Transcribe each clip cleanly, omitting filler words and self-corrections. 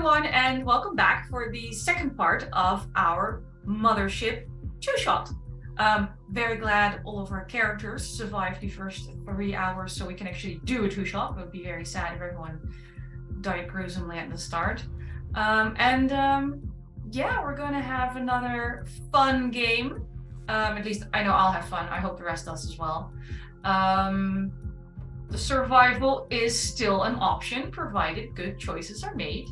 everyone, and welcome back for the second part of our Mothership two-shot. Very glad all of our characters survived the first 3 hours, so we can actually do a two-shot. It would be very sad if everyone died gruesomely at the start. Yeah, we're going to have another fun game. At least I know I'll have fun. I hope the rest does as well. The survival is still an option, provided good choices are made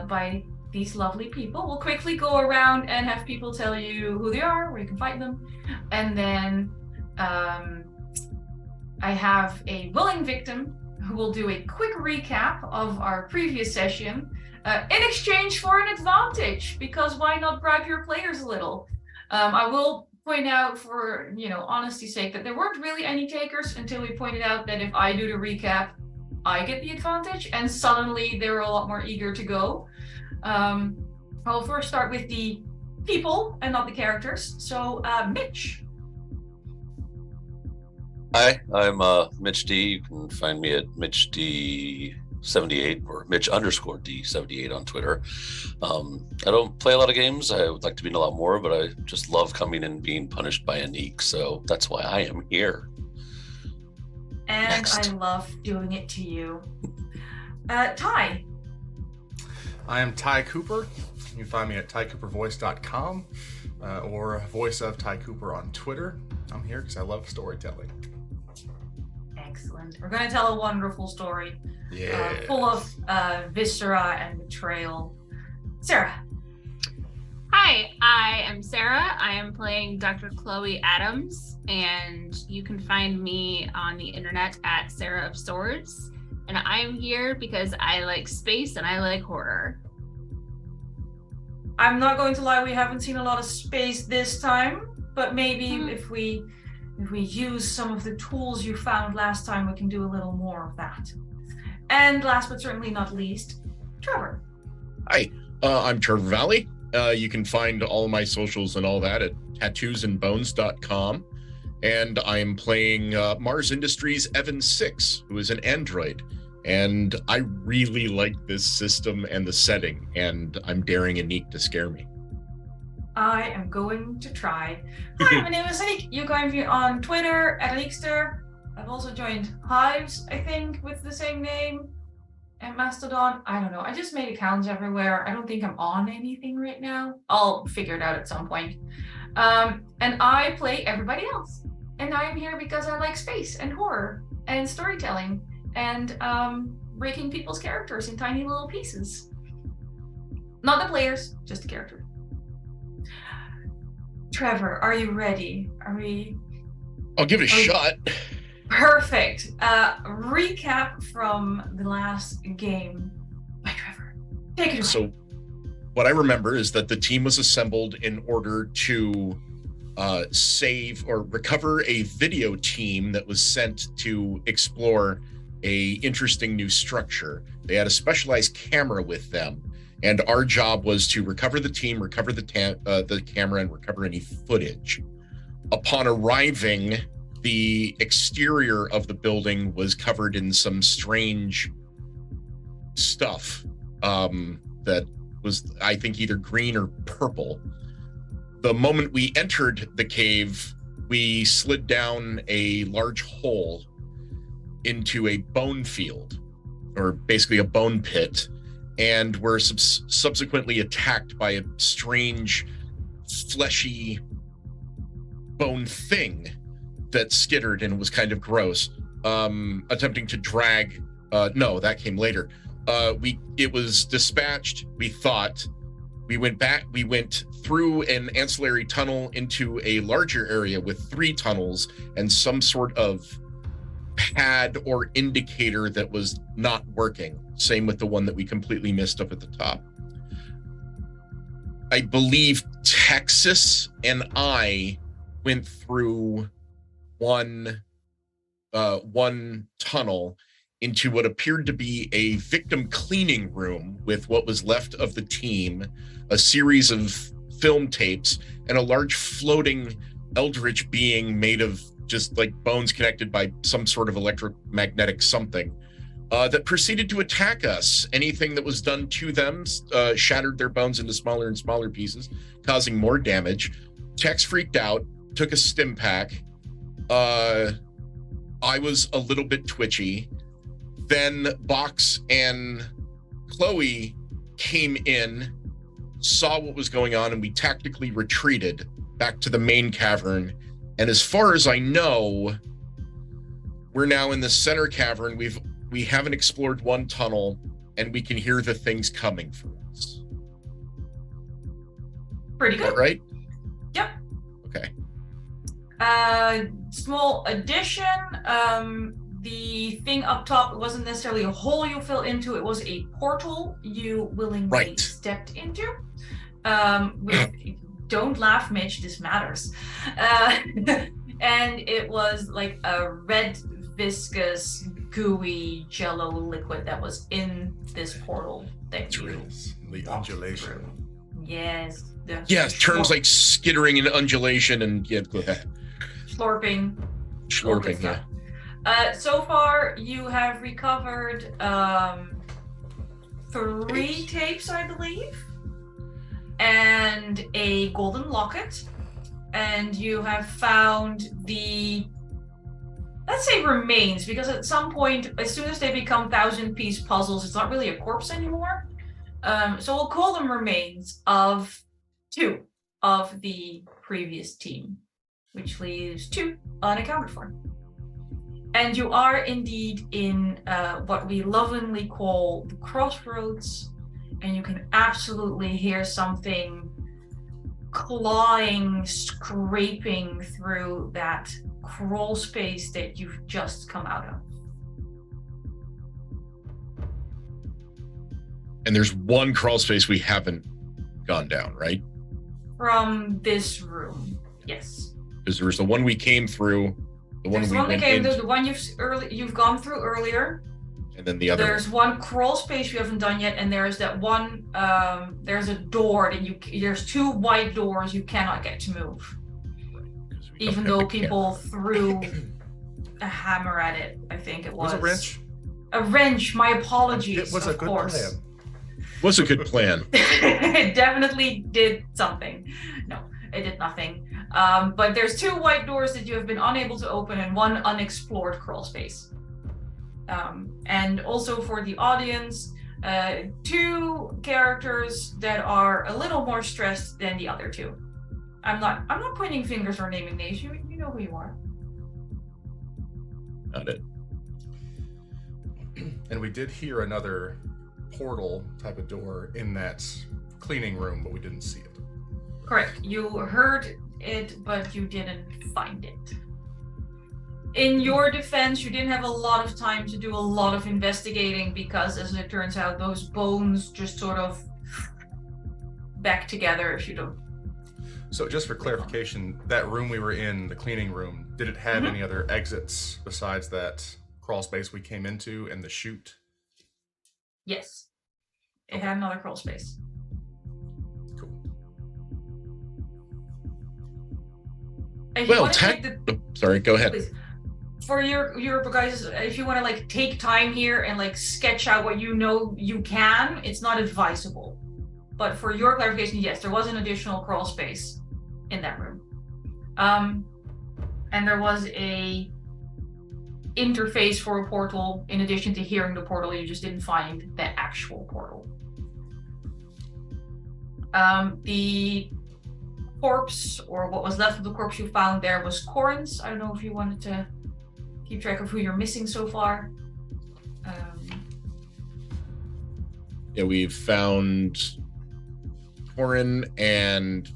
by these lovely people. We'll quickly go around and have people tell you who they are, where you can find them. And then I have a willing victim who will do a quick recap of our previous session in exchange for an advantage, because why not bribe your players a little? I will point out, for honesty's sake, that there weren't really any takers until we pointed out that if I do the recap, I get the advantage, and suddenly they were a lot more eager to go. I'll first start with the people and not the characters. So, Mitch. Hi, I'm Mitch D. You can find me at Mitch D78 or Mitch_D78 on Twitter. I don't play a lot of games. I would like to be in a lot more, but I just love coming and being punished by Anniek, so that's why I am here. And Next. I love doing it to you. Ty. I am Ty Cooper. You can find me at tycoopervoice.com or Voice of Ty Cooper on Twitter. I'm here because I love storytelling. Excellent. We're going to tell a wonderful story. Yeah. Full of viscera and betrayal. Sara. Hi, I am Sara. I am playing Dr. Chloe Adams, and you can find me on the internet at Sara of Swords. And I am here because I like space and I like horror. I'm not going to lie, we haven't seen a lot of space this time, but maybe if we use some of the tools you found last time, we can do a little more of that. And last but certainly not least, Trevor. Hi, I'm Trevor Valley. You can find all of my socials and all that at tattoosandbones.com. And I'm playing Mars Industries Evan 6, who is an android. And I really like this system and the setting, and I'm daring Anniek to scare me. I am going to try. Hi, my name is Anniek. You can find me on Twitter at Anniekster. I've also joined Hives, I think, with the same name. And Mastodon. I don't know. I just made accounts everywhere. I don't think I'm on anything right now. I'll figure it out at some point. And I play everybody else. And I am here because I like space and horror and storytelling and breaking people's characters in tiny little pieces. Not the players, just the character. Trevor, are you ready? I'll give it a shot. Perfect. Recap from the last game by Trevor. Take it away. So what I remember is that the team was assembled in order to save or recover a video team that was sent to explore a interesting new structure. They had a specialized camera with them, and our job was to recover the team, recover the camera, and recover any footage. Upon arriving, the exterior of the building was covered in some strange stuff that was, I think, either green or purple. The moment we entered the cave, we slid down a large hole into a bone field, or basically a bone pit, and were subsequently attacked by a strange, fleshy bone thing that skittered and was kind of gross, attempting to drag. No, that came later. It was dispatched. We went back. We went through an ancillary tunnel into a larger area with 3 tunnels and some sort of pad or indicator that was not working. Same with the one that we completely missed up at the top. I believe Texas and I went through one tunnel into what appeared to be a victim cleaning room with what was left of the team, a series of film tapes, and a large floating eldritch being made of just like bones connected by some sort of electromagnetic something. that proceeded to attack us. Anything that was done to them shattered their bones into smaller and smaller pieces, causing more damage. Tex freaked out, took a stim pack. I was a little bit twitchy. Then Box and Chloe came in, saw what was going on, and we tactically retreated back to the main cavern. And as far as I know, we're now in the center cavern. We haven't explored one tunnel, and we can hear the things coming for us. Pretty good. Is that right? Yep. Okay. Small addition. The thing up top wasn't necessarily a hole you fell into. It was a portal you willingly stepped into. Don't laugh, Mitch. This matters. And it was like a red, viscous, gooey jello liquid that was in this portal that you the undulation. Yes. Terms like skittering and undulation and slorping. Slorping, yeah. So far you have recovered 3 tapes, I believe, and a golden locket, and you have found the, let's say, remains, because at some point, as soon as they become 1,000-piece puzzles, it's not really a corpse anymore. So we'll call them remains of 2 of the previous team, which leaves 2 unaccounted for. And you are indeed in what we lovingly call the crossroads, and you can absolutely hear something clawing, scraping through that crawl space that you've just come out of. And there's one crawl space we haven't gone down, right? From this room, yes. Because there was the one we came through, the one the one you've gone through earlier. And then the other. There's one crawl space you haven't done yet, and there's that one. There's a door that there's 2 white doors you cannot get to move. Right, even though people threw a hammer at it, I think it was. Was a wrench? A wrench. My apologies. It was a good plan. Was a good plan. It definitely did something. No, it did nothing. But there's 2 white doors that you have been unable to open and 1 unexplored crawl space. And also for the audience, 2 characters that are a little more stressed than the other 2. I'm not pointing fingers or naming names. You know who you are. Got it. And we did hear another portal type of door in that cleaning room, but we didn't see it. Correct. You heard it, but you didn't find it. In your defense, you didn't have a lot of time to do a lot of investigating because, as it turns out, those bones just sort of back together if you don't. So just for clarification, that room we were in, the cleaning room, did it have any other exits besides that crawl space we came into and the chute? Yes. It had another crawl space. Cool. Well, sorry, go ahead. Please. For your guys, if you want to take time here and sketch out what you know you can, it's not advisable. But for your clarification, yes, there was an additional crawl space in that room. And there was a interface for a portal. In addition to hearing the portal, you just didn't find the actual portal. The corpse, or what was left of the corpse you found there, was Corin's. I don't know if you wanted to keep track of who you're missing so far. Yeah, we've found Corin and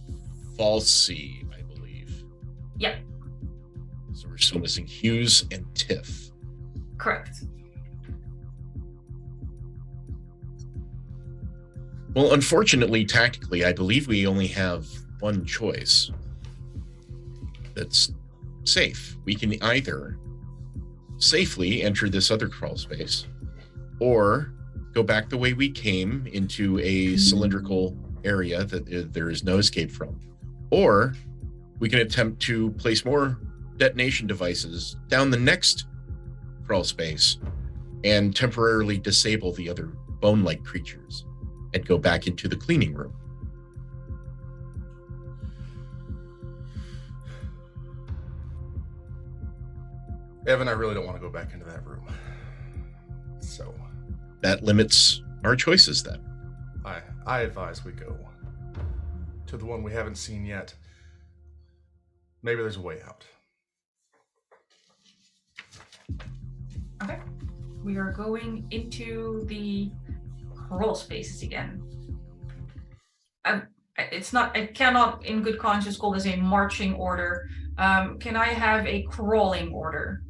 Falsey, I believe. Yep. So we're still missing Hughes and Tiff. Correct. Well, unfortunately, tactically, I believe we only have one choice that's safe. We can either safely enter this other crawl space or go back the way we came into a cylindrical area that there is no escape from, or we can attempt to place more detonation devices down the next crawl space and temporarily disable the other bone-like creatures and go back into the cleaning room. Evan, I really don't want to go back into that room. So That limits our choices then. I advise we go to the one we haven't seen yet. Maybe there's a way out. Okay. We are going into the crawl spaces again. I cannot in good conscience call this a marching order. Can I have a crawling order?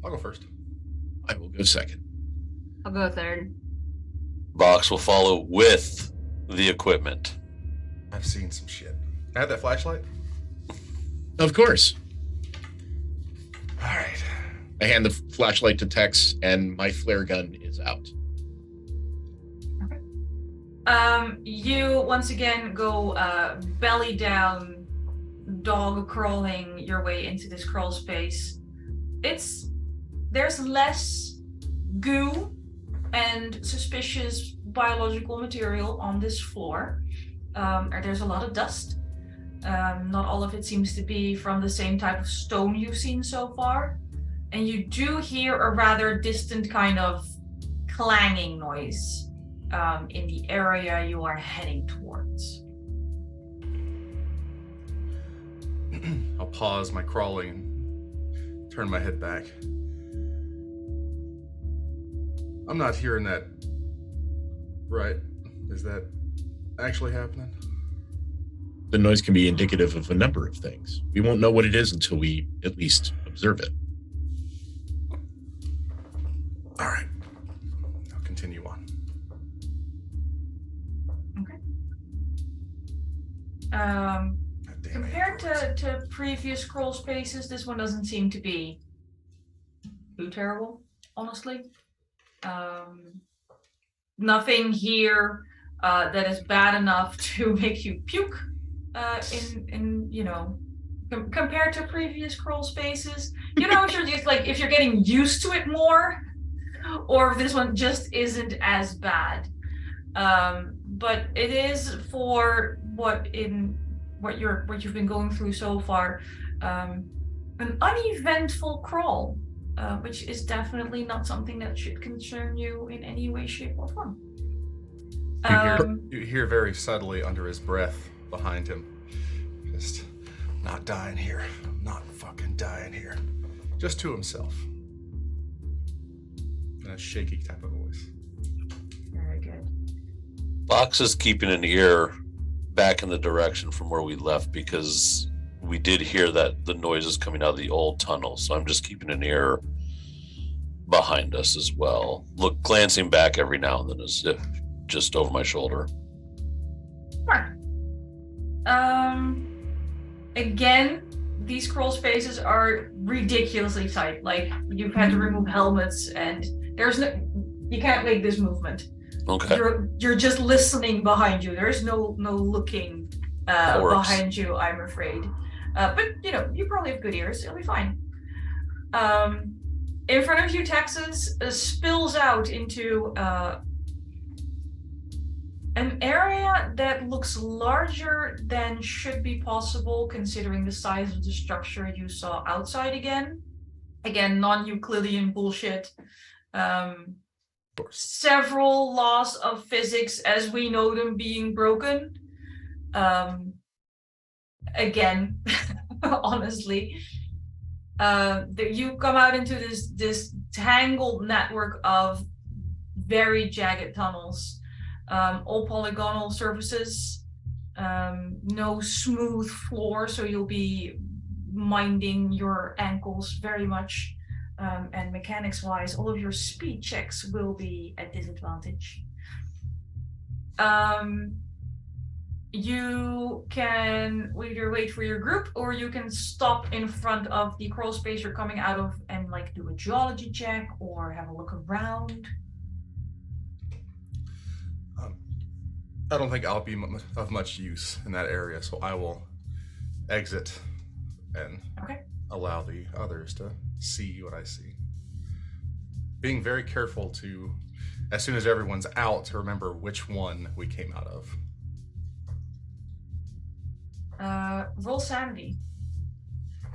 I'll go first. I will go second. I'll go third. Box will follow with the equipment. I've seen some shit. I have that flashlight? Of course. All right. I hand the flashlight to Tex, and my flare gun is out. Okay. You once again go belly down, dog crawling your way into this crawl space. There's less goo and suspicious biological material on this floor. There's a lot of dust. Not all of it seems to be from the same type of stone you've seen so far. And you do hear a rather distant kind of clanging noise in the area you are heading towards. I'll pause my crawling and turn my head back. I'm not hearing that. Right? Is that actually happening? The noise can be indicative of a number of things. We won't know what it is until we at least observe it. All right. I'll continue on. Okay. Compared to previous crawl spaces, this one doesn't seem to be too terrible, honestly. Nothing here that is bad enough to make you puke. Compared to previous crawl spaces, if you're just if you're getting used to it more, or if this one just isn't as bad. But it is for what you've been going through so far, an uneventful crawl, which is definitely not something that should concern you in any way, shape, or form. You hear very subtly under his breath behind him, just not dying here, not fucking dying here, just to himself, in a shaky type of voice. Very good. Box is keeping an ear back in the direction from where we left because we did hear that the noise is coming out of the old tunnel. So I'm just keeping an ear behind us as well. Glancing back every now and then as if just over my shoulder. Sure. Again, these crawl spaces are ridiculously tight. You've had to remove helmets and you can't make this movement. Okay. You're just listening behind you. There's no looking behind you, I'm afraid. But you probably have good ears. It'll be fine. In front of you, Texas spills out into an area that looks larger than should be possible considering the size of the structure you saw outside again. Again, non-Euclidean bullshit. Several laws of physics as we know them being broken. Again, honestly. You come out into this tangled network of very jagged tunnels. All polygonal surfaces, no smooth floor, so you'll be minding your ankles very much. And mechanics-wise, all of your speed checks will be at disadvantage. You can either wait for your group, or you can stop in front of the crawl space you're coming out of and do a geology check or have a look around. I don't think I'll be of much use in that area, so I will exit and allow the others to see what I see. Being very careful to, as soon as everyone's out, to remember which one we came out of. Roll sanity.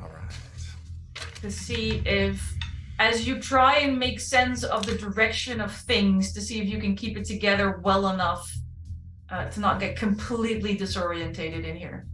All right. To see if, as you try and make sense of the direction of things, to see if you can keep it together well enough to not get completely disorientated in here.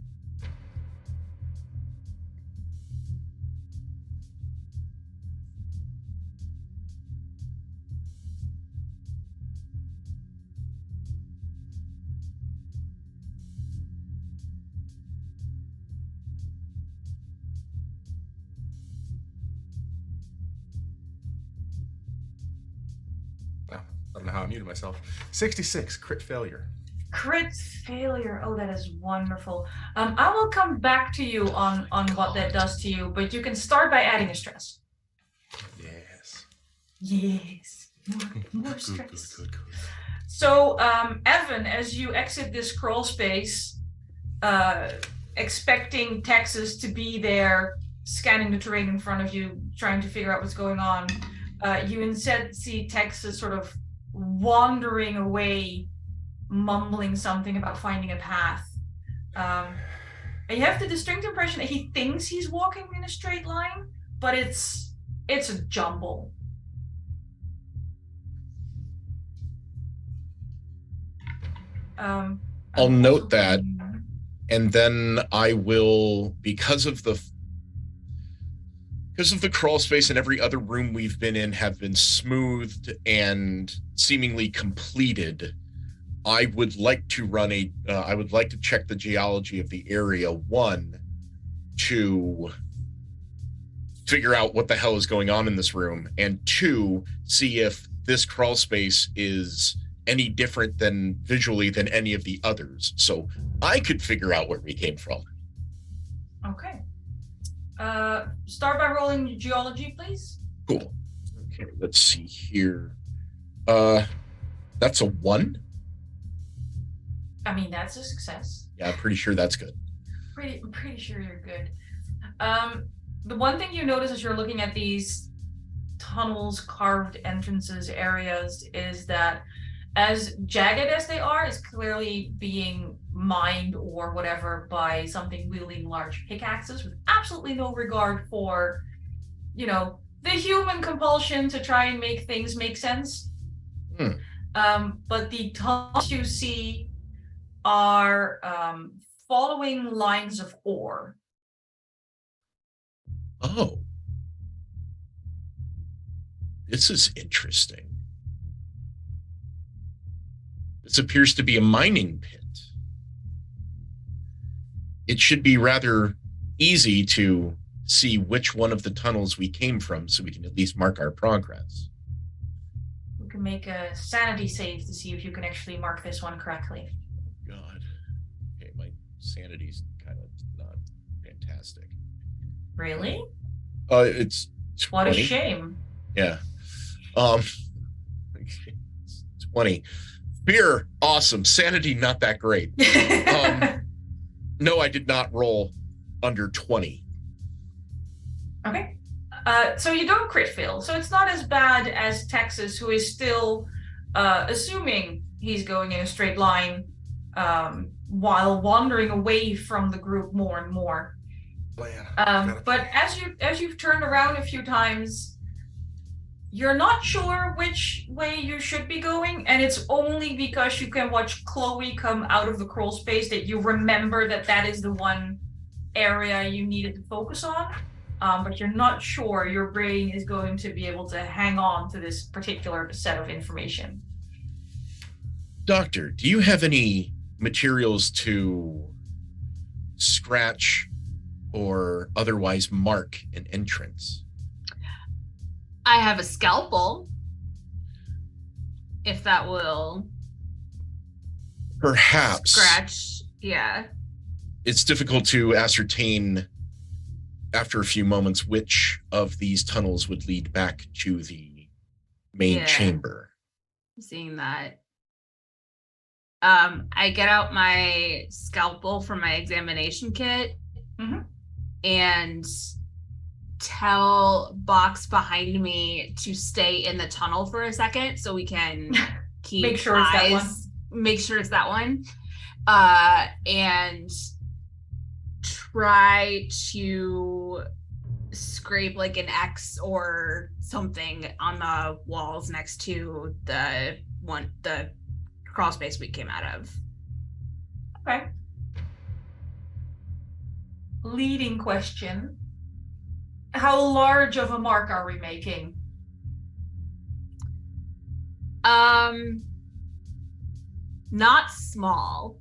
I don't know how I muted myself. 66, crit failure. Crit failure. Oh, that is wonderful. I will come back to you on what that does to you, but you can start by adding a stress. Yes. Yes. More stress. Good. So, Evan, as you exit this crawl space, expecting Texas to be there, scanning the terrain in front of you, trying to figure out what's going on, you instead see Texas sort of wandering away, mumbling something about finding a path. And you have the distinct impression that he thinks he's walking in a straight line, but it's a jumble. I'll note that, and then I will, because of the crawl space and every other room we've been in have been smoothed and seemingly completed, I would like to run I would like to check the geology of the area, one, to figure out what the hell is going on in this room, and two, see if this crawl space is any different visually than any of the others, so I could figure out where we came from. Okay. Start by rolling geology, please. Cool. Okay, let's see here. That's a 1. I mean, that's a success. Yeah, I'm pretty sure that's good. I'm pretty sure you're good. The one thing you notice as you're looking at these tunnels, carved entrances, areas, is that as jagged as they are, is clearly being mined or whatever by something wielding large pickaxes with absolutely no regard for, the human compulsion to try and make things make sense. But the tunnels you see are following lines of ore. Oh. This is interesting. This appears to be a mining pit. It should be rather easy to see which one of the tunnels we came from so we can at least mark our progress. You can make a sanity save to see if you can actually mark this one correctly. God. Okay, my sanity's kind of not fantastic. Really? It's 20. What a shame. Yeah. 20. Fear, awesome. Sanity, not that great. No, I did not roll under 20. Okay. So you don't crit fail. So it's not as bad as Texas, who is still assuming he's going in a straight line while wandering away from the group more and more. But as you've turned around a few times, you're not sure which way you should be going, and it's only because you can watch Chloe come out of the crawl space that you remember that is the one area you needed to focus on. But you're not sure your brain is going to be able to hang on to this particular set of information. Doctor, do you have any materials to scratch or otherwise mark an entrance? I have a scalpel, if that will perhaps scratch. Yeah. It's difficult to ascertain after a few moments which of these tunnels would lead back to the main chamber. I'm seeing that. I get out my scalpel from my examination kit, and tell Box behind me to stay in the tunnel for a second so we can keep Make sure it's that one. Make sure it's that one. And try to scrape like an X or something on the walls next to the crawl space we came out of. Okay. Leading question. How large of a mark are we making? Not small.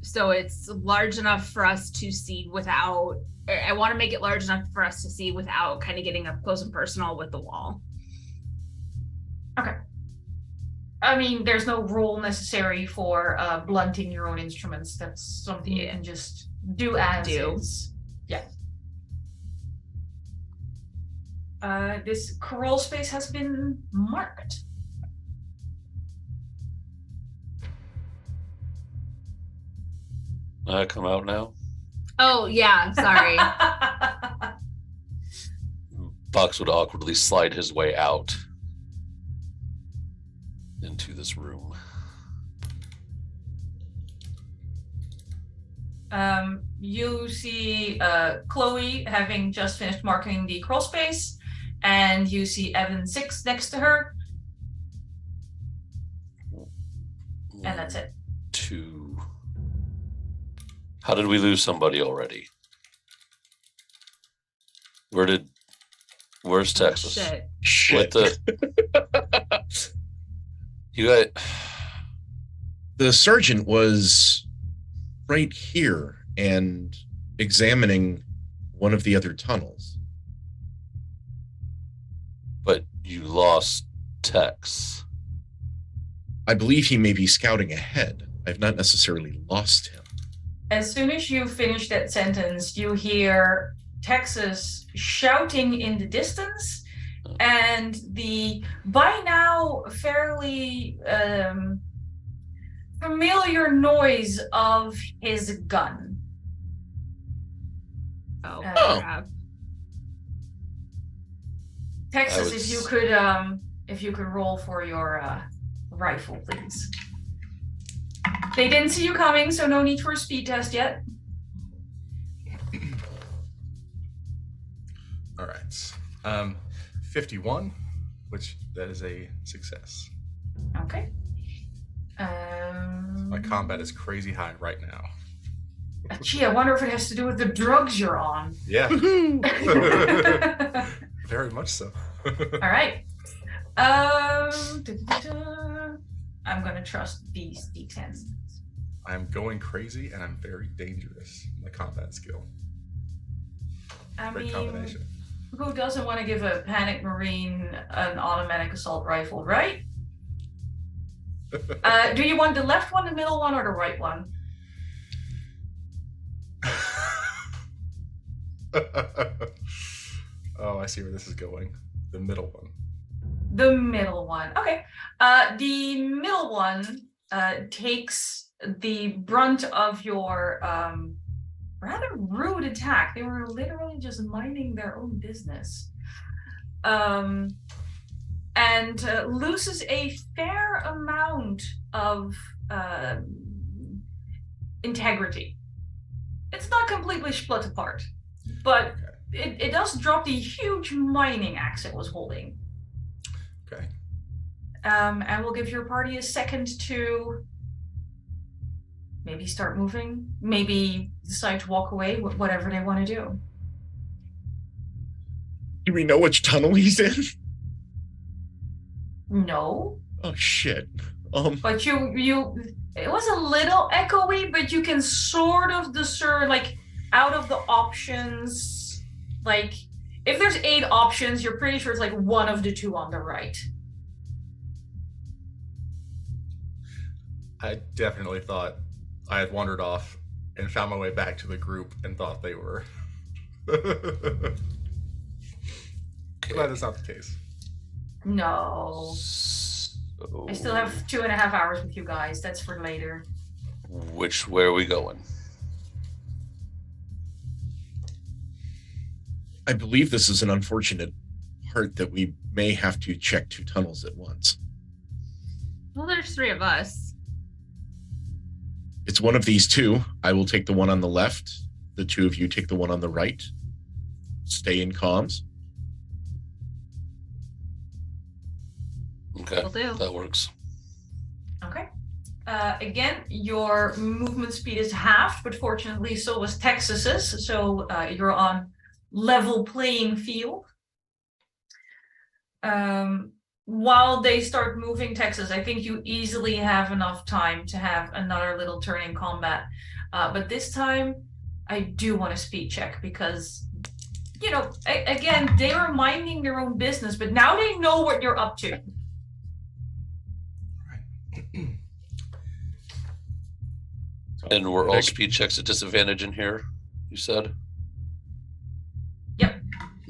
So it's large enough for us to see without, I want to make it large enough for us to see without kind of getting up close and personal with the wall. Okay. I mean, there's no rule necessary for blunting your own instruments. That's something you can just do as is. Yeah. This crawl space has been marked. Come out now. Oh, yeah, sorry. Box would awkwardly slide his way out into this room. You see Chloe having just finished marking the crawl space, and you see Evan 6 next to her. And that's it. 2. How did we lose somebody already? Where's Texas? Shit. You got. The sergeant was right here and examining one of the other tunnels. But you lost Tex. I believe he may be scouting ahead. I've not necessarily lost him. As soon as you finish that sentence, you hear Texas shouting in the distance, and the by now fairly familiar noise of his gun. Oh, crap. Texas, if you could roll for your rifle, please. They didn't see you coming, so no need for a speed test yet. All right. 51, which that is a success. Okay. My combat is crazy high right now. Gee, I wonder if it has to do with the drugs you're on. Yeah. Very much so. All right. I'm going to trust these D10s. I'm going crazy and I'm very dangerous. My combat skill. Great combination. Who doesn't want to give a panic marine an automatic assault rifle, right? Do you want the left one, the middle one, or the right one? Oh, I see where this is going. The middle one. The middle one. Okay. The middle one takes the brunt of your rather rude attack. They were literally just minding their own business. And loses a fair amount of integrity. It's not completely split apart, but it does drop the huge mining axe it was holding. Okay. And we'll give your party a second to maybe start moving, maybe decide to walk away, whatever they want to do. Do we know which tunnel he's in? No. Oh shit. But you it was a little echoey, but you can sort of discern, like, out of the options, like, if there's 8 options, you're pretty sure it's like one of the 2 on the right. I definitely thought I had wandered off and found my way back to the group and thought they were. Glad that's not the case. No. I still have 2.5 hours with you guys. That's for later. Where are we going? I believe this is an unfortunate part that we may have to check 2 tunnels at once. Well, there's 3 of us. It's one of these 2. I will take the one on the left. The 2 of you take the one on the right. Stay in comms. Okay, Will do. that works. Okay. Again, your movement speed is halved, but fortunately so was Texas's, so you're on level playing field. While they start moving Texas, I think you easily have enough time to have another little turn in combat. But this time, I do want a speed check because, you know, again, they are minding their own business, but now they know what you're up to. And we're all speed checks at disadvantage in here, you said? Yep.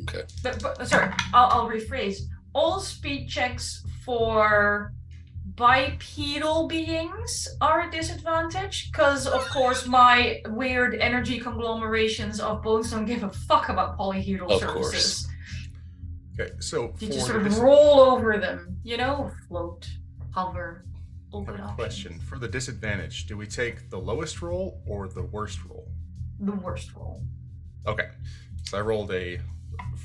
Okay. But sorry, I'll rephrase. All speed checks for bipedal beings are a disadvantage because, of course, my weird energy conglomerations of bones don't give a fuck about polyhedral Of surfaces. course. Okay, so You for just sort this, of roll over them, you know, float, hover, I open have a options. question. For the disadvantage, do we take the lowest roll or the worst roll? The worst roll. Okay, so I rolled a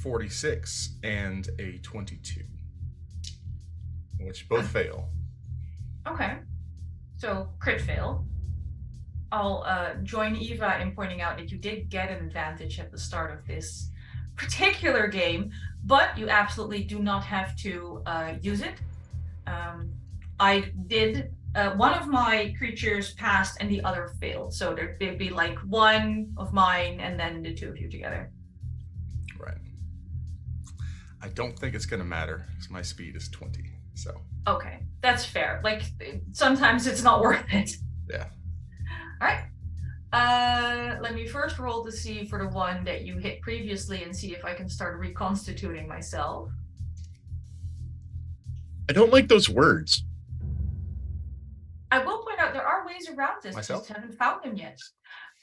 46 and a 22, which both fail. Okay. So, crit fail. I'll join Eva in pointing out that you did get an advantage at the start of this particular game, but you absolutely do not have to use it. I did, one of my creatures passed and the other failed, so there'd be like one of mine and then the 2 of you together. Right. I don't think it's going to matter because my speed is 20, so. Okay, that's fair. Like, sometimes it's not worth it. Yeah. All right. Let me first roll to see for the one that you hit previously and see if I can start reconstituting myself. I don't like those words. I will point out there are ways around this. Myself? Just haven't found them yet.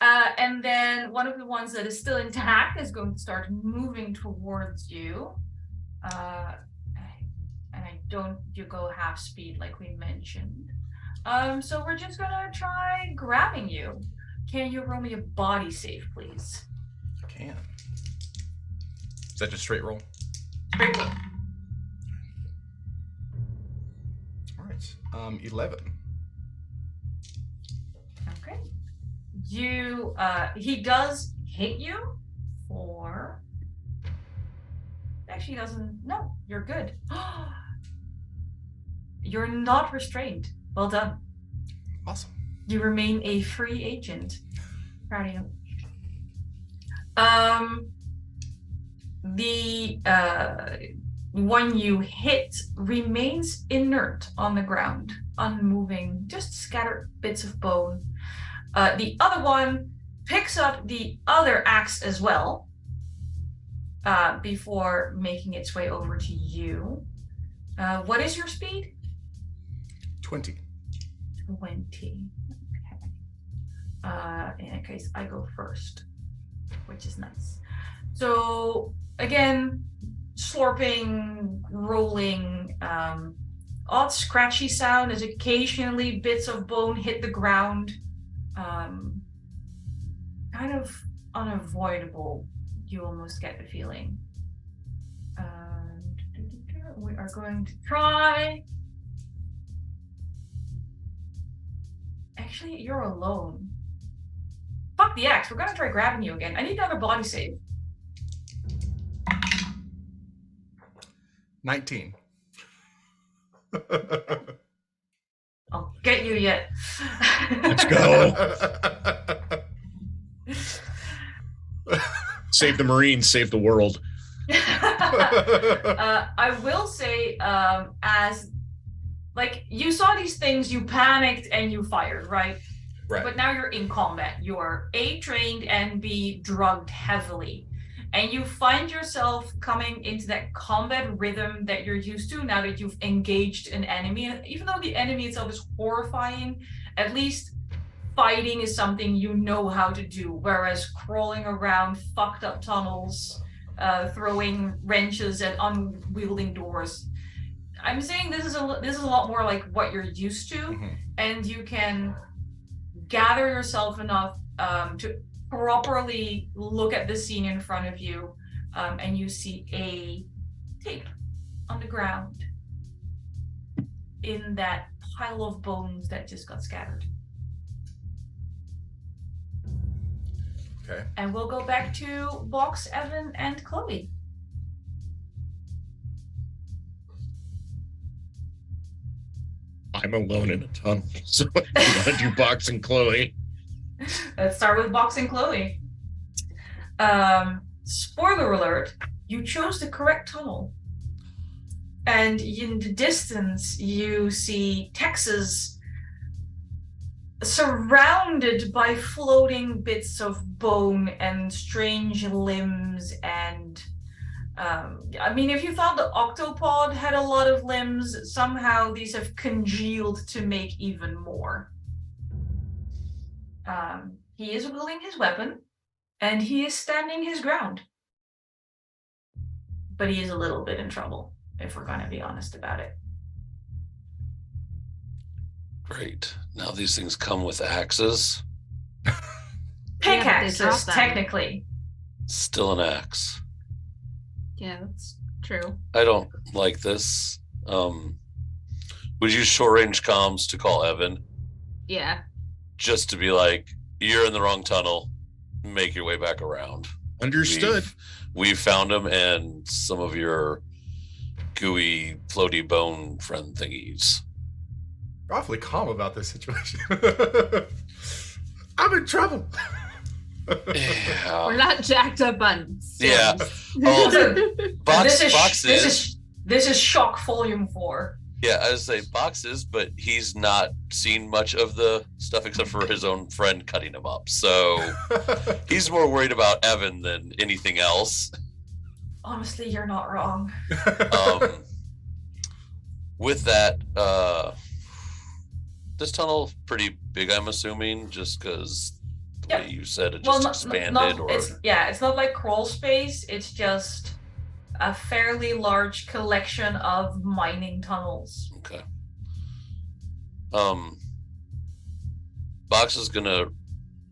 And then one of the ones that is still intact is going to start moving towards you. And I don't, you go half speed like we mentioned. So we're just gonna try grabbing you. Can you roll me a body save, please? I can. Is that just straight roll? Straight roll. All right. 11. Okay. You, he does hit you for... Actually doesn't, no, you're good. You're not restrained. Well done. Awesome. You remain a free agent. Proud of you. The one you hit remains inert on the ground, unmoving, just scattered bits of bone. The other one picks up the other axe as well, before making its way over to you. What is your speed? 20. 20. Okay. In that case, I go first, which is nice. So again, slurping, rolling, odd scratchy sound as occasionally bits of bone hit the ground. Kind of unavoidable, you almost get the feeling. We are going to try. Actually, you're alone. Fuck the axe. We're gonna try grabbing you again. I need another body save. 19. I'll get you yet. Let's go. Save the Marines, save the world. I will say, as like you saw these things, you panicked and you fired, right? Right. But now you're in combat. You are A, trained, and B, drugged heavily. And you find yourself coming into that combat rhythm that you're used to now that you've engaged an enemy. And even though the enemy itself is horrifying, at least fighting is something you know how to do. Whereas crawling around fucked up tunnels, throwing wrenches at unwielding doors. I'm saying this is a lot more like what you're used to, and you can gather yourself enough to properly look at the scene in front of you, and you see a tape on the ground in that pile of bones that just got scattered. Okay. And we'll go back to Box, Evan, and Chloe. I'm alone in a tunnel, so I'm gonna do Box and Chloe. Let's start with Box and Chloe. Spoiler alert, you chose the correct tunnel. And in the distance, you see Texas surrounded by floating bits of bone and strange limbs and I mean, if you thought the octopod had a lot of limbs, somehow these have congealed to make even more. He is wielding his weapon, and he is standing his ground. But he is a little bit in trouble, if we're going to be honest about it. Great. Now these things come with axes. Pickaxes, technically. Still an axe. Yeah, that's true. I don't like this. Would use short range comms to call Evan. Yeah. Just to be like, you're in the wrong tunnel. Make your way back around. Understood. We've found him and some of your gooey, floaty bone friend thingies. You're awfully calm about this situation. I'm in trouble. Yeah. We're not jacked up on steroids. Yeah. This is shock volume 4. Yeah, I would say boxes, but he's not seen much of the stuff except for his own friend cutting him up. So he's more worried about Evan than anything else. Honestly, you're not wrong. With that, this tunnel's pretty big, I'm assuming, just because the way you said it just expanded. It's not like crawl space. It's just a fairly large collection of mining tunnels. Okay. Box is gonna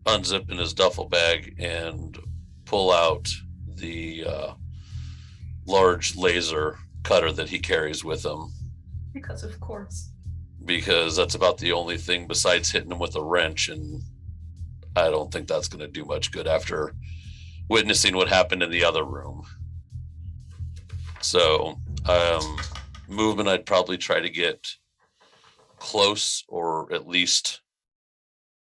unzip in his duffel bag and pull out the large laser cutter that he carries with him. Because of course. Because that's about the only thing besides hitting him with a wrench, and I don't think that's going to do much good after witnessing what happened in the other room. So, movement, I'd probably try to get close or at least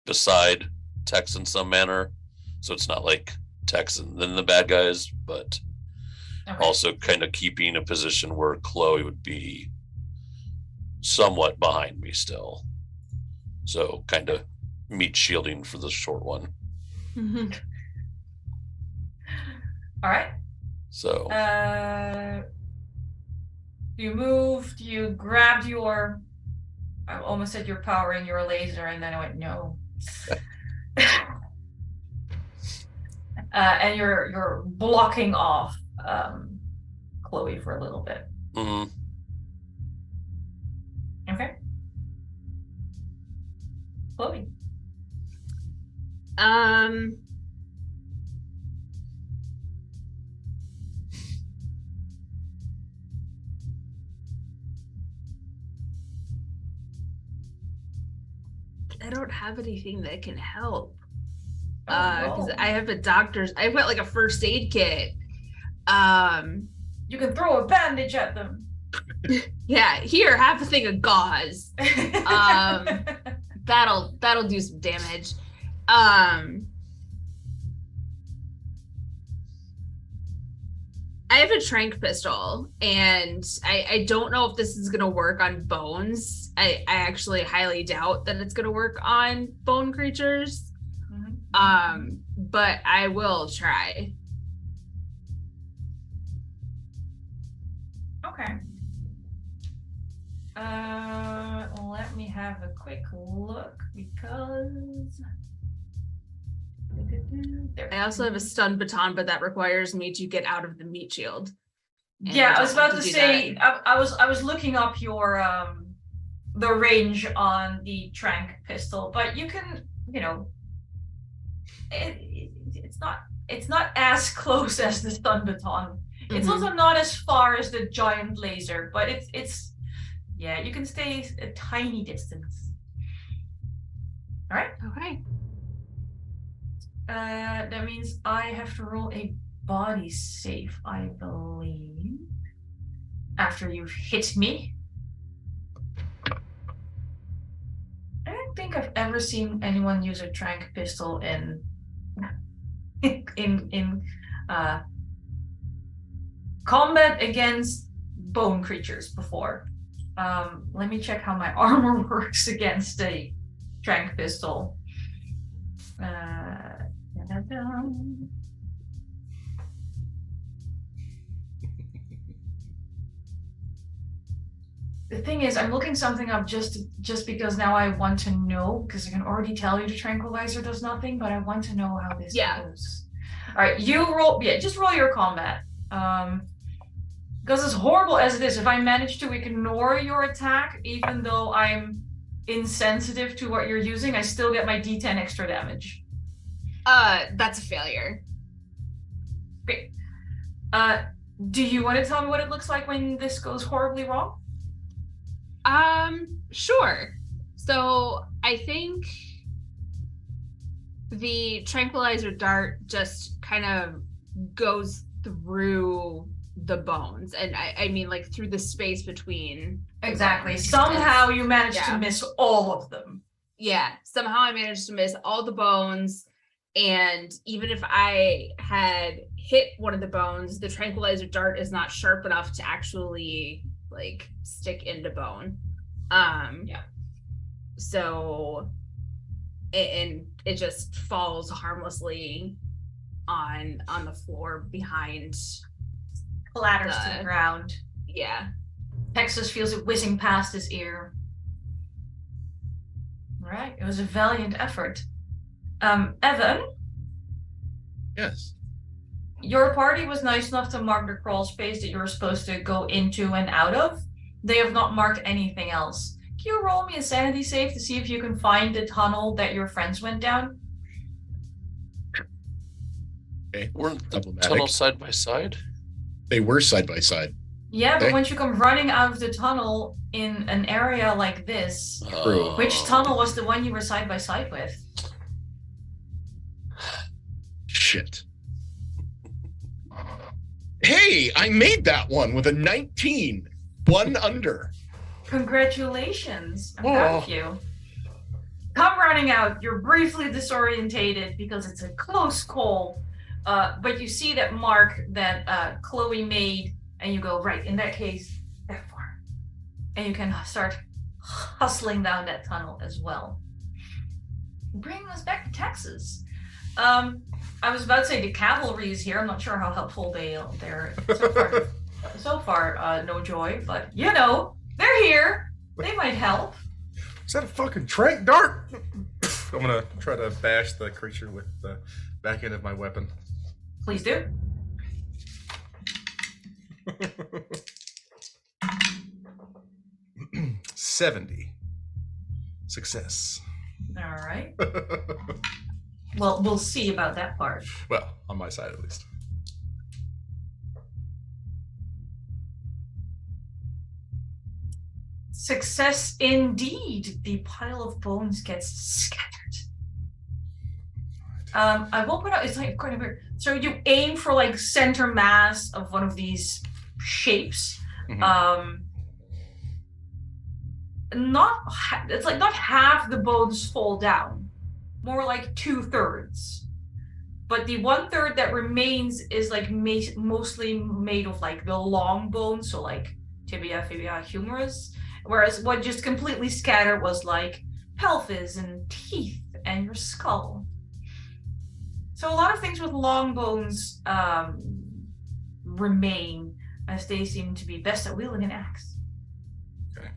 beside Tex in some manner. So it's not like Tex and then the bad guys, but also kind of keeping a position where Chloe would be somewhat behind me still. So kind of meat shielding for the short one. Mm-hmm. All right. So you moved, you grabbed your, I almost said your power and your laser, and then I went no. And you're blocking off Chloe for a little bit. Mm-hmm. Okay. Chloe. I don't have anything that can help. Oh, no. Because I've got like a first aid kit. You can throw a bandage at them. Yeah, here, have a thing of gauze. That'll do some damage. I have a tranq pistol, and I don't know if this is gonna work on bones. I actually highly doubt that it's gonna work on bone creatures. Mm-hmm. But I will try. Okay. Let me have a quick look because There. I also have a stun baton, but that requires me to get out of the meat shield. Yeah, I was about to say, I was looking up your the range on the trank pistol, but you can, it's not as close as the stun baton. It's also not as far as the giant laser, but it's you can stay a tiny distance. All right. Okay. That means I have to roll a body save, I believe, after you've hit me. I don't think I've ever seen anyone use a trank pistol in combat against bone creatures before. Let me check how my armor works against a trank pistol. The thing is, I'm looking something up just because now I want to know, because I can already tell you the tranquilizer does nothing, but I want to know how this goes. All right, you roll. Yeah, just roll your combat. Because as horrible as it is, if I manage to ignore your attack, even though I'm insensitive to what you're using, I still get my D10 extra damage. That's a failure. Great. Do you want to tell me what it looks like when this goes horribly wrong? Sure. So I think the tranquilizer dart just kind of goes through the bones, and I mean like through the space between. Exactly. Somehow you managed to miss all of them. Yeah, somehow I managed to miss all the bones, and even if I had hit one of the bones, the tranquilizer dart is not sharp enough to actually like stick into bone. So it just falls harmlessly on the floor behind, clatters to the ground. Yeah. Texas feels it whizzing past his ear. All right, it was a valiant effort. Evan? Yes. Your party was nice enough to mark the crawl space that you were supposed to go into and out of. They have not marked anything else. Can you roll me a sanity save to see if you can find the tunnel that your friends went down? Okay. Weren't the tunnels side by side? They were side by side. Yeah, but once you come running out of the tunnel in an area like this, which tunnel was the one you were side by side with? Shit. Hey, I made that one with a 19. One under. Congratulations. I'm proud of you. Come running out. You're briefly disorientated because it's a close call. But you see that mark that Chloe made, and you go, right, in that case, that far. And you can start hustling down that tunnel as well. Bringing us back to Texas. I was about to say the cavalry is here. I'm not sure how helpful they're so far, no joy, but they're here. They might help. Is that a fucking trank dart? I'm gonna try to bash the creature with the back end of my weapon. Please do. $70. Success. All right. Well, we'll see about that part. Well, on my side at least. Success indeed. The pile of bones gets scattered. I will point out, it's like quite a bit. So you aim for like center mass of one of these shapes. Mm-hmm. It's like not half the bones fall down, more like 2/3. But the 1/3 that remains is like mostly made of like the long bones, so like tibia, fibia, humerus. Whereas what just completely scattered was like pelvis and teeth and your skull. So a lot of things with long bones remain, as they seem to be best at wielding an axe. Okay.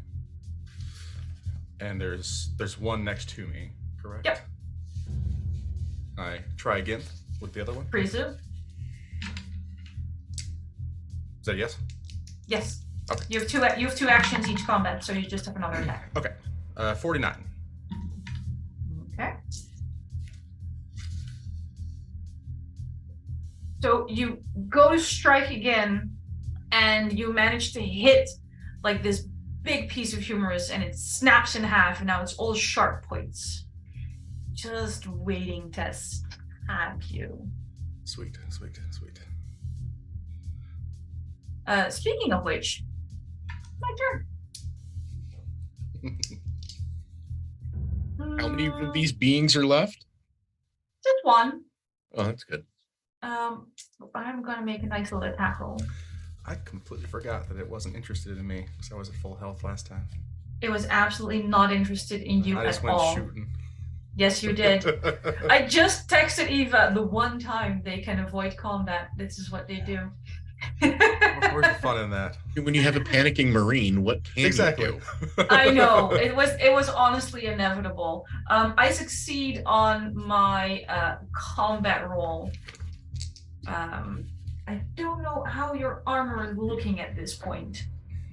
And there's one next to me, correct? Yep. I try again with the other one. Presume. Is that a yes? Yes. Okay. You have two actions each combat, so you just have another attack. Okay. 49. Okay. So you go to strike again, and you manage to hit like this big piece of humerus, and it snaps in half, and now it's all sharp points. Just waiting to stab you. Sweet. Speaking of which, my turn. How many of these beings are left? Just one. Oh, that's good. I'm gonna make a nice little attack roll. I completely forgot that it wasn't interested in me because I was at full health last time. It was absolutely not interested in you I just at went all. shooting. Yes, you did. I just texted Eva the one time they can avoid combat. This is what they do. Where's the fun in that? When you have a panicking Marine, what can you do? I know. It was honestly inevitable. I succeed on my combat roll. I don't know how your armor is looking at this point.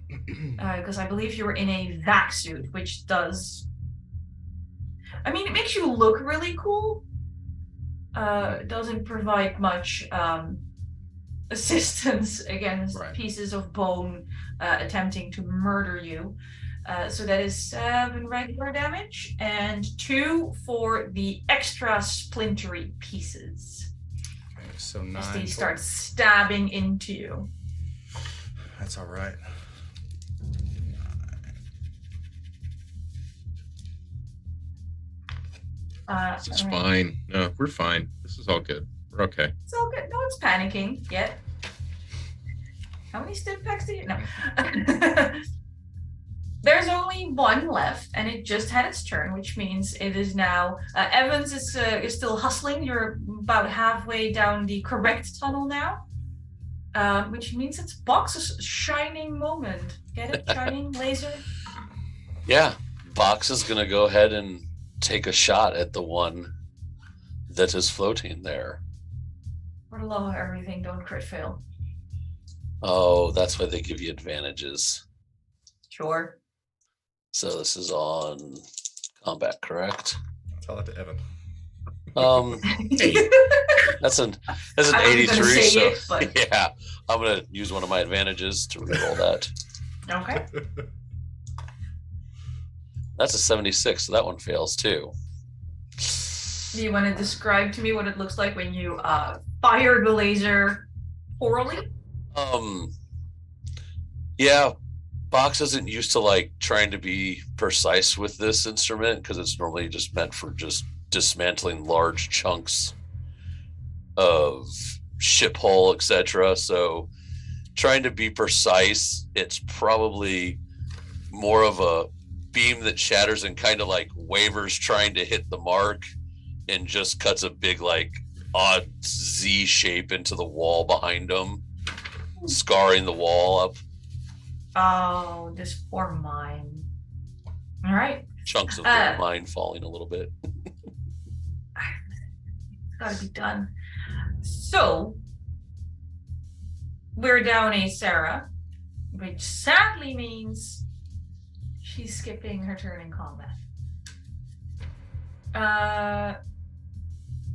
Because I believe you're in a vac suit, which does... I mean, it makes you look really cool. It doesn't provide much assistance against pieces of bone attempting to murder you. So that is 7 regular damage and 2 for the extra splintery pieces. Okay, so 9. As they start stabbing into you. That's all right. This is fine. No, we're fine. This is all good. We're okay. It's all good. No one's panicking yet. How many stim packs do you? No. There's only one left, and it just had its turn, which means it is now... Evans is still hustling. You're about halfway down the correct tunnel now, which means it's Box's shining moment. Get it? Shining laser? Yeah. Box is going to go ahead and take a shot at the one that is floating there. For the love of everything, don't crit fail. Oh, that's why they give you advantages. Sure. So this is on combat, correct? I'll tell that to Evan. That's an 83. So yeah, I'm gonna use one of my advantages to reroll that. Okay. That's a 76, so that one fails too. Do you want to describe to me what it looks like when you fire the laser orally? Yeah, Box isn't used to like trying to be precise with this instrument because it's normally just meant for just dismantling large chunks of ship hull, etc. So trying to be precise, it's probably more of a beam that shatters and kind of like wavers trying to hit the mark and just cuts a big like odd Z shape into the wall behind them, scarring the wall up. Oh, this poor mine. All right. Chunks of the mine falling a little bit. It's got to be done. So we're down a Sara, which sadly means she's skipping her turn in combat.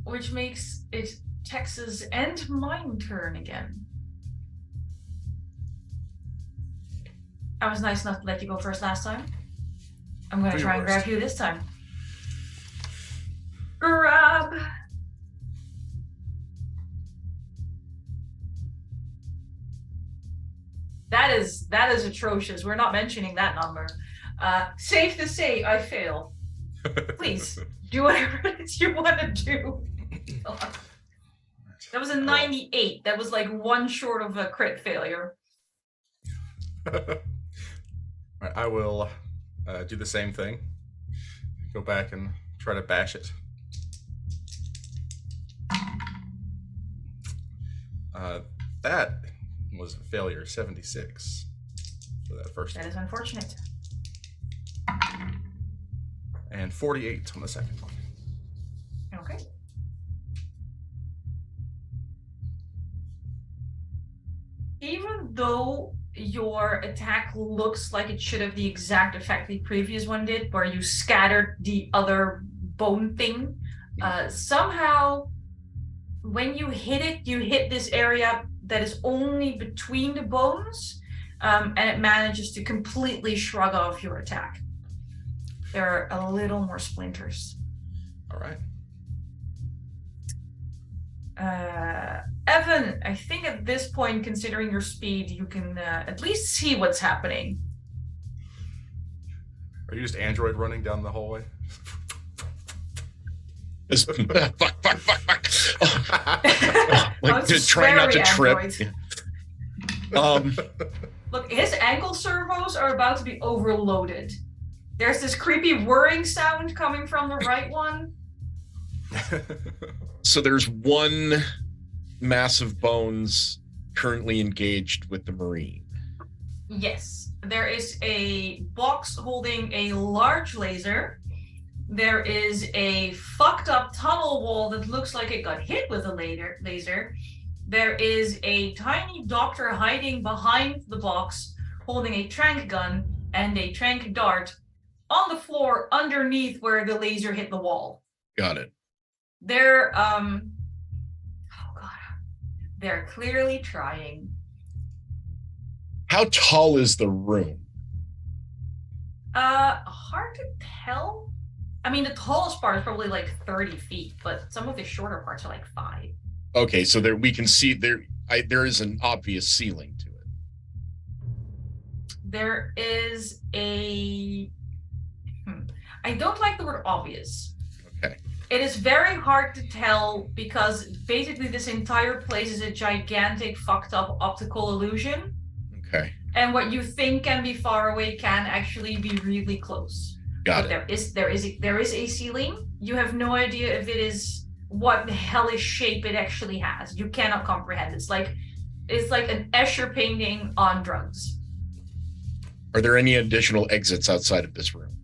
Which makes it Tex's and mine turn again. I was nice enough to let you go first last time. I'm going to try and grab you this time. Grab. That is atrocious. We're not mentioning that number. Safe to say, I fail. Please, do whatever it is you want to do. That was a 98. That was like one short of a crit failure. Right, I will do the same thing. Go back and try to bash it. That was a failure, 76 for that first That one. is unfortunate. And 48 on the second one. Okay. even though your attack looks like it should have the exact effect the previous one did, where you scattered the other bone thing, somehow when you hit this area that is only between the bones, and it manages to completely shrug off your attack. There are a little more splinters. All right. Evan, I think at this point, considering your speed, you can at least see what's happening. Are you just android running down the hallway? Fuck. Like to try not to trip. Look, his ankle servos are about to be overloaded. There's this creepy whirring sound coming from the right one. So there's one mass of bones currently engaged with the Marine. Yes. There is a box holding a large laser. There is a fucked up tunnel wall that looks like it got hit with a laser. There is a tiny doctor hiding behind the box holding a trank gun and a trank dart on the floor underneath where the laser hit the wall. Got it. They're they're clearly trying. How tall is the room? Hard to tell. I mean, the tallest part is probably like 30 feet, but some of the shorter parts are like 5. Okay, so there we can see there is an obvious ceiling to it. There is a... I don't like the word obvious. Okay. It is very hard to tell because basically this entire place is a gigantic fucked up optical illusion. Okay. And what you think can be far away can actually be really close. Got but it. There is a ceiling. You have no idea if it is what the hellish shape it actually has. You cannot comprehend. It's like an Escher painting on drugs. Are there any additional exits outside of this room?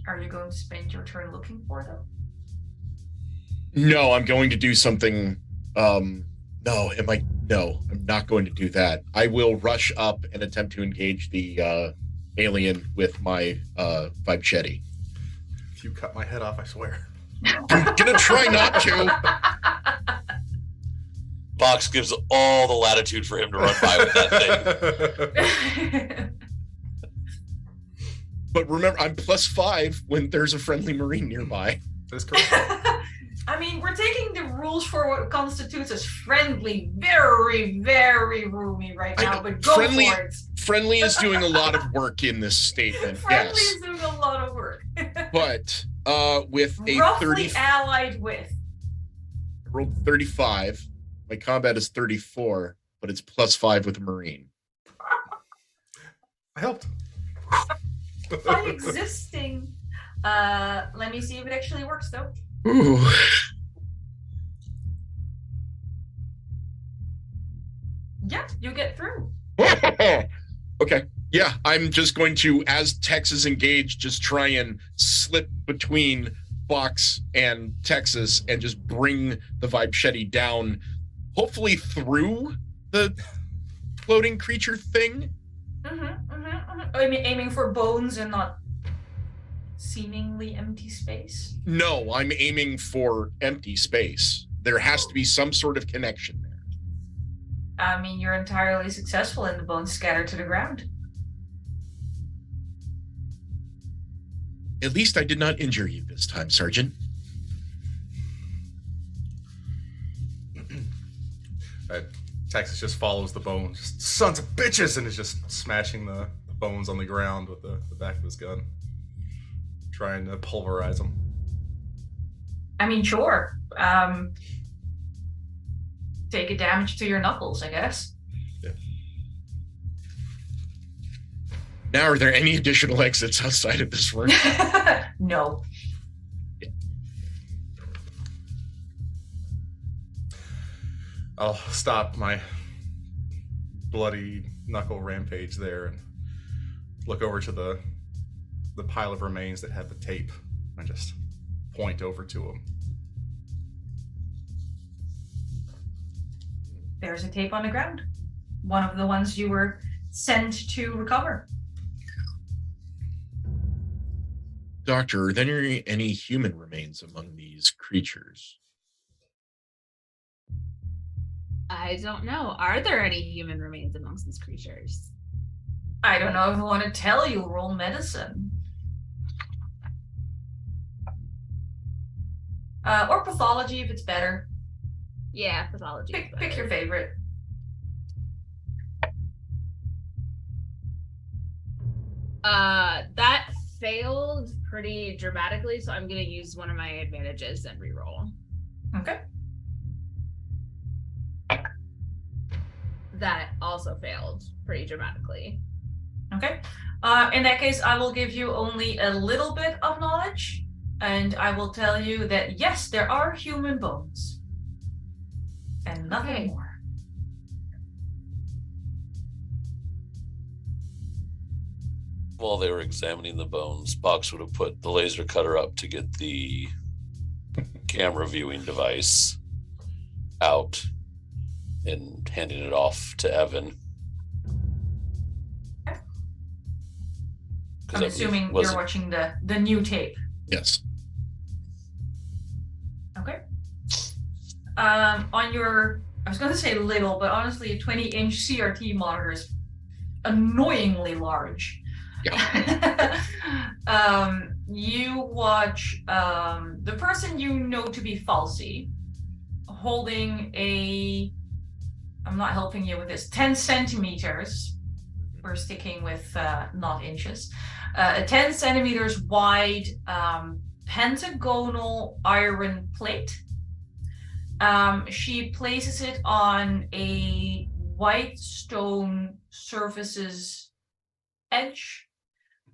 Are you going to spend your turn looking for them? No, I'm going to do something. No, I'm not going to do that. I will rush up and attempt to engage the alien with my Vibchetti. If you cut my head off, I swear. I'm gonna try not to. Box gives all the latitude for him to run by with that thing. But remember, I'm +5 when there's a friendly Marine nearby. That's correct. I mean, we're taking the rules for what constitutes as friendly very, very roomy right now, but go for it. Friendly is doing a lot of work in this statement. Friendly yes. is doing a lot of work. But with a roughly allied with. I rolled 35. My combat is 34, but it's +5 with a Marine. I helped. By existing. Let me see if it actually works though. Ooh. Yeah, you get through. Okay. Yeah, I'm just going to, as Tex is engaged, just try and slip between Box and Texas and just bring the Vibchetti down, hopefully through the floating creature thing. Aiming for bones and not seemingly empty space? No, I'm aiming for empty space. There has to be some sort of connection there. I mean, you're entirely successful and the bones scatter to the ground. At least I did not injure you this time, Sergeant. Texas just follows the bones. Just, sons of bitches! And is just smashing the bones on the ground with the back of his gun. Trying to pulverize them. I mean, sure. Take a damage to your knuckles, I guess. Yeah. Now, are there any additional exits outside of this room? No. I'll stop my bloody knuckle rampage there and look over to the pile of remains that had the tape and just point over to him. there's a tape on the ground. One of the ones you were sent to recover. Doctor, are there any human remains among these creatures? I don't know. Are there any human remains amongst these creatures? I don't know if I want to tell you. Roll medicine. Or pathology if it's better. Yeah, pathology. Pick your favorite. That failed pretty dramatically, so I'm gonna use one of my advantages and reroll. Okay. That also failed pretty dramatically. Okay. In that case, I will give you only a little bit of knowledge, and I will tell you that yes, there are human bones. And nothing more. While they were examining the bones, Box would have put the laser cutter up to get the camera viewing device out and handing it off to Evan. I'm assuming you're watching the new tape. Yes. Okay. On your, I was going to say little, but honestly, a 20-inch CRT monitor is annoyingly large. Yeah. You watch the person you know to be Falsey holding a, I'm not helping you with this, 10 centimeters. We're sticking with not inches. A 10 centimeters wide pentagonal iron plate. She places it on a white stone surface's edge.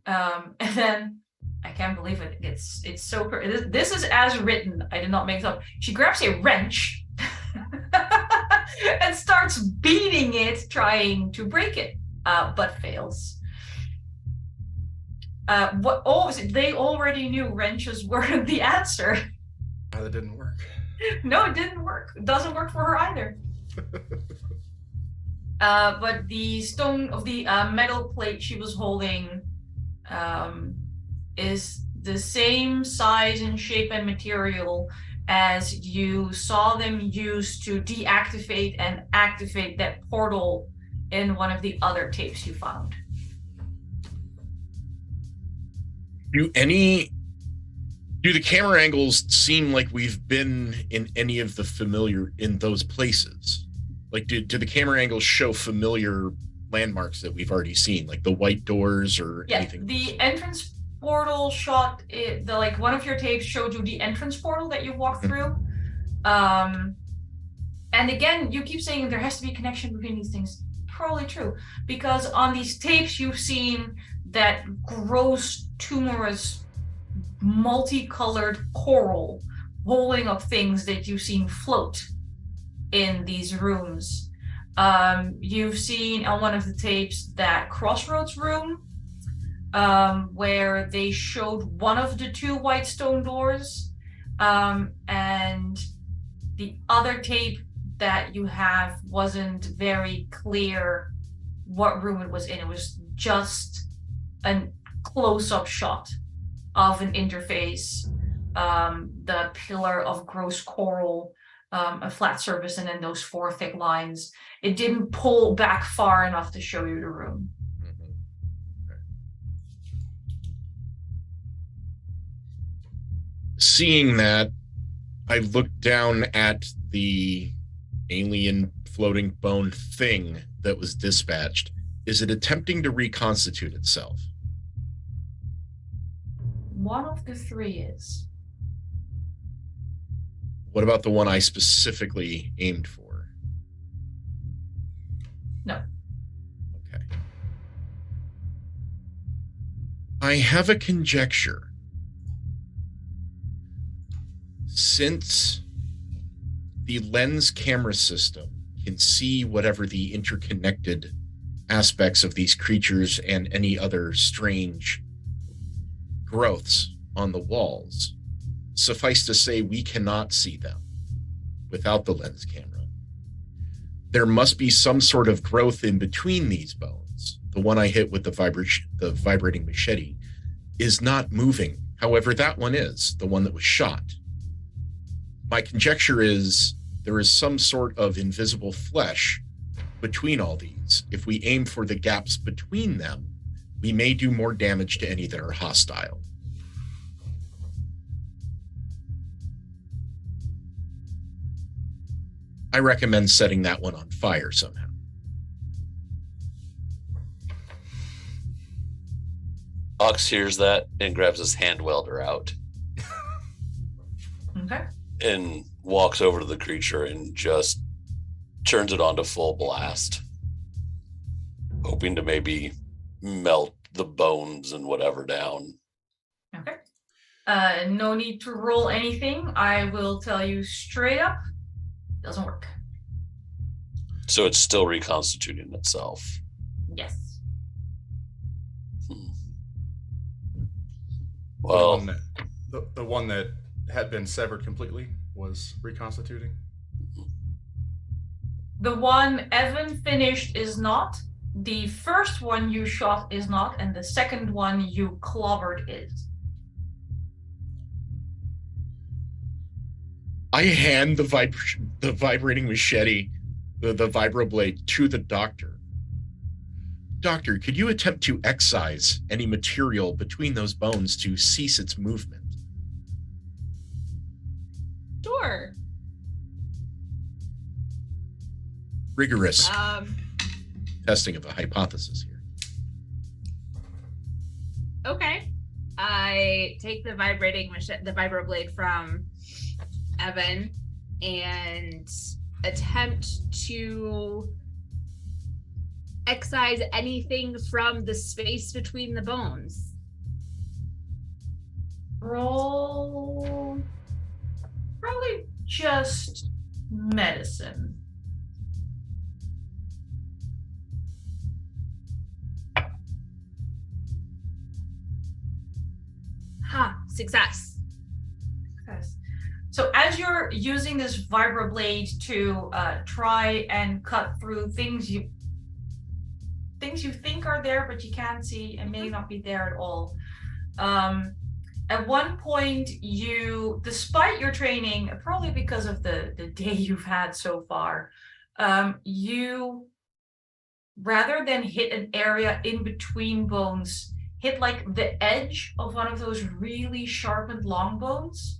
And then, I can't believe it. It's so, this is as written. I did not make it up. She grabs a wrench and starts beating it, trying to break it, but fails. They already knew wrenches were the answer. That didn't work. No, it didn't work. It doesn't work for her either. But the stone of the metal plate she was holding is the same size and shape and material as you saw them use to deactivate and activate that portal in one of the other tapes you found. Do the camera angles seem like we've been in any of the familiar, in those places? Like, do the camera angles show familiar landmarks that we've already seen, like the white doors or anything? The entrance portal shot, like one of your tapes showed you the entrance portal that you walked through. And again, you keep saying there has to be a connection between these things. Probably true, because on these tapes you've seen that gross, tumorous, multicolored coral holding up things that you've seen float in these rooms. You've seen on one of the tapes that crossroads room where they showed one of the two white stone doors, and the other tape that you have wasn't very clear what room it was in. It was just a close-up shot of an interface, the pillar of gross coral, a flat surface, and then those four thick lines. It didn't pull back far enough to show you the room. Okay. Seeing that, I looked down at the alien floating bone thing that was dispatched. Is it attempting to reconstitute itself? One of the three is. What about the one I specifically aimed for? No. Okay. I have a conjecture. Since the lens camera system can see whatever the interconnected aspects of these creatures and any other strange growths on the walls, suffice to say we cannot see them without the lens camera. there must be some sort of growth in between these bones. The one I hit with the vibrating machete is not moving. However, that one is, the one that was shot. My conjecture is there is some sort of invisible flesh between all these. If we aim for the gaps between them, we may do more damage to any that are hostile. I recommend setting that one on fire somehow. Ox hears that and grabs his hand welder out. Okay. And walks over to the creature and just turns it on to full blast, hoping to maybe melt the bones and whatever down. Okay. No need to roll anything. I will tell you straight up, doesn't work. So it's still reconstituting itself. Yes. Well, the one that had been severed completely was reconstituting. The one Evan finished is not. The first one you shot is not, and the second one you clobbered is. I hand the vibrating machete, the vibroblade, to the doctor. Doctor, could you attempt to excise any material between those bones to cease its movement? Sure. Rigorous testing of a hypothesis here. Okay. I take the vibroblade from Evan and attempt to excise anything from the space between the bones. Roll probably just medicine. Ha, success. Yes. So as you're using this vibroblade to try and cut through things you think are there but you can't see and may not be there at all. At one point you, despite your training, probably because of the day you've had so far, you, rather than hit an area in between bones, hit like the edge of one of those really sharpened long bones,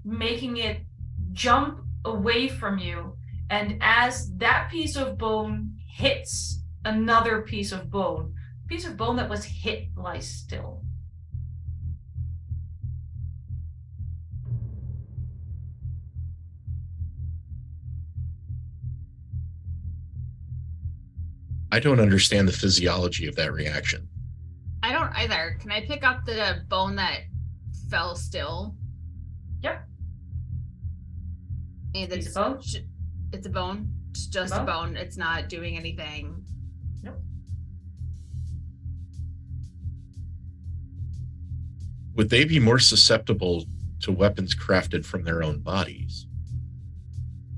making it jump away from you. And as that piece of bone hits another piece of bone that was hit lies still. I don't understand the physiology of that reaction. I don't either. Can I pick up the bone that fell still? Yep. And It's a bone? It's a bone. It's just a bone. It's not doing anything. Nope. Would they be more susceptible to weapons crafted from their own bodies?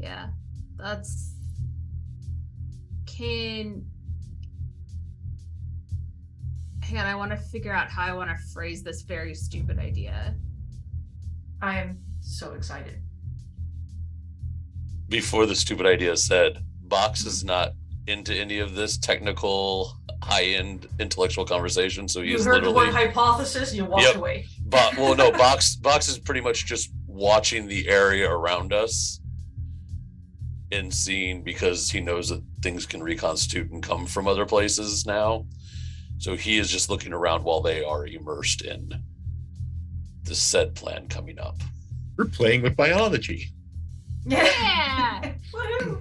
Yeah. That's... Hang on, I want to figure out how I want to phrase this very stupid idea. I am so excited. Before the stupid idea is said, Box is not into any of this technical, high-end intellectual conversation, so he's you heard literally... the word hypothesis, you walked away. Box is pretty much just watching the area around us and seeing, because he knows that things can reconstitute and come from other places now. So he is just looking around while they are immersed in the said plan coming up. We're playing with biology. Yeah!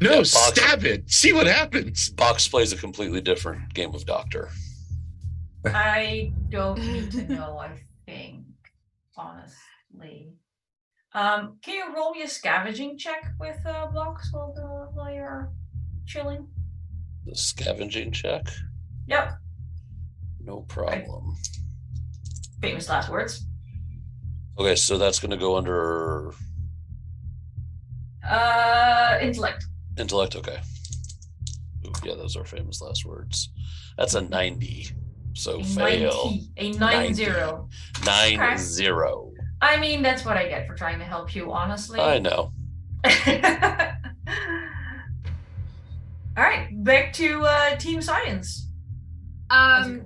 No, stab it. See what happens. Box plays a completely different game of Doctor. I don't need to know, I think, honestly. Can you roll me a scavenging check with Box while you're chilling? The scavenging check? Yep. No problem. Famous last words. Okay, so that's going to go under... Intellect. Intellect, okay. Ooh, yeah, those are famous last words. That's a 90. So A fail. 90. A 90. 9-0. I mean, that's what I get for trying to help you, honestly. I know. All right, back to Team Science. I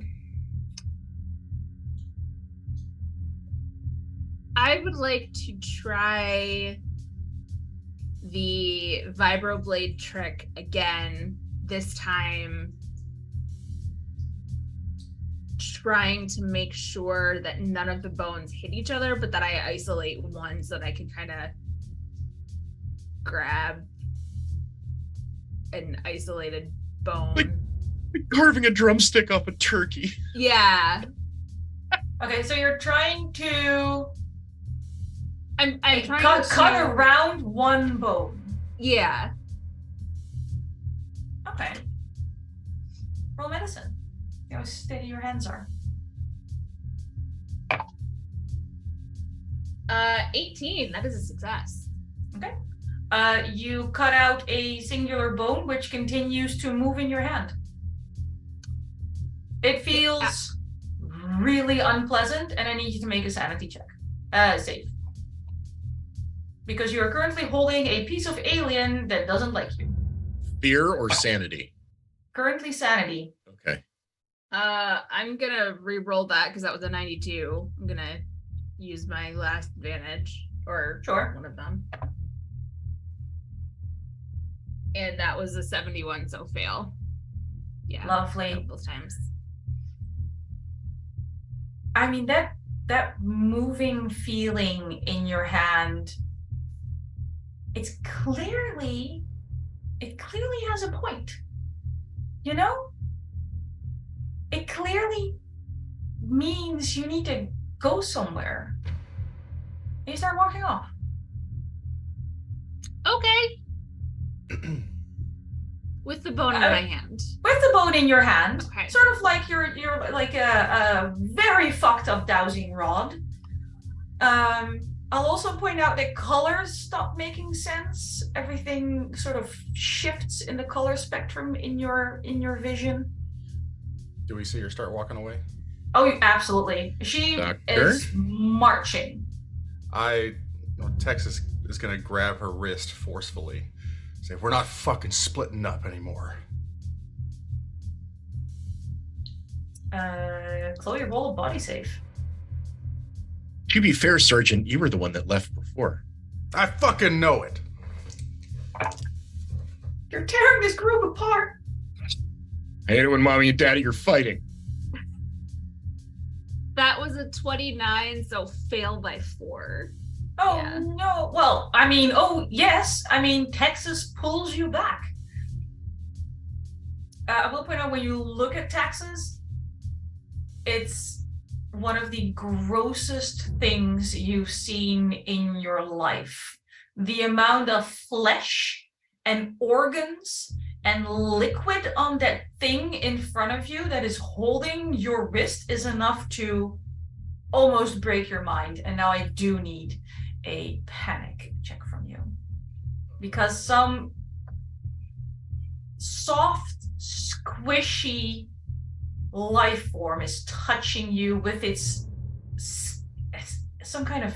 would like to try the vibroblade trick again, this time trying to make sure that none of the bones hit each other, but that I isolate one so that I can kind of grab an isolated bone. Like carving a drumstick off a turkey. Yeah. Okay, so you're trying to I'm trying to cut around one bone. Yeah. Okay. Roll medicine. See how steady your hands are. 18. That is a success. Okay. You cut out a singular bone, which continues to move in your hand. It feels really unpleasant, and I need you to make a sanity check. Save. Because you are currently holding a piece of alien that doesn't like you. Fear or sanity? Currently sanity. Okay. I'm gonna re-roll that because that was a 92. I'm gonna use my last advantage, or Sure. one of them. And that was a 71, so fail. Yeah. Lovely. Both times. I mean, that moving feeling in your hand, it clearly has a point. You know? It clearly means you need to go somewhere. And you start walking off. Okay. With the bone in my hand. With the bone in your hand, Okay. sort of like you're like a very fucked up dowsing rod. I'll also point out that colors stop making sense. Everything sort of shifts in the color spectrum in your vision. Do we see her start walking away? Oh, absolutely. She Doctor? is marching. Texas is going to grab her wrist forcefully. Say, we're not fucking splitting up anymore. Chloe, roll a body save. To be fair, Sergeant, you were the one that left before. I fucking know it. You're tearing this group apart. I hate it when Mommy and Daddy are fighting. That was a 29, so fail by 4. Oh, Yeah. no. Well, I mean, oh, yes. I mean, Texas pulls you back. I will point out, when you look at Texas, it's one of the grossest things you've seen in your life. The amount of flesh and organs and liquid on that thing in front of you that is holding your wrist is enough to almost break your mind. And now I do need a panic check from you, because some soft, squishy life form is touching you with its some kind of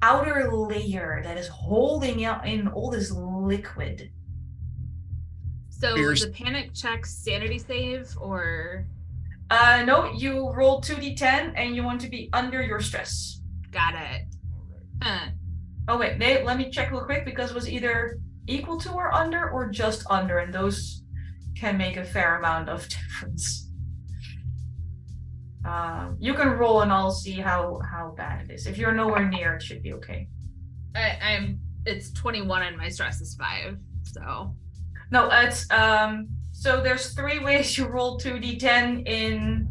outer layer that is holding in all this liquid. So Fears- the panic check sanity save, or No, you roll 2d10 and you want to be under your stress. got it. Oh wait, let me check real quick, because it was either equal to or under, or just under, and those can make a fair amount of difference. You can roll and I'll see how bad it is. If you're nowhere near, it should be okay. It's 21 and my stress is 5, so. No, it's so there's 3 ways you roll 2d10 in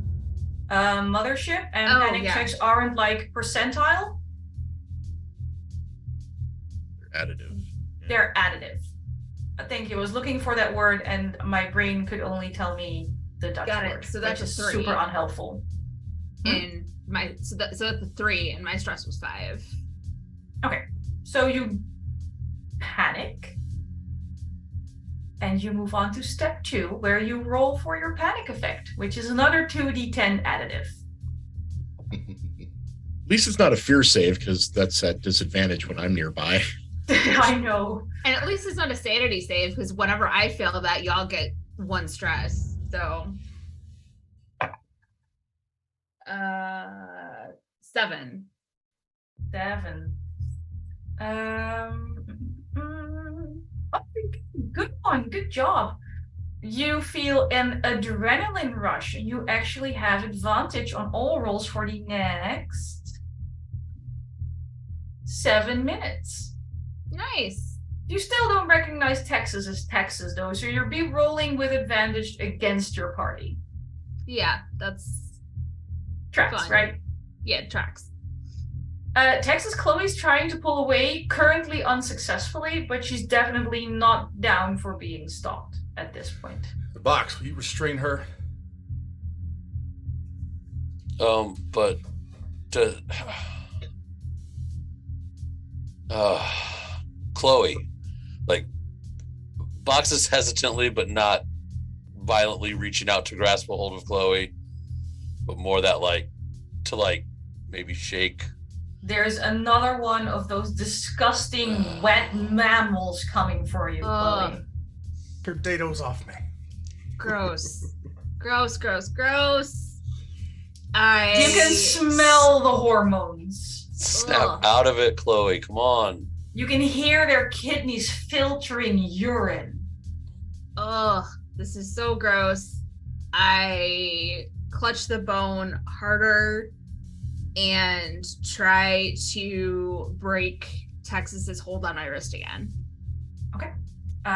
Mothership, and panic checks aren't like percentile. They're additive. Yeah. They're additive. Thank you. I was looking for that word and my brain could only tell me the Dutch Got it. word. So that's which is a 3. super unhelpful. And so that's a 3 and my stress was 5. Okay. So you panic And you move on to step 2, where you roll for your panic effect, which is another 2d10 additive. At least it's not a fear save, because that's at disadvantage when I'm nearby. I know. And at least it's not a sanity save, because whenever I fail that, y'all get 1 stress. So 7. 7. Good one. Good job. You feel an adrenaline rush. You actually have advantage on all rolls for the next 7 minutes. Nice. You still don't recognize Texas as Texas, though, so you'll be rolling with advantage against your party. Yeah, that's Tracks, fun. right? Yeah, tracks. Texas Chloe's trying to pull away, currently unsuccessfully, but she's definitely not down for being stopped at this point. The box, will you restrain her? But Chloe, like, Box is hesitantly but not violently reaching out to grasp a hold of Chloe, but more that maybe shake. There's another one of those disgusting wet mammals coming for you, Chloe. Your dados off me. Gross. Gross. You can smell the hormones. Snap out of it, Chloe. Come on. You can hear their kidneys filtering urine. Ugh, this is so gross. I clutch the bone harder and try to break Texas's hold on my wrist again. Okay.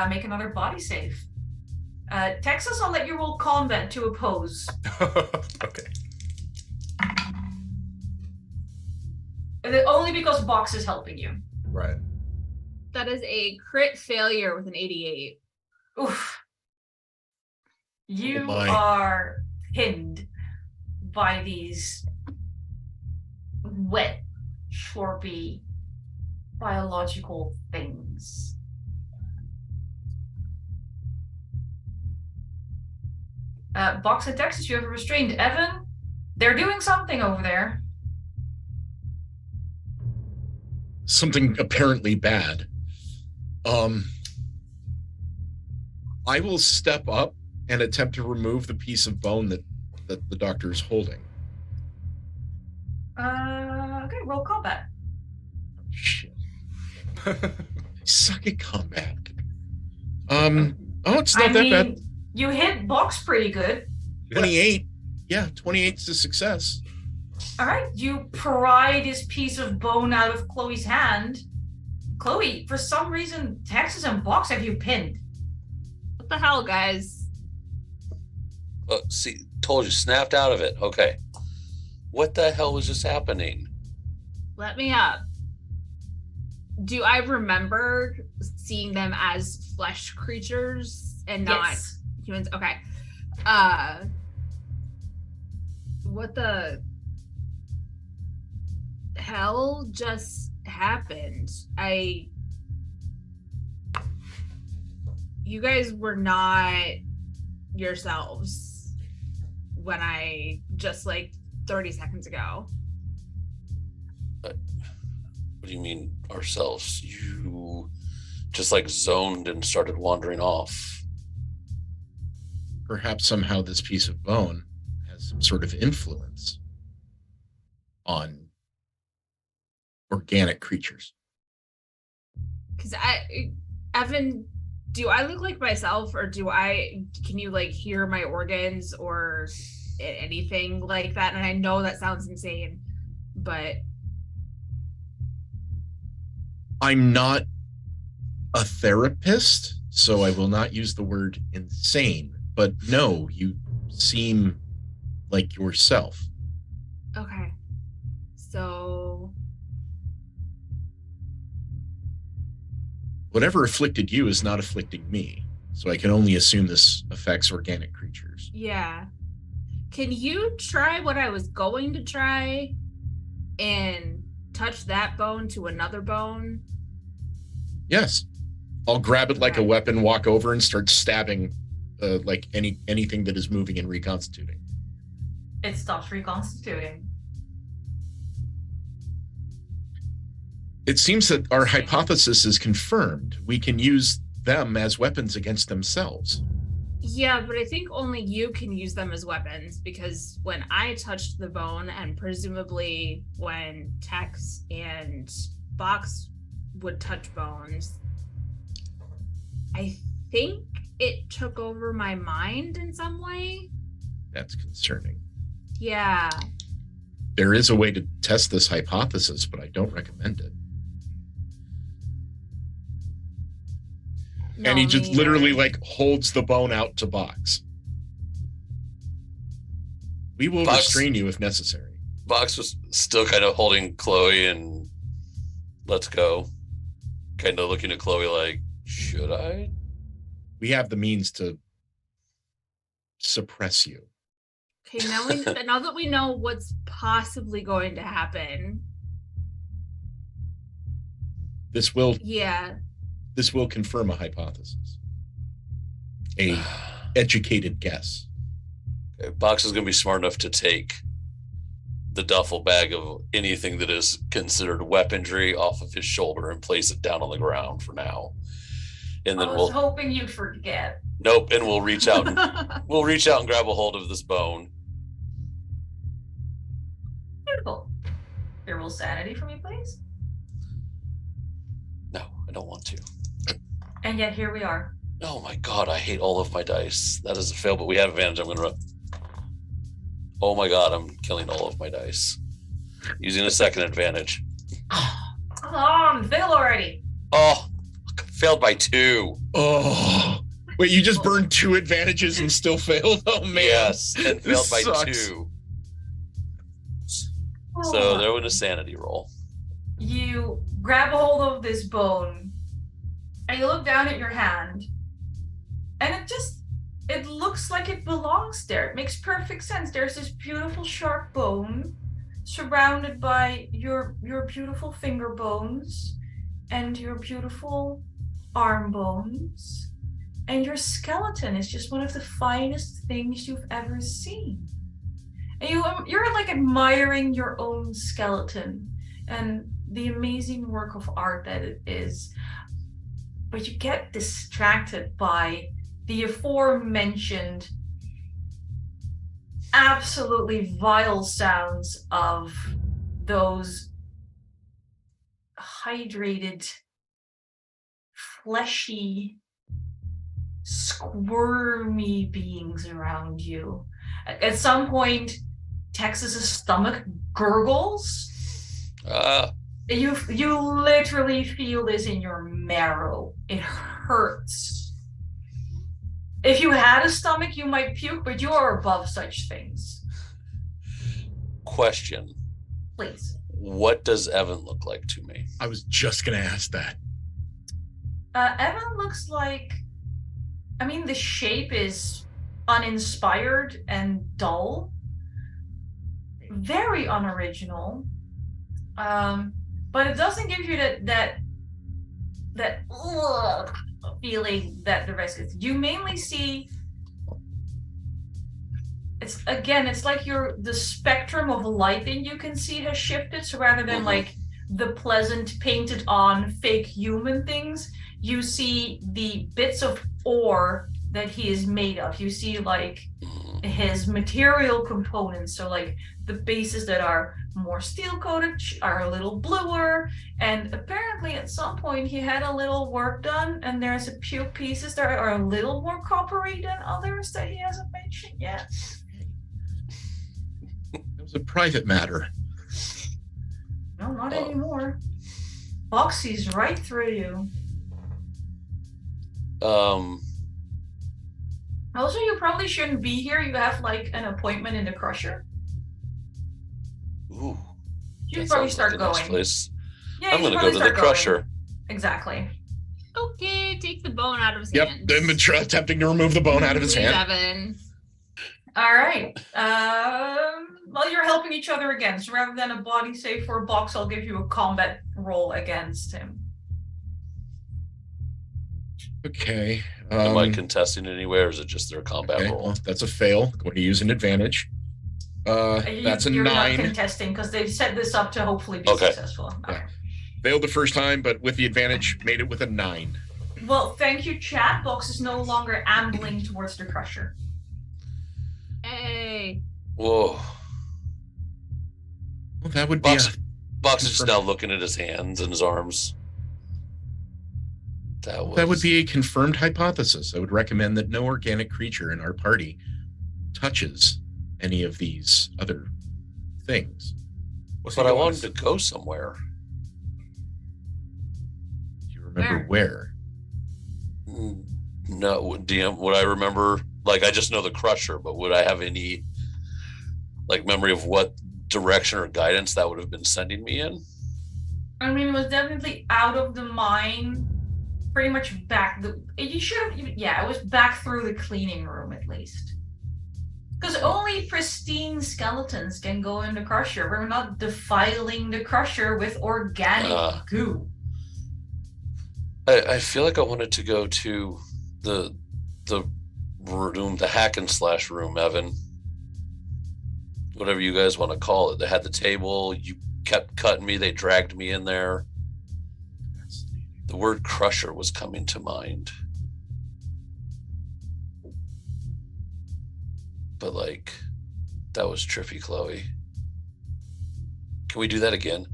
Make another body save. Texas, I'll let you roll combat to oppose. Okay. Only because Box is helping you. Right. That is a crit failure with an 88. Oof. You Oh my. are pinned by these wet, slurpy, biological things. Box and Texas, you have a restrained. Evan, they're doing something over there. Something apparently bad. I will step up and attempt to remove the piece of bone that the doctor is holding. Okay, roll combat. Shit. Suck at combat. It's not that bad. You hit Box pretty good. 28. Yeah, 28 is a success. All right, you pry this piece of bone out of Chloe's hand. Chloe, for some reason, Texas and Box have you pinned. What the hell, guys? See, told you, snapped out of it. Okay. What the hell was just happening? Let me up. Do I remember seeing them as flesh creatures and not humans? Okay. What the hell just happened? You guys were not yourselves when I just 30 seconds ago. What do you mean ourselves? You just zoned and started wandering off. Perhaps somehow this piece of bone has some sort of influence on organic creatures. Because Evan, do I look like myself, or can you hear my organs or anything like that? And I know that sounds insane, but I'm not a therapist, so I will not use the word insane, but no, you seem like yourself. Okay. So whatever afflicted you is not afflicting me, so I can only assume this affects organic creatures. Yeah. Can you try what I was going to try and touch that bone to another bone? Yes. I'll grab it like a Okay. weapon, walk over, and start stabbing like anything that is moving and reconstituting. It stops reconstituting. It seems that our Interesting. hypothesis is confirmed. We can use them as weapons against themselves. Yeah, but I think only you can use them as weapons, because when I touched the bone, and presumably when Tex and Box would touch bones, I think it took over my mind in some way. That's concerning. Yeah. There is a way to test this hypothesis, but I don't recommend it. No, And he me just neither. literally like holds the bone out to Box. We will Box- restrain you if necessary. Box was still kind of holding Chloe and let's go. Kind of looking at Chloe like, should I? We have the means to suppress you. Okay, now that we know what's possibly going to happen. This will Yeah. confirm a hypothesis. A educated guess. Okay, Box is going to be smart enough to take the duffel bag of anything that is considered weaponry off of his shoulder and place it down on the ground for now. And then I was hoping you'd forget. Nope, and we'll reach out and grab a hold of this bone. Beautiful. Here will sanity for me, please. No, I don't want to. And yet here we are. Oh my god, I hate all of my dice. That is a fail, but we have advantage. I'm gonna. Oh my god, I'm killing all of my dice. Using a second advantage. Come on, fail already. Oh, failed by 2. Oh, wait, you just burned 2 advantages and still failed? Oh, man. Yes, and failed This by sucks. 2. Oh. So there went a sanity roll. You grab a hold of this bone and you look down at your hand and it looks like it belongs there. It makes perfect sense. There's this beautiful sharp bone surrounded by your beautiful finger bones and your beautiful arm bones, and your skeleton is just one of the finest things you've ever seen. And you're like admiring your own skeleton and the amazing work of art that it is. But you get distracted by the aforementioned absolutely vile sounds of those hydrated, fleshy, squirmy beings around you. At some point, Texas's stomach gurgles. You literally feel this in your marrow. It hurts. If you had a stomach, you might puke, but you are above such things. Question. Please. What does Evan look like to me? I was just going to ask that. Evan looks like... I mean, the shape is uninspired and dull. Very unoriginal. But it doesn't give you that ugh feeling that the rest gets. You mainly see it's like the spectrum of lighting you can see has shifted. So rather than like the pleasant painted on fake human things, you see the bits of ore that he is made of. You see like his material components. So like the bases that are more steel coated are a little bluer, and apparently at some point he had a little work done, and there's a few pieces that are a little more coppery than others that he hasn't mentioned yet. It was a private matter. No, not anymore. Box sees right through you. Also, you probably shouldn't be here. You have like an appointment in the Crusher. Ooh. You should that probably sounds like start a nice going. place. Yeah, I'm you going to should go to probably the start going. Crusher. Exactly. Okay, take the bone out of his Yep, hand. then attempting to remove the bone out of his hand. 7. All right. Well, you're helping each other again. So rather than a body save for a box, I'll give you a combat roll against him. Okay. Am I contesting in any way, or is it just their combat Okay, roll? well, that's a fail. Going to use an advantage. That's a You're 9. not contesting because they've set this up to hopefully be Okay. successful. Yeah. Okay. Failed the first time, but with the advantage, made it with a 9. Well, thank you, chat. Box is no longer ambling towards the crusher. Hey. Whoa. Well, that would be Box is just now looking at his hands and his arms. That would be a confirmed hypothesis. I would recommend that no organic creature in our party touches any of these other things. But I wanted to go somewhere. Do you remember where? No, DM, would I remember? Like, I just know the crusher, but would I have any, like, memory of what direction or guidance that would have been sending me in? I mean, it was definitely out of the mine, pretty much back. You should have, yeah, it was back through the cleaning room at least. Because only pristine skeletons can go in the crusher. We're not defiling the crusher with organic goo. I feel like I wanted to go to the room, the hack and slash room, Evan. Whatever you guys want to call it. They had the table. You kept cutting me. They dragged me in there. The word crusher was coming to mind. But, like, that was trippy, Chloe. Can we do that again?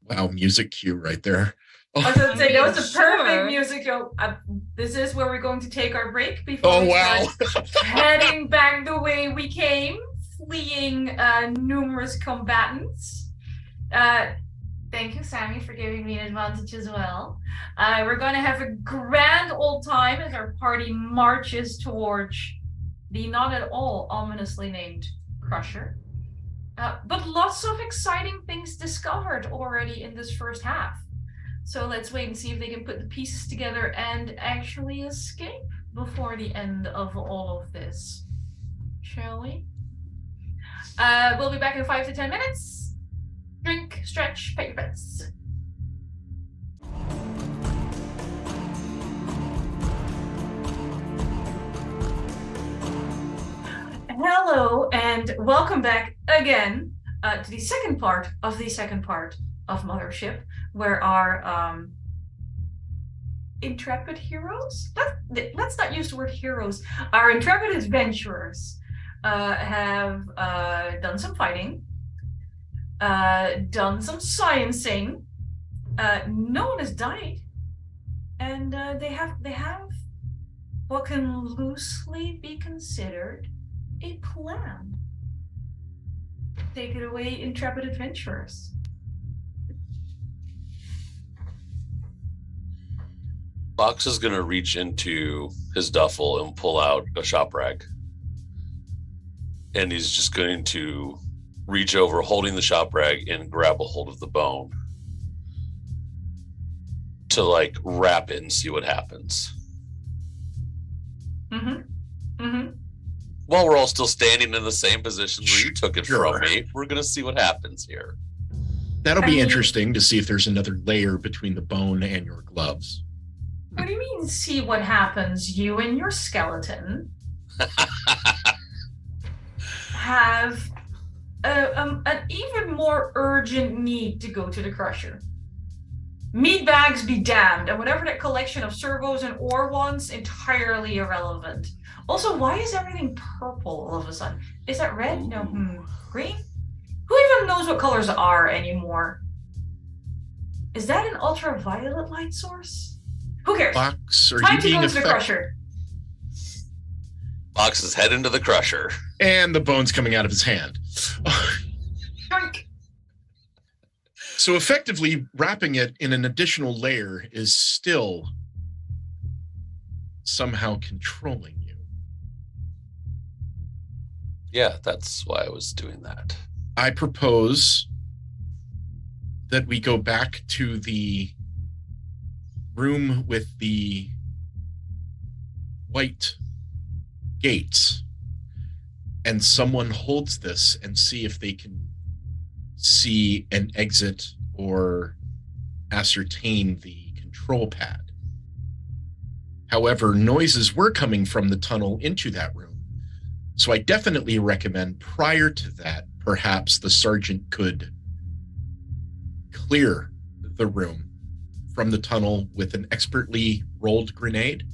Wow, music cue right there. I was going to say, that was the perfect Sure. music. This is where we're going to take our break before we start heading back the way we came, fleeing numerous combatants. Thank you, Sammy, for giving me an advantage as well. We're going to have a grand old time as our party marches towards the not at all ominously named Crusher. But lots of exciting things discovered already in this first half. So let's wait and see if they can put the pieces together and actually escape before the end of all of this. Shall we? We'll be back in 5 to 10 minutes. Drink, stretch, pet your pets. Hello and welcome back again to the second part of Mothership, where our intrepid heroes, let's not use the word heroes, our intrepid adventurers have done some fighting, done some sciencing, no one has died, and they have what can loosely be considered a plan. Take it away, intrepid adventurers. Box is going to reach into his duffel and pull out a shop rag. And he's just going to reach over, holding the shop rag, and grab a hold of the bone to, like, wrap it and see what happens. While we're all still standing in the same position where you took it from me, we're going to see what happens here. That'll be interesting to see if there's another layer between the bone and your gloves. What do you mean, see what happens? You and your skeleton have an even more urgent need to go to the crusher. Meat bags be damned, and whatever that collection of servos and ore wants, entirely irrelevant. Also, why is everything purple all of a sudden? Is that red? No, green? Who even knows what colors are anymore? Is that an ultraviolet light source? Who cares? Box, are Time you to being go to the crusher. Box is heading to the crusher. And the bone's coming out of his hand. Drink. So effectively, wrapping it in an additional layer is still somehow controlling you. Yeah, that's why I was doing that. I propose that we go back to the room with the white gates, and someone holds this and see if they can see an exit or ascertain the control pad. However, noises were coming from the tunnel into that room. So I definitely recommend prior to that, perhaps the sergeant could clear the room from the tunnel with an expertly rolled grenade.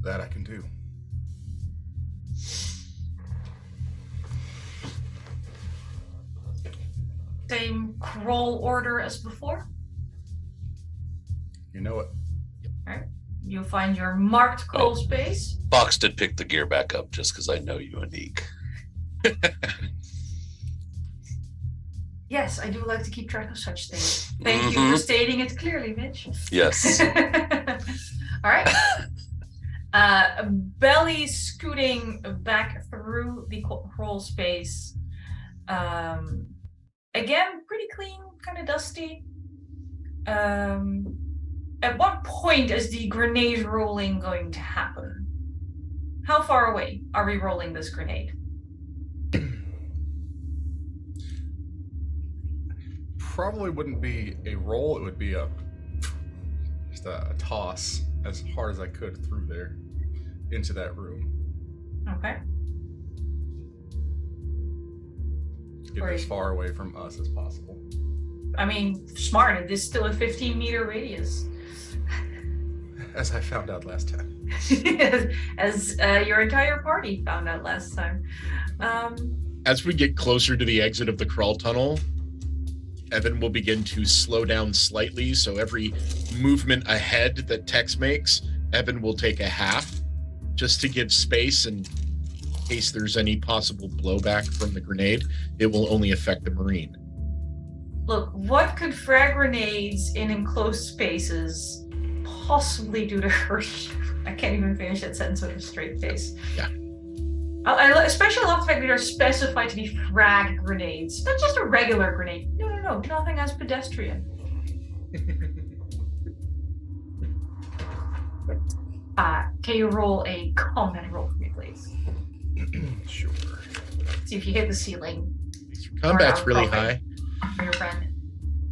That I can do. Same crawl order as before. You know it. All right. You'll find your marked crawl space. Box did pick the gear back up just because I know you, Anniek. Yes, I do like to keep track of such things. Thank you for stating it clearly, Mitch. Yes. All right. Belly scooting back through the crawl space. Again, pretty clean, kind of dusty. At what point is the grenade rolling going to happen? How far away are we rolling this grenade? Probably wouldn't be a roll. It would be just a toss as hard as I could through there into that room. Okay. Get it as far away from us as possible. I mean, smart. It is still a 15-meter radius. As I found out last time. As your entire party found out last time. As we get closer to the exit of the crawl tunnel, Evan will begin to slow down slightly. So every movement ahead that Tex makes, Evan will take a half just to give space in case there's any possible blowback from the grenade. It will only affect the Marine. Look, what could frag grenades in enclosed spaces possibly do to hurt you? I can't even finish that sentence with a straight face. Yeah. I especially love the fact that they're specified to be frag grenades, not just a regular grenade. No, nothing as pedestrian. Can you roll a combat roll for me, please? Sure. See if you hit the ceiling. Combat's really high. For your friend.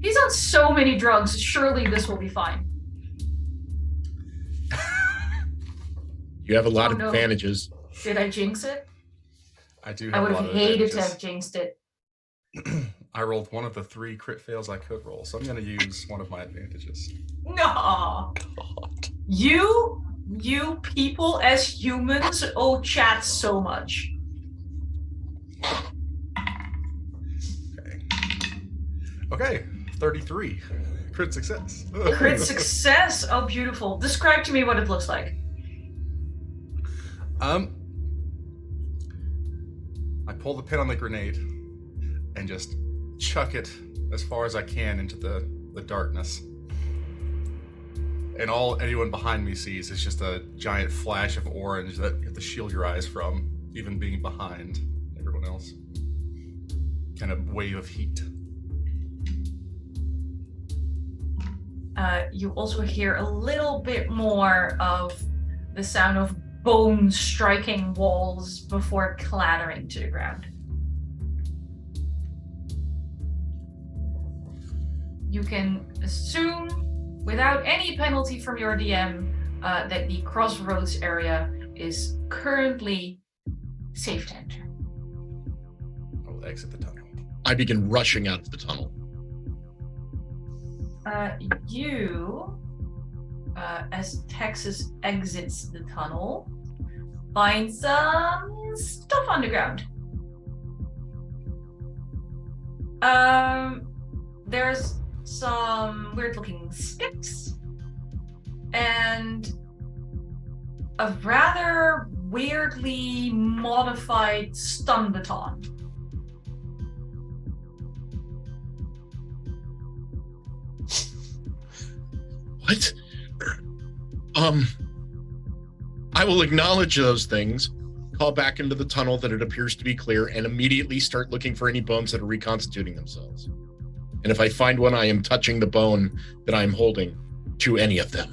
He's on so many drugs, surely this will be fine. You have a lot of advantages. Did I jinx it? I do. I would have hated to have jinxed it. I rolled one of the 3 crit fails I could roll, so I'm going to use one of my advantages. No. You people as humans owe chat so much. Okay, 33. Crit success. Crit success. Oh, beautiful. Describe to me what it looks like. I pull the pin on the grenade and just chuck it as far as I can into the darkness. And all anyone behind me sees is just a giant flash of orange that you have to shield your eyes from, even being behind everyone else. Kind of wave of heat. You also hear a little bit more of the sound of bones striking walls before clattering to the ground. You can assume, without any penalty from your DM, that the crossroads area is currently safe to enter. I will exit the tunnel. I begin rushing out of the tunnel. As Texas exits the tunnel, find some stuff on the ground. There's some weird-looking sticks and a rather weirdly modified stun baton. What? I will acknowledge those things, call back into the tunnel that it appears to be clear, and immediately start looking for any bones that are reconstituting themselves. And if I find one, I am touching the bone that I'm holding to any of them.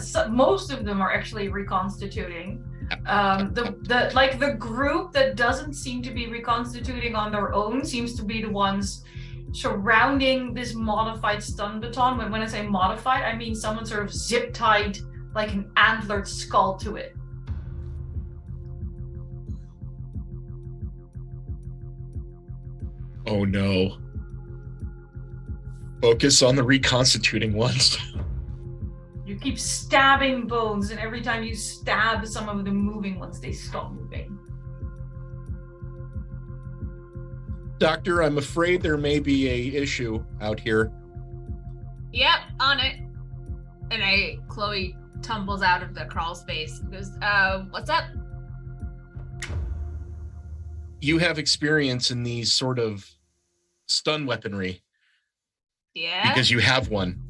So most of them are actually reconstituting. The group that doesn't seem to be reconstituting on their own seems to be the ones surrounding this modified stun baton. When I say modified, I mean someone sort of zip tied like an antlered skull to it. Oh no. Focus on the reconstituting ones. You keep stabbing bones, and every time you stab some of the moving ones, they stop moving. Doctor, I'm afraid there may be a issue out here. Yep, on it. And Chloe tumbles out of the crawl space and goes, what's up? You have experience in these sort of stun weaponry. Yeah? Because you have one.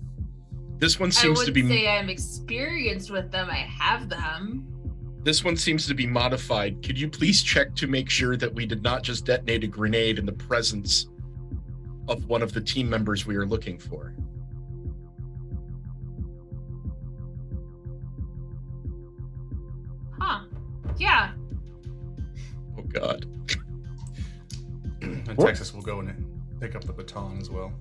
This one seems to be... I wouldn't say I'm experienced with them. I have them. This one seems to be modified. Could you please check to make sure that we did not just detonate a grenade in the presence of one of the team members we are looking for? Huh. Yeah. Oh, God. And Texas will go in and pick up the baton as well.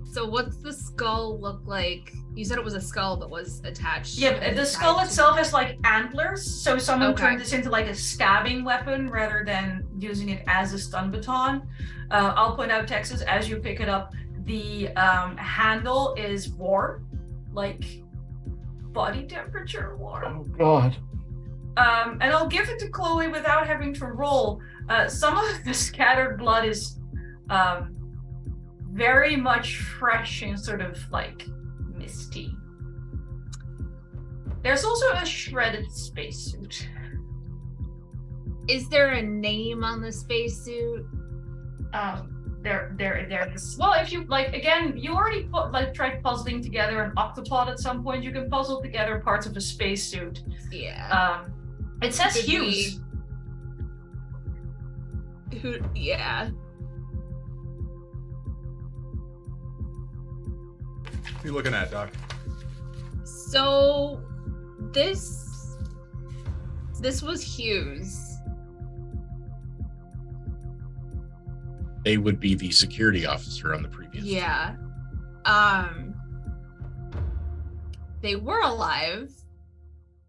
So what's the skull look like? You said it was a skull that was attached. Yeah, the skull itself has like antlers, so someone Okay. turned this into like a stabbing weapon rather than using it as a stun baton. I'll point out, Texas, as you pick it up, the handle is warm, like body temperature warm. Oh, God. And I'll give it to Chloe without having to roll. Some of the scattered blood is very much fresh and sort of like misty. There's also a shredded spacesuit. Is there a name on the spacesuit? There's well, if you like, again, you already tried puzzling together an octopod at some point. You can puzzle together parts of a spacesuit. Yeah. It says Could Hughes. Yeah. What are you looking at, Doc? So this was Hughes. They would be the security officer on the previous. Yeah. They were alive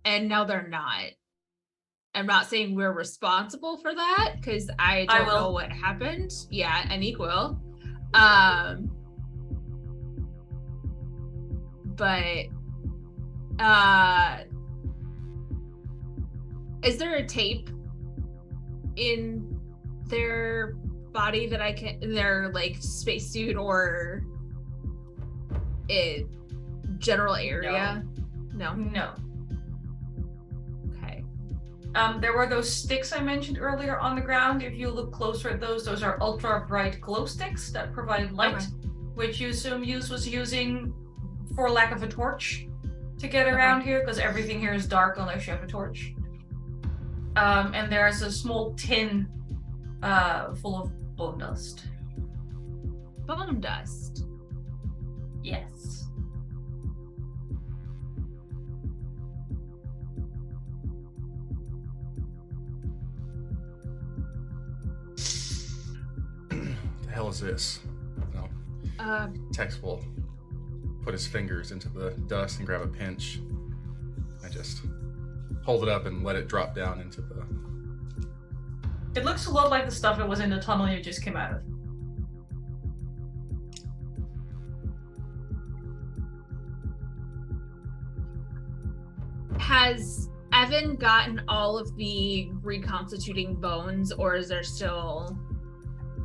and now they're not. I'm not saying we're responsible for that because I don't know what happened. Yeah, Anniek will. But is there a tape in their body that I can, in their like spacesuit or general area? No. Okay. There were those sticks I mentioned earlier on the ground. If you look closer at those are ultra bright glow sticks that provide light, which you assume Hughes was using for lack of a torch to get around here, because everything here is dark unless you have a torch. And there's a small tin full of bone dust. Bone dust. Yes. The hell is this? No. Tex will put his fingers into the dust and grab a pinch. I just hold it up and let it drop down into the... It looks a lot like the stuff that was in the tunnel you just came out of. Has Evan gotten all of the reconstituting bones, or is there still...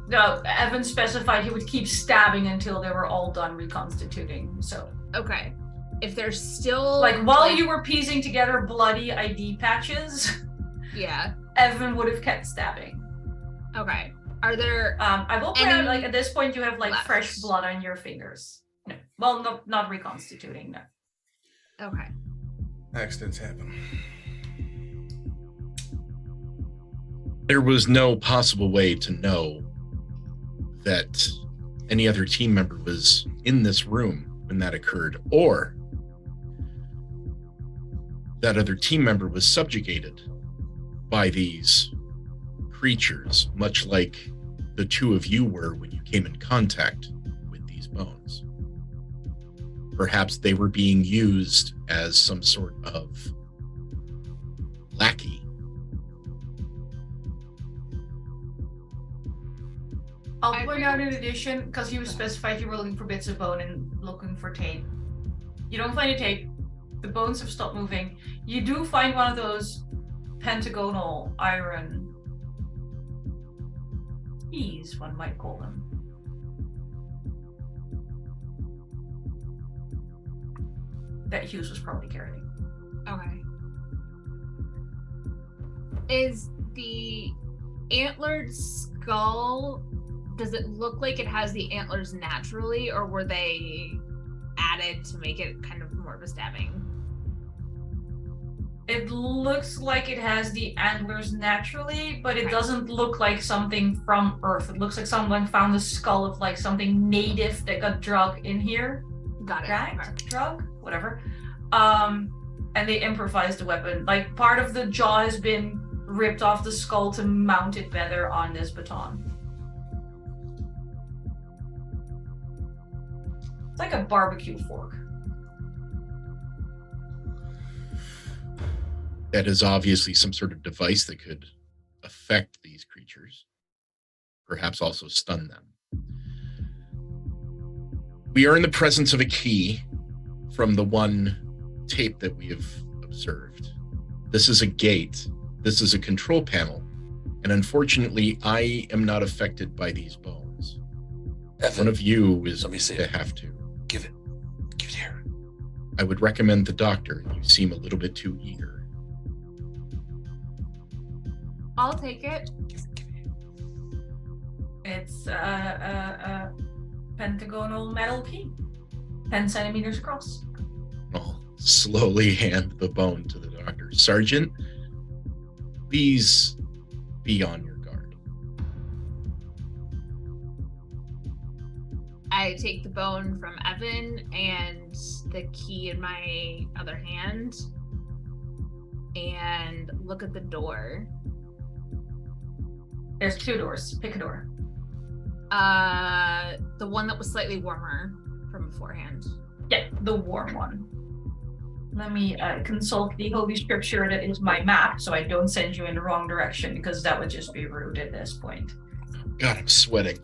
No, Evan specified he would keep stabbing until they were all done reconstituting, so... Okay. If there's still... Like, while you were piecing together bloody ID patches... Yeah. Evan would have kept stabbing. Okay. Are there... I will point out, like, at this point you have, like, left? fresh blood on your fingers. No. Well, no, not reconstituting, no. Okay. Accidents happen. There was no possible way to know that any other team member was in this room when that occurred, or that other team member was subjugated by these creatures, much like the two of you were when you came in contact with these bones. Perhaps they were being used as some sort of lackey. I'll point out in addition, because you specified you were looking for bits of bone and looking for tape. You don't find a tape. The bones have stopped moving. You do find one of those pentagonal iron keys, one might call them. That Hughes was probably carrying. Okay. Is the antlered skull, does it look like it has the antlers naturally, or were they added to make it kind of more of a stabbing? It looks like it has the antlers naturally, but it doesn't look like something from Earth. It looks like someone found the skull of like something native that got drug in here. Got it. Dragged? Okay. Drug? Whatever. And they improvised the weapon. Like part of the jaw has been ripped off the skull to mount it better on this baton. It's like a barbecue fork. That is obviously some sort of device that could affect these creatures, perhaps also stun them. We are in the presence of a key from the one tape that we have observed. This is a gate. This is a control panel. And unfortunately, I am not affected by these bones. Evan, one of you is let me see to it. have to. Give it here. I would recommend the doctor. You seem a little bit too eager. I'll take it. Give it. It's a pentagonal metal key, 10 centimeters across. I'll slowly hand the bone to the doctor. Sergeant, please be on your guard. I take the bone from Evan and the key in my other hand and look at the door. There's 2 doors. Pick a door. The one that was slightly warmer from beforehand. Yeah, the warm one. Let me consult the Holy Scripture that is my map so I don't send you in the wrong direction, because that would just be rude at this point. God, I'm sweating.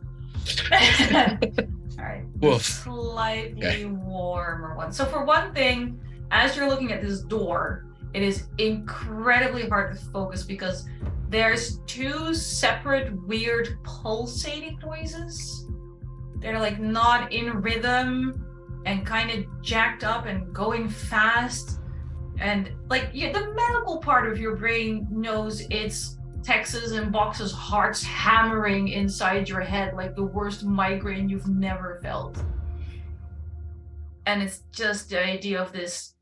All right. Woof. Slightly warmer one. So for one thing, as you're looking at this door, it is incredibly hard to focus because there's 2 separate weird pulsating noises. They're like not in rhythm and kind of jacked up and going fast. And like the medical part of your brain knows it's Texas and boxes hearts hammering inside your head like the worst migraine you've never felt. And it's just the idea of this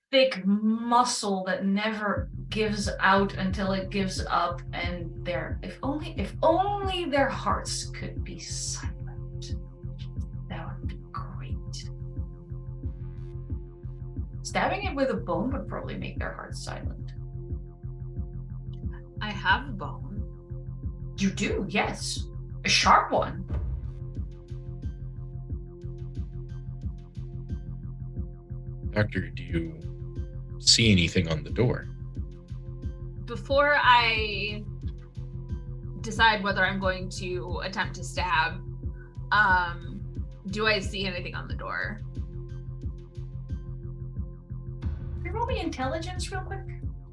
thick muscle that never gives out until it gives up, and if only their hearts could be silent, that would be great. Stabbing it with a bone would probably make their hearts silent. I have a bone. You do, yes. A sharp one. Doctor, do you see anything on the door? Before I decide whether I'm going to attempt to stab, do I see anything on the door? Can you roll me intelligence real quick?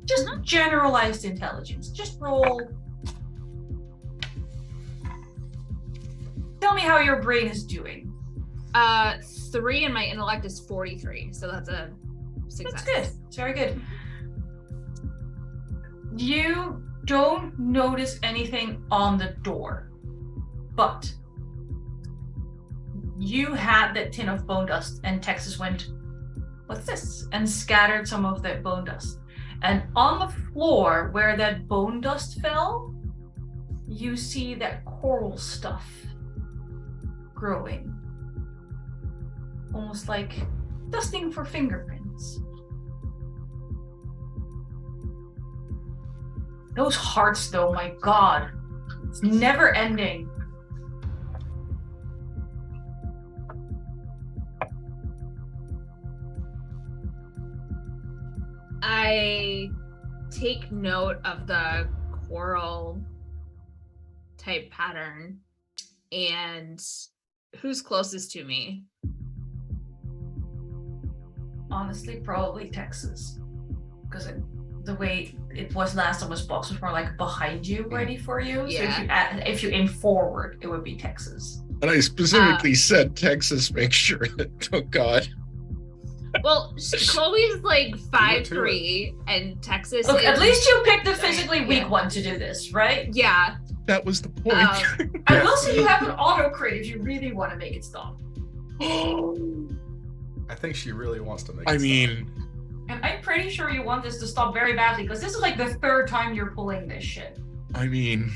Just generalized intelligence. Just roll. Tell me how your brain is doing. 3 and my intellect is 43, so that's a success. That's good. It's very good. You don't notice anything on the door, but you had that tin of bone dust, and Texas went, "What's this?" and scattered some of that bone dust. And on the floor where that bone dust fell, you see that coral stuff growing. Almost like dusting for fingerprints. Those hearts, though, my God. It's never ending. I take note of the coral type pattern, and who's closest to me? Honestly, probably Texas. Because the way it was last time was box was more like behind you, ready for you. Yeah. So if you aim forward, it would be Texas. And I specifically said Texas, make sure that, oh God. Well, Chloe's like 5'3", and Texas Look, is... at least you picked the physically weak Yeah. one to do this, right? Yeah. That was the point. I will say you have an auto crit if you really want to make it stop. I think she really wants to make it I stop. mean, And I'm pretty sure you want this to stop very badly, because this is like the third time you're pulling this shit. Yeah, and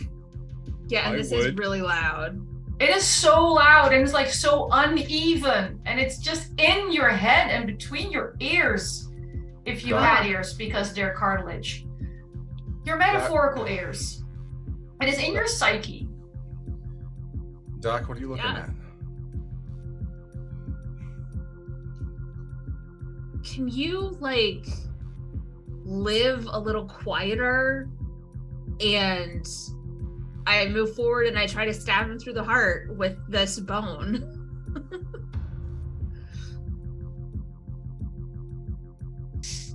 I this is would. really loud. It is so loud and it's like so uneven, and it's just in your head and between your ears, if you had ears, because they're cartilage. Your metaphorical ears. It is in your psyche. Doc, what are you looking Yeah. at? Can you, like, live a little quieter? And I move forward and I try to stab him through the heart with this bone.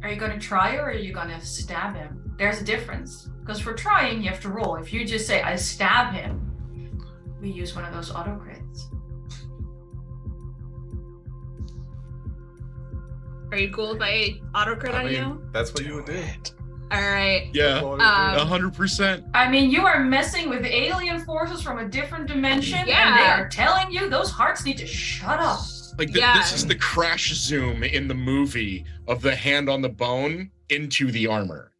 Are you gonna try or are you gonna stab him? There's a difference. Because for trying, you have to roll. If you just say, I stab him, we use one of those auto crits. Are you cool if I auto crit on you? That's what you would do. All right. yeah, That's what I would do. 100%. I mean, you are messing with alien forces from a different dimension, and they Yeah. are telling you those hearts need to shut up. Like Yeah. this is the crash zoom in the movie of the hand on the bone into the armor.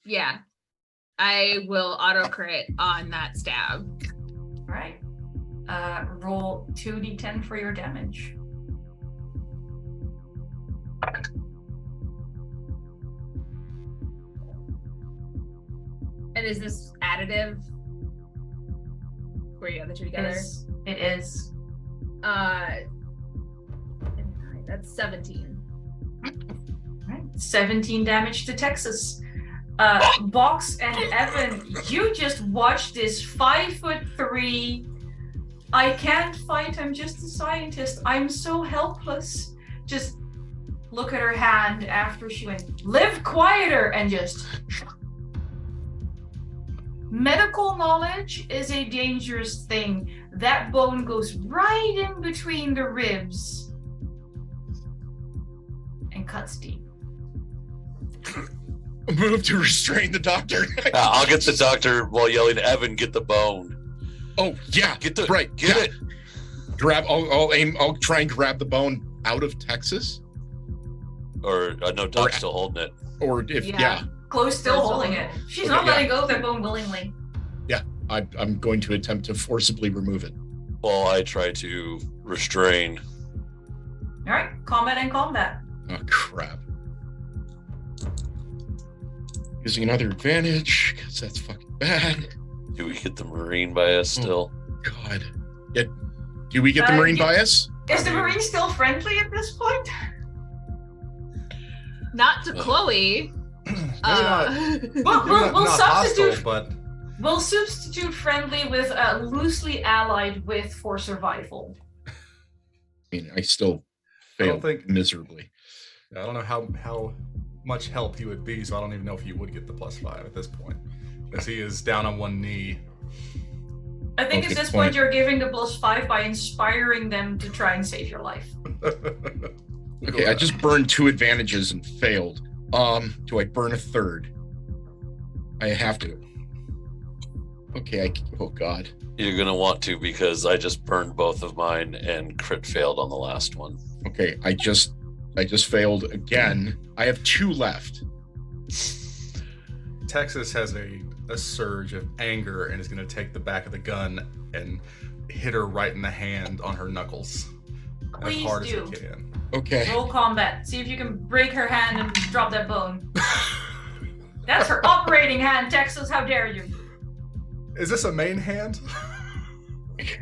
Yeah. I will auto crit on that stab. All right. Roll 2d10 for your damage. And is this additive? Where you got the two together? Yes, it is. That's 17. Right. 17 damage to Texas. Box and Evan, you just watched this 5'3". I can't fight, I'm just a scientist. I'm so helpless. Just look at her hand after she went, live quieter, and just. Medical knowledge is a dangerous thing. That bone goes right in between the ribs and cuts deep. Move to restrain the doctor. I'll get the doctor while yelling, Evan, get the bone. Oh yeah, Get the right. Get yeah. it. Grab. I'll aim. I'll try and grab the bone out of Texas, Or no, Doc's still holding it. or if Yeah. yeah, Chloe's still holding it. She's Okay, not yeah. letting go of that bone willingly. I'm going to attempt to forcibly remove it. While I try to restrain. All right, combat and combat. Oh crap! Using another advantage because that's fucking bad. Do we get the Marine bias still? God. Yeah. Do we get the Marine bias? Is the Marine still friendly at this point? Not to Chloe. Maybe We'll not hostile, substitute. but We'll substitute friendly with loosely allied with for survival. I mean, I still I failed don't think- miserably. I don't know how much help he would be, so I don't even know if he would get the +5 at this point, because he is down on one knee. I think Okay, at this point. point you're giving the +5 by inspiring them to try and save your life. Okay, I just burned 2 advantages and failed. Do I burn a third? I have to. Okay, oh god. You're gonna want to, because I just burned both of mine and crit failed on the last one. Okay, I just failed again. I have 2 left. Texas has a surge of anger and is going to take the back of the gun and hit her right in the hand on her knuckles Please as hard do. as he can. Okay. Roll combat. See if you can break her hand and drop that bone. That's her operating hand, Texas. How dare you? Is this a main hand?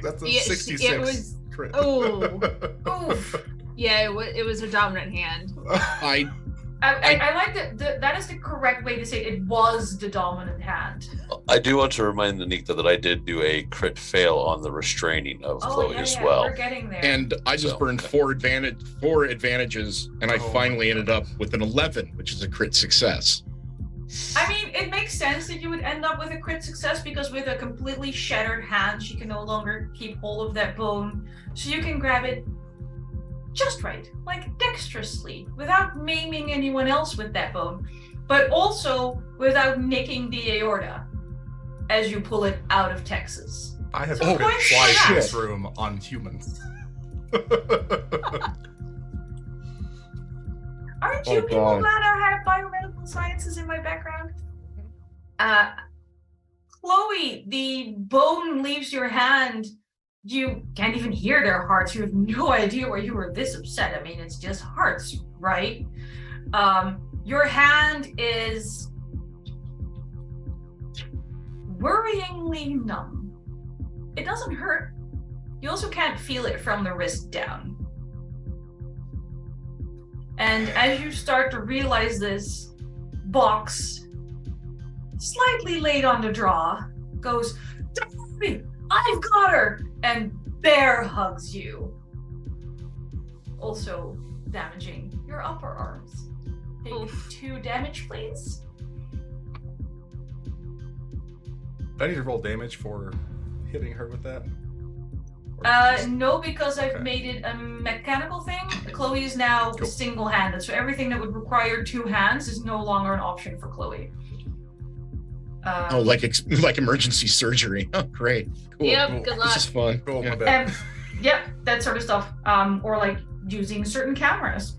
That's a 66 it was, crit. Oh. Oof. Yeah, it was her dominant hand. I like that is the correct way to say it was the dominant hand. I do want to remind Anniek that I did do a crit fail on the restraining of Chloe as well. We're getting there. And I just burned four advantages, and I finally ended up with an 11, which is a crit success. I mean, it makes sense that you would end up with a crit success because with a completely shattered hand, she can no longer keep hold of that bone. So you can grab it just right, like dexterously, without maiming anyone else with that bone, but also without nicking the aorta as you pull it out of Texas. I have So put fly this room on humans. Aren't you people glad I have biomedical sciences in my background? Chloe, the bone leaves your hand. You can't even hear their hearts. You have no idea why you were this upset. I mean, it's just hearts, right? Your hand is worryingly numb. It doesn't hurt. You also can't feel it from the wrist down. And as you start to realize this, Box, slightly late on the draw, goes, "Don't worry, I've got her!" and bear hugs you. Also damaging your upper arms. Take 2 damage, please. Do I need to roll damage for hitting her with that? No, because I've made it a mechanical thing. Chloe is now single-handed, so everything that would require 2 hands is no longer an option for Chloe. Like emergency surgery. Oh, great. Cool. Yep, good luck. This is fun. Cool, my Yeah. bad. Yep, that sort of stuff. Or like using certain cameras.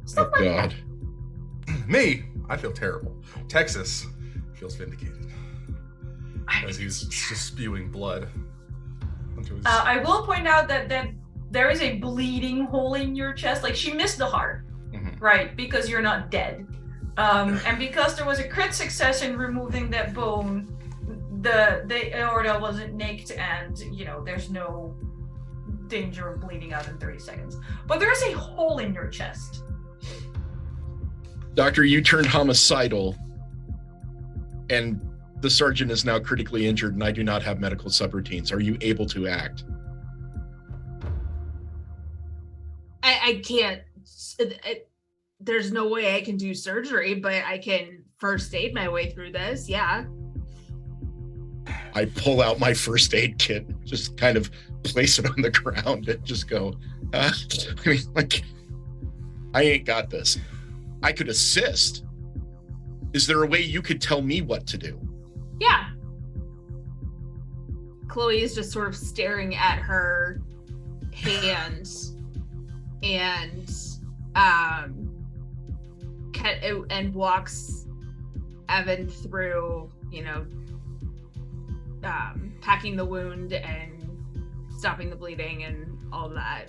Stuff like God. Me, I feel terrible. Texas feels vindicated. As he's just spewing blood. I will point out that there is a bleeding hole in your chest. Like, she missed the heart, right? Because you're not dead. And because there was a crit success in removing that bone, the aorta wasn't nicked, and there's no danger of bleeding out in 30 seconds. But there is a hole in your chest. Doctor, you turned homicidal, and the sergeant is now critically injured, and I do not have medical subroutines. Are you able to act? I can't. There's no way I can do surgery, but I can first aid my way through this. Yeah. I pull out my first aid kit, just kind of place it on the ground, and just go. I ain't got this. I could assist. Is there a way you could tell me what to do? Yeah. Chloe is just sort of staring at her hand and walks Evan through, packing the wound and stopping the bleeding and all that.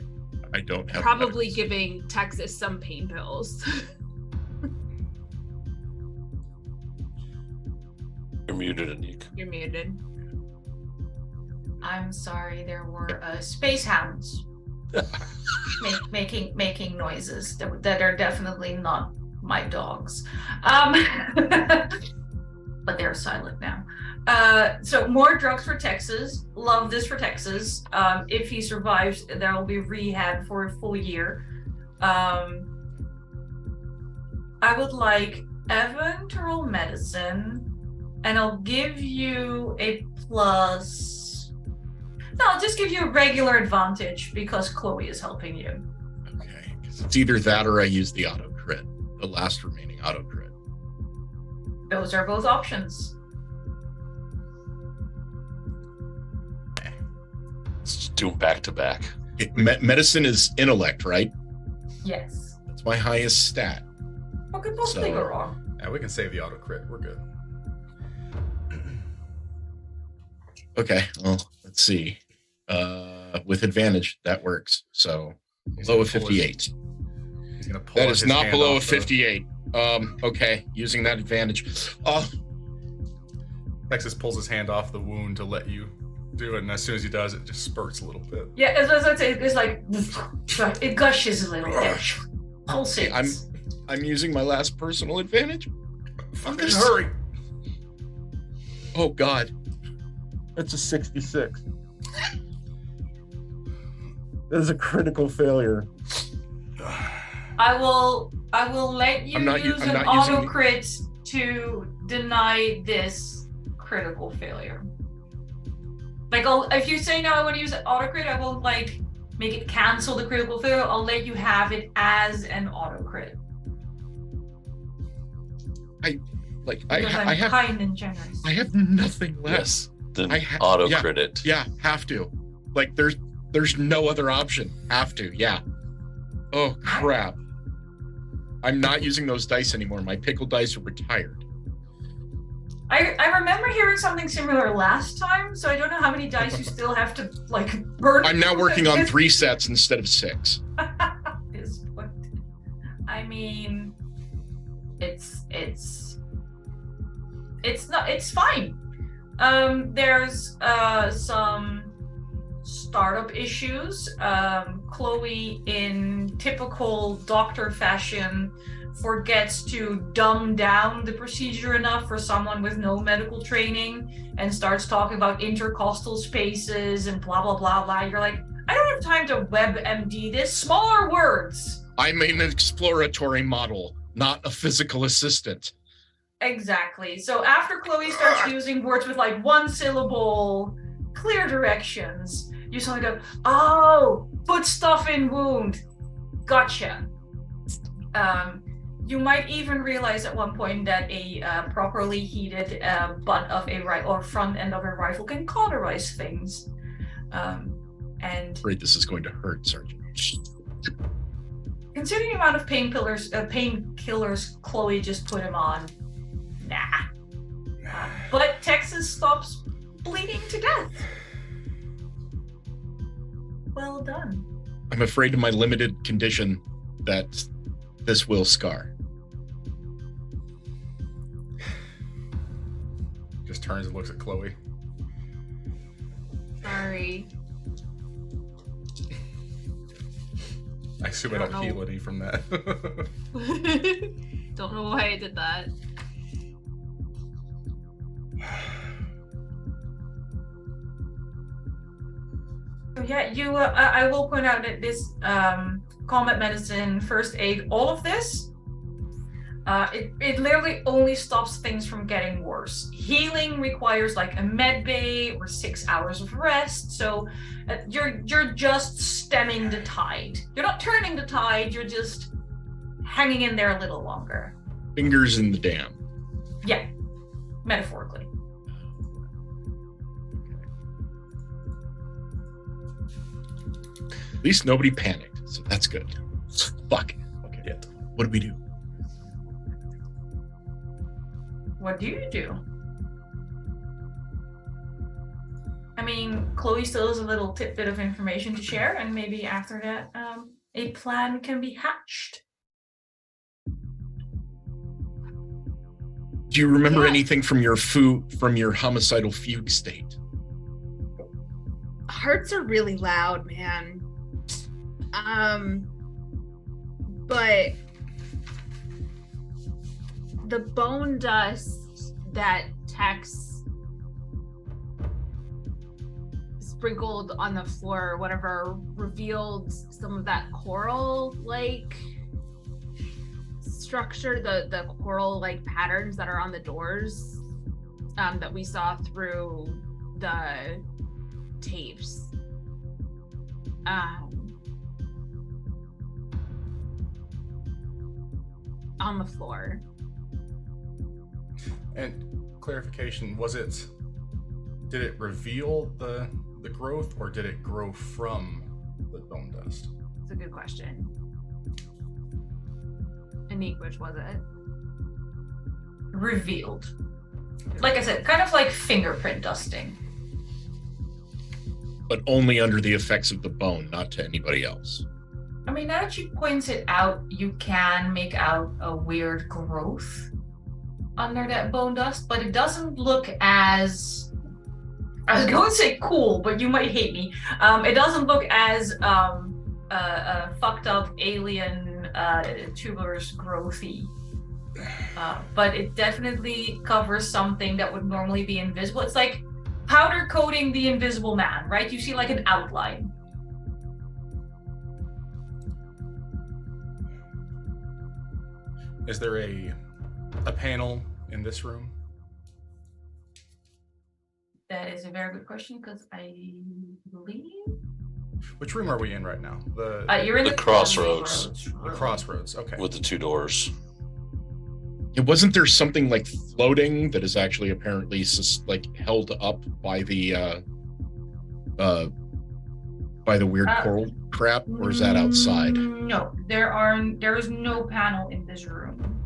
I don't have probably giving Texas some pain pills. You're muted, Anniek. You're muted. I'm sorry, there were space hounds making noises that are definitely not my dogs. But they're silent now. So more drugs for Texas. Love this for Texas. If he survives, there will be rehab for a full year. I would like Evan to roll medicine, and I'll give you a plus. No, I'll just give you a regular advantage because Chloe is helping you. Okay, because it's either that or I use the auto crit, the last remaining auto crit. Those are both options. Let's just do them back to back. Medicine is intellect, right? Yes. That's my highest stat. What could possibly go wrong? Yeah, we can save the auto crit. We're good. Okay, well, let's see. With advantage, that works. So below a 58. That is not below a 58. Okay, using that advantage. Texas pulls his hand off the wound to let you do it, and as soon as he does, it just spurts a little bit. Yeah, as I'd say, it's like it gushes a little bit. Pulsates. I'm using my last personal advantage. Fucking hurry! Oh God, that's a 66. That is a critical failure. I will let you use an auto crit to deny this critical failure. Like, if you say no, I want to use an auto crit, I won't like make it cancel the critical failure. I'll let you have it as an auto crit. I have kind and generous. I have nothing left. Yes, then auto crit it. Yeah, have to. Like, there's no other option. Have to. Yeah. Oh crap. I'm not using those dice anymore. My pickle dice are retired. I remember hearing something similar last time, so I don't know how many dice you still have to like burn. I'm now working on 3 sets instead of 6. I mean, it's fine. There's some startup issues. Chloe, in typical doctor fashion, forgets to dumb down the procedure enough for someone with no medical training and starts talking about intercostal spaces and blah, blah, blah, blah. You're like, I don't have time to WebMD this. Smaller words. I'm an exploratory model, not a physical assistant. Exactly. So after Chloe starts using words with like 1 syllable, clear directions, you suddenly go, oh, put stuff in wound. Gotcha. You might even realize at one point that a properly heated butt of a rifle or front end of a rifle can cauterize things. And Great, this is going to hurt, Sergeant. Considering the amount of painkillers Chloe just put him on, nah. But Texas stops bleeding to death. Well done. I'm afraid in my limited condition that this will scar. Just turns and looks at Chloe. Sorry. I assume I don't heal any from that. Don't know why I did that. So yeah, I will point out that this combat medicine, first aid, all of this, it literally only stops things from getting worse. Healing requires like a med bay or 6 hours of rest. So you're just stemming the tide. You're not turning the tide. You're just hanging in there a little longer. Fingers in the dam. Yeah, metaphorically. At least nobody panicked, so that's good. Fuck. Okay. Yeah. What do we do? What do you do? I mean, Chloe still has a little tidbit of information to share, and maybe after that, a plan can be hatched. Do you remember anything from your homicidal fugue state? Hearts are really loud, man. But The bone dust that Tex sprinkled on the floor or whatever revealed some of that coral-like structure, the coral-like patterns that are on the doors that we saw through the tapes. On the floor. And clarification, did it reveal the growth, or did it grow from the bone dust? It's a good question. Anniek, which was it? Revealed. Like I said, kind of like fingerprint dusting. But only under the effects of the bone, not to anybody else. I mean, now that she points it out, you can make out a weird growth. under that bone dust, but it doesn't look as, I was going to say cool, but you might hate me. It doesn't look as fucked up alien tuberous growthy. But it definitely covers something that would normally be invisible. It's like powder coating the invisible man, right? You see like an outline. Is there a panel in this room? That is a very good question because I believe Which room are we in right now? you're in The crossroads. The crossroads. Okay. With the 2 doors. Wasn't there something like floating that is actually apparently like held up by the weird coral crap, or is that outside? No, there is no panel in this room.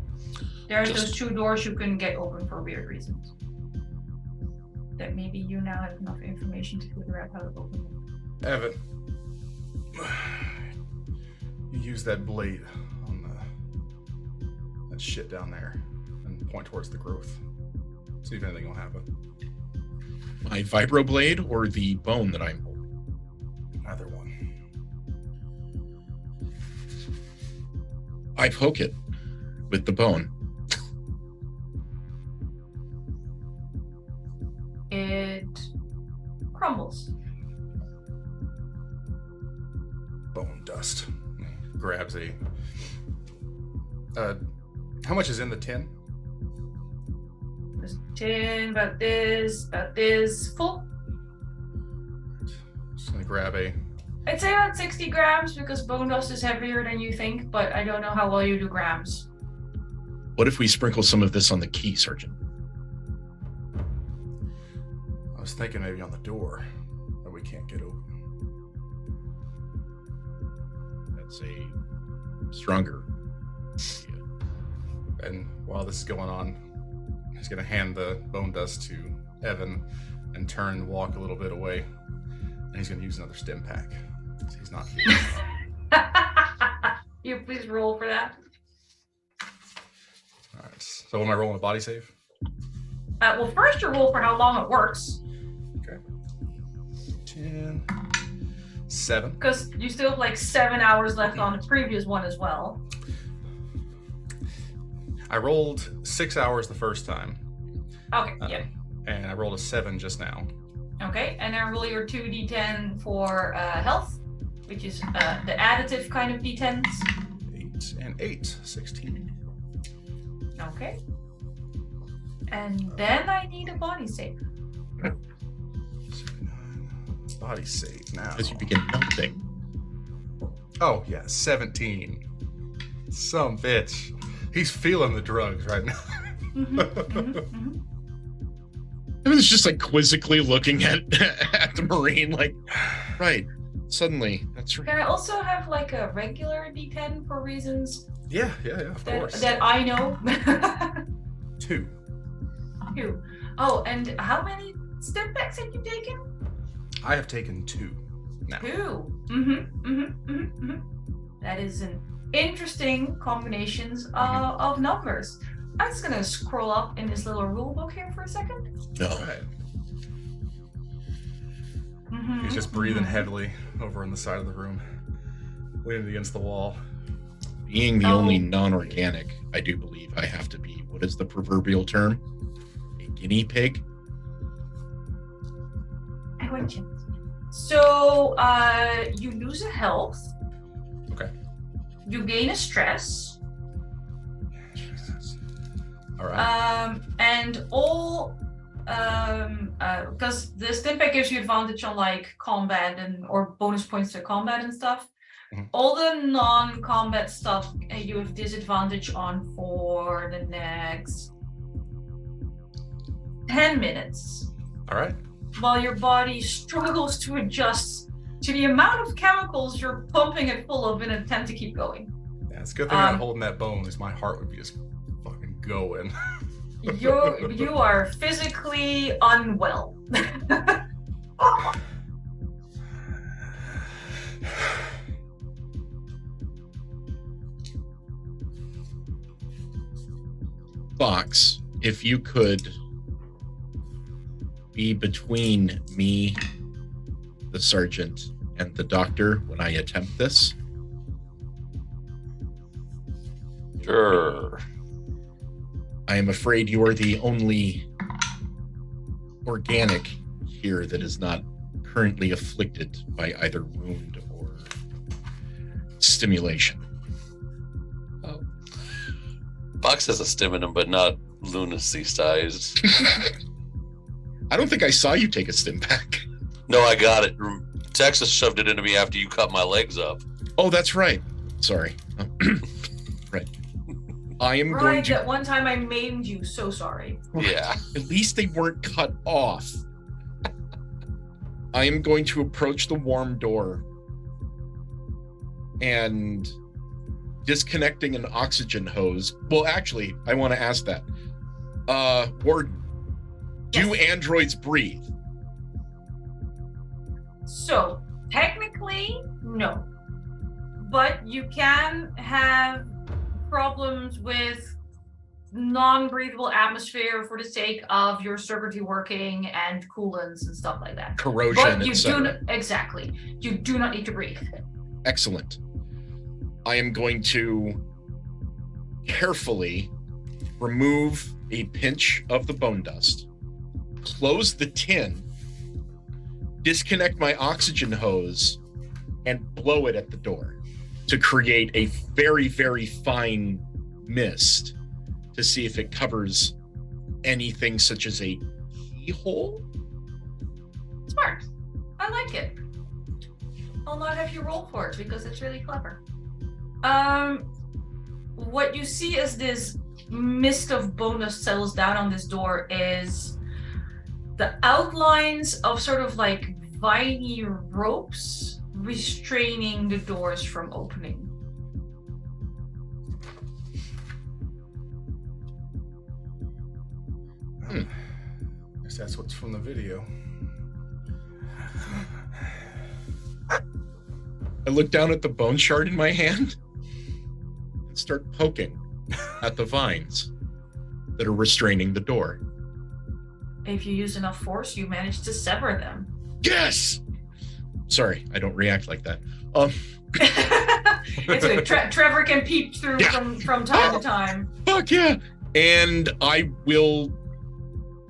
There's those 2 doors you couldn't get open for weird reasons. That maybe you now have enough information to figure out how to open them. Evan, you use that blade on that shit down there and point towards the growth. See if anything will happen. My vibroblade or the bone that I'm holding? Either one. I poke it with the bone. It crumbles. Bone dust. Grabs a. How much is in the tin? There's 10, about this, full. Just gonna grab a. I'd say about 60 grams because bone dust is heavier than you think, but I don't know how well you do grams. What if we sprinkle some of this on the key, Sergeant? I was thinking maybe on the door that we can't get open. That's a stronger idea. And while this is going on, he's gonna hand the bone dust to Evan and turn and walk a little bit away. And he's gonna use another stim pack. He's not here. You please roll for that. Alright. So what am I rolling, a body save? Well, first you roll for how long it works. Okay. 10. 7. Because you still have like 7 hours left on the previous one as well. I rolled 6 hours the first time. Okay, yeah. And I rolled a 7 just now. Okay, and then roll your 2d10 for health, which is the additive kind of d10s. 8 and 8. 16. Okay. And then I need a body save. Body save now. As you begin melting. Oh, yeah, 17. Some bitch. He's feeling the drugs right now. I was just like quizzically looking at the Marine, like, right. Suddenly, that's right. Can I also have like a regular d10 for reasons Yeah, of course. that I know? 2. 2. Oh, and how many stim packs have you taken? I have taken 2 now. 2. That is an interesting combinations of numbers. I'm just gonna scroll up in this little rule book here for a second. No. Right. He's just breathing heavily over on the side of the room, leaning against the wall. Being the only non-organic, I do believe I have to be, what is the proverbial term? A guinea pig? I went check. So you lose a health. Okay. You gain a stress. All right. And all because the stim pack gives you advantage on like combat or bonus points to combat and stuff. Mm-hmm. All the non-combat stuff you have disadvantage on for the next 10 minutes. All right. While your body struggles to adjust to the amount of chemicals you're pumping it full of in an attempt to keep going. Yeah, it's a good thing I'm holding that bone, because my heart would be just fucking going. You are physically unwell. Fox, if you could be between me, the sergeant, and the doctor when I attempt this. Sure. I am afraid you are the only organic here that is not currently afflicted by either wound or stimulation. Oh. Box has a stim in him, but not lunacy size. I don't think I saw you take a stim pack. No, I got it. Texas shoved it into me after you cut my legs up. Oh, that's right. Sorry. Right. I am going Right, to... that one time I maimed you. So sorry. Yeah. At least they weren't cut off. I am going to approach the warm door and disconnecting an oxygen hose. Well, actually, I want to ask that. Warden, do androids breathe? So, technically, no. But you can have problems with non-breathable atmosphere for the sake of your circuitry working and coolants and stuff like that. Corrosion, but you etc. exactly. You do not need to breathe. Excellent. I am going to carefully remove a pinch of the bone dust, close the tin, disconnect my oxygen hose, and blow it at the door to create a very, very fine mist to see if it covers anything such as a keyhole. Smart. I like it. I'll not have you roll for it because it's really clever. What you see as this mist of bonus settles down on this door is the outlines of sort of like viney ropes restraining the doors from opening. Guess that's what's from the video. I look down at the bone shard in my hand and start poking at the vines that are restraining the door. If you use enough force, you manage to sever them. Yes! Sorry, I don't react like that. It's okay. Trevor can peep through from time to time. Fuck yeah! And I will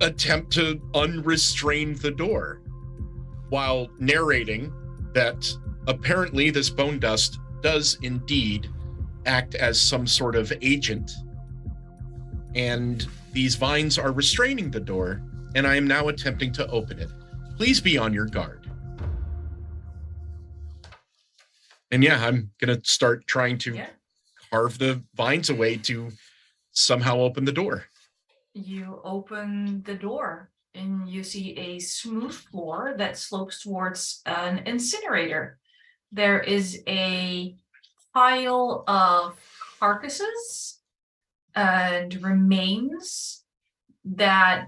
attempt to unrestrain the door while narrating that apparently this bone dust does indeed act as some sort of agent, and these vines are restraining the door, and I am now attempting to open it. Please be on your guard. And yeah, I'm gonna start trying to carve the vines away to somehow open the door. You open the door and you see a smooth floor that slopes towards an incinerator. There is a pile of carcasses and remains that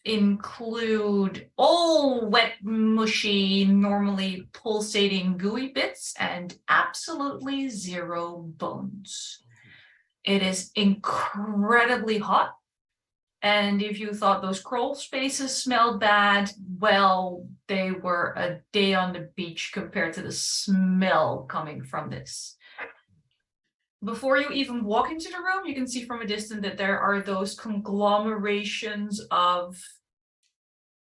include all wet, mushy, normally pulsating gooey bits and absolutely zero bones. It is incredibly hot. And if you thought those crawl spaces smelled bad, well, they were a day on the beach compared to the smell coming from this. Before you even walk into the room, you can see from a distance that there are those conglomerations of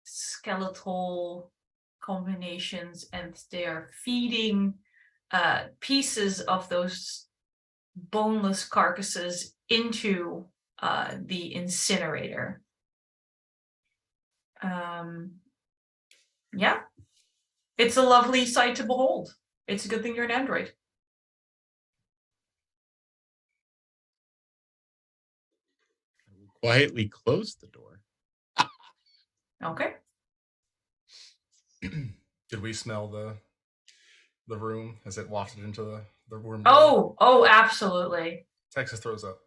skeletal combinations, and they are feeding pieces of those boneless carcasses into the incinerator. Yeah, it's a lovely sight to behold. It's a good thing you're an android. Quietly close the door. Okay. Did we smell the room as it wafted into the room? Oh, absolutely. Texas throws up.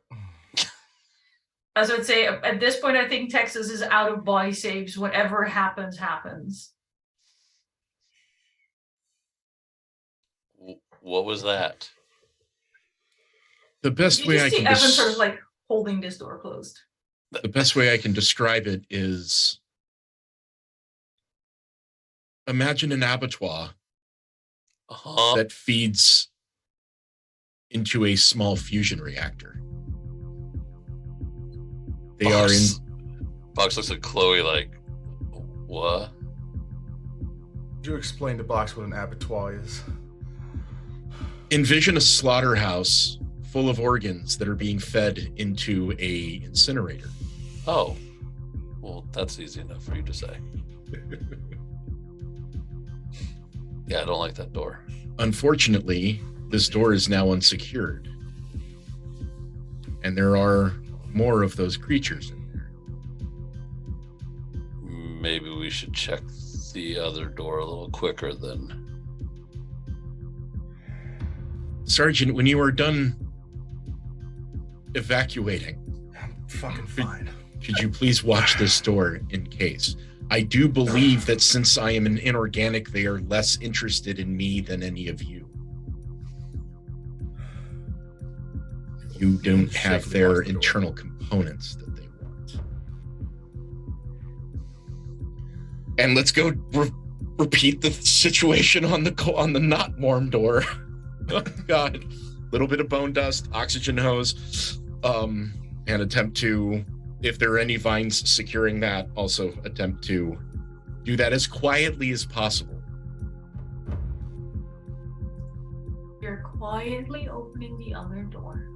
As I would say, at this point, I think Texas is out of body saves. Whatever happens, happens. What was that? The best You way just I see can Evan sort of like holding this door closed. The best way I can describe it is imagine an abattoir that feeds into a small fusion reactor. They are in. Box looks at Chloe like, what? Could you explain to Box what an abattoir is? Envision a slaughterhouse full of organs that are being fed into a incinerator. Oh, well, that's easy enough for you to say. Yeah, I don't like that door. Unfortunately, this door is now unsecured. And there are more of those creatures in there. Maybe we should check the other door a little quicker then. Sergeant, when you are done evacuating, I'm fucking fine. could you please watch this door in case? I do believe that since I am an inorganic, they are less interested in me than any of you. You don't have their internal components that they want. And let's go repeat the situation on the not warm door. Oh God, little bit of bone dust, oxygen hose, and attempt to, if there are any vines securing that, also attempt to do that as quietly as possible. You're quietly opening the other door.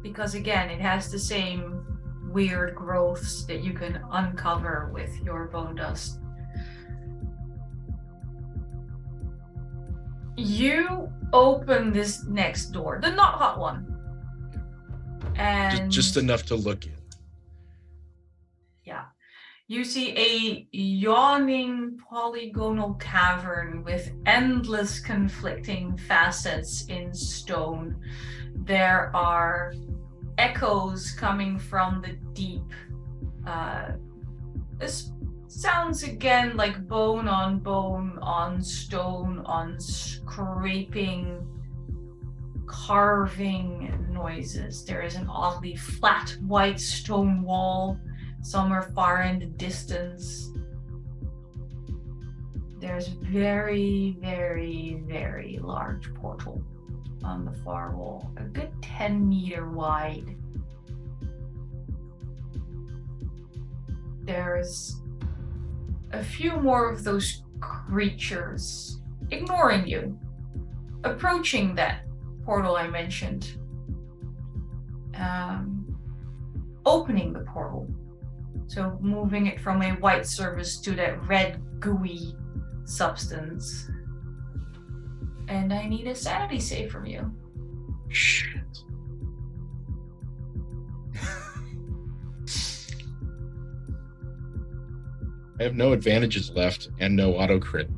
Because again, it has the same weird growths that you can uncover with your bone dust. You open this next door, the not hot one. And Just enough to look in. yeah. You see a yawning polygonal cavern with endless conflicting facets in stone. There are echoes coming from the deep. This sounds again like bone on stone, on scraping, carving noises. There is an oddly flat white stone wall somewhere far in the distance. There's very, very, very large portal on the far wall, a good 10-meter wide. There's a few more of those creatures ignoring you, approaching that portal I mentioned, opening the portal. So moving it from a white surface to that red gooey substance. And I need a sanity save from you. Shit. I have no advantages left and no auto crit.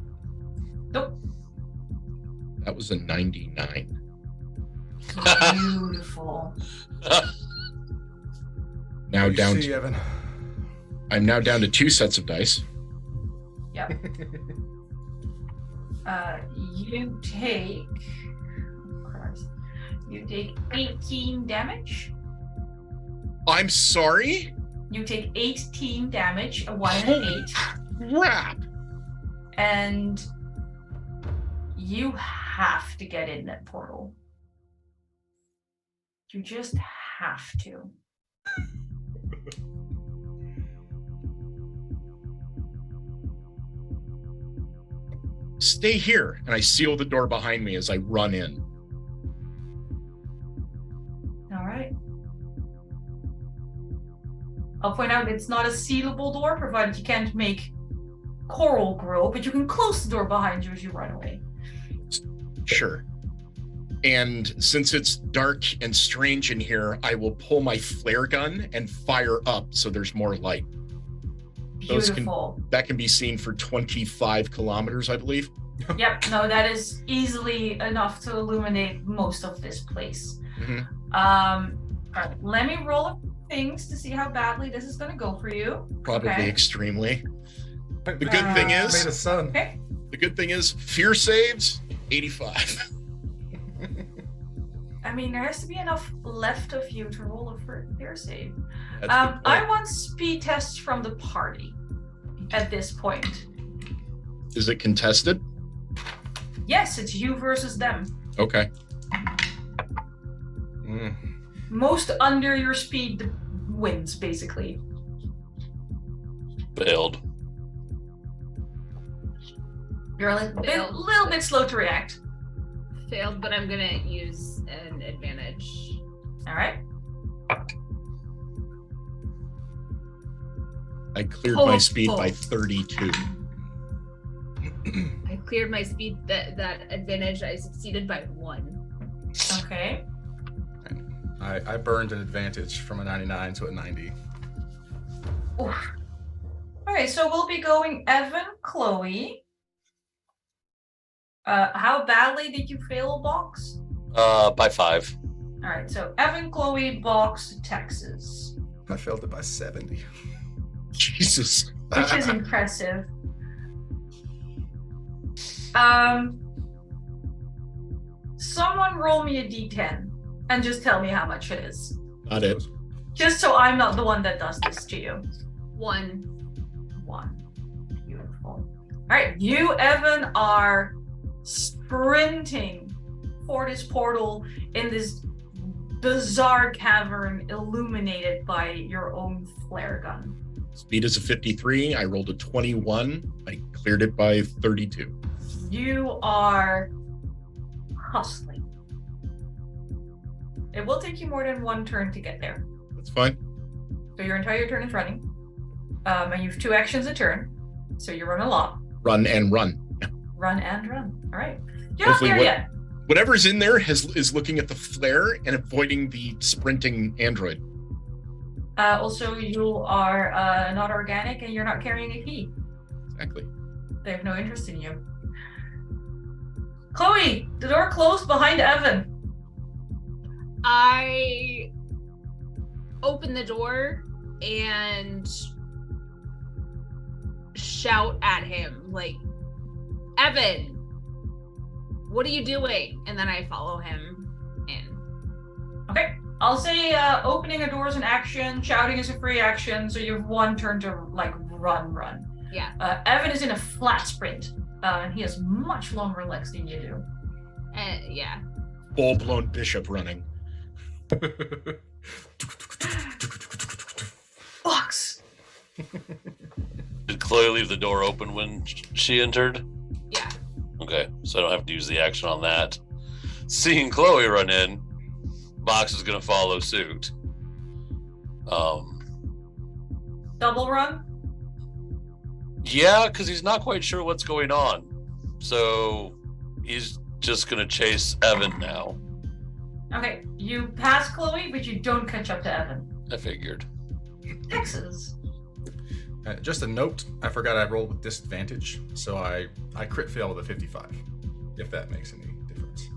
Nope. That was a 99. Beautiful. Now You down see, to, Evan. I'm now down to 2 sets of dice. Yep. You take... Christ. You take 18 damage. I'm sorry? You take 18 damage, a 1 and an 8. Crap. And you have to get in that portal. You just have to. Stay here, and I seal the door behind me as I run in. All right. I'll point out it's not a sealable door, provided you can't make coral grow, but you can close the door behind you as you run away. Sure. And since it's dark and strange in here, I will pull my flare gun and fire up so there's more light. Beautiful. That can be seen for 25 kilometers, I believe. Yep, no, that is easily enough to illuminate most of this place. Mhm. All right, let me roll things to see how badly this is going to go for you. Probably Okay. extremely. The good thing Made is, a son. Okay. fear saves 85. I mean, there has to be enough left of you to roll a fear save. That's a good I point. want speed tests from the party at this point. Is it contested? Yes, it's you versus them. Okay. Most under your speed wins, basically. Failed. You're a little bit slow to react. Failed, but I'm gonna use an advantage. All right. I cleared my speed by 32. I cleared my speed, that advantage, I succeeded by 1. Okay. I burned an advantage from a 99 to a 90. Oof. Okay, so we'll be going Evan, Chloe. How badly did you fail Box? By 5. All right, so Evan, Chloe, Box, Texas, I failed it by 70. Jesus. which is impressive. Someone roll me a d10 and just tell me how much it is. Not it. Just so I'm not the one that does this to you. 1. 1. Beautiful. All right, you, Evan, are sprinting for this portal in this bizarre cavern illuminated by your own flare gun. Speed is a 53. I rolled a 21. I cleared it by 32. You are hustling. It will take you more than one turn to get there. That's fine. So your entire turn is running. And you have 2 actions a turn. So you run a lot. Run and run. Run and run. All right. You're Hopefully not there yet. Whatever's in there is looking at the flare and avoiding the sprinting android. Also, you are not organic and you're not carrying a key. Exactly. They have no interest in you. Chloe, the door closed behind Evan. I open the door and shout at him, like, Evan, what are you doing? And then I follow him in. Okay. I'll say opening a door is an action, shouting is a free action, so you have 1 turn to, like, run. Yeah. Evan is in a flat sprint, and he has much longer legs than you do. Yeah. Full-blown bishop running. Box! Did Chloe leave the door open when she entered? Yeah. Okay, so I don't have to use the action on that. Seeing Chloe run in, Box is going to follow suit. Double run? Yeah, because he's not quite sure what's going on. So he's just going to chase Evan now. Okay, you pass Chloe, but you don't catch up to Evan. I figured. Texas. Just a note, I forgot I rolled with disadvantage, so I crit failed with a 55, if that makes any difference.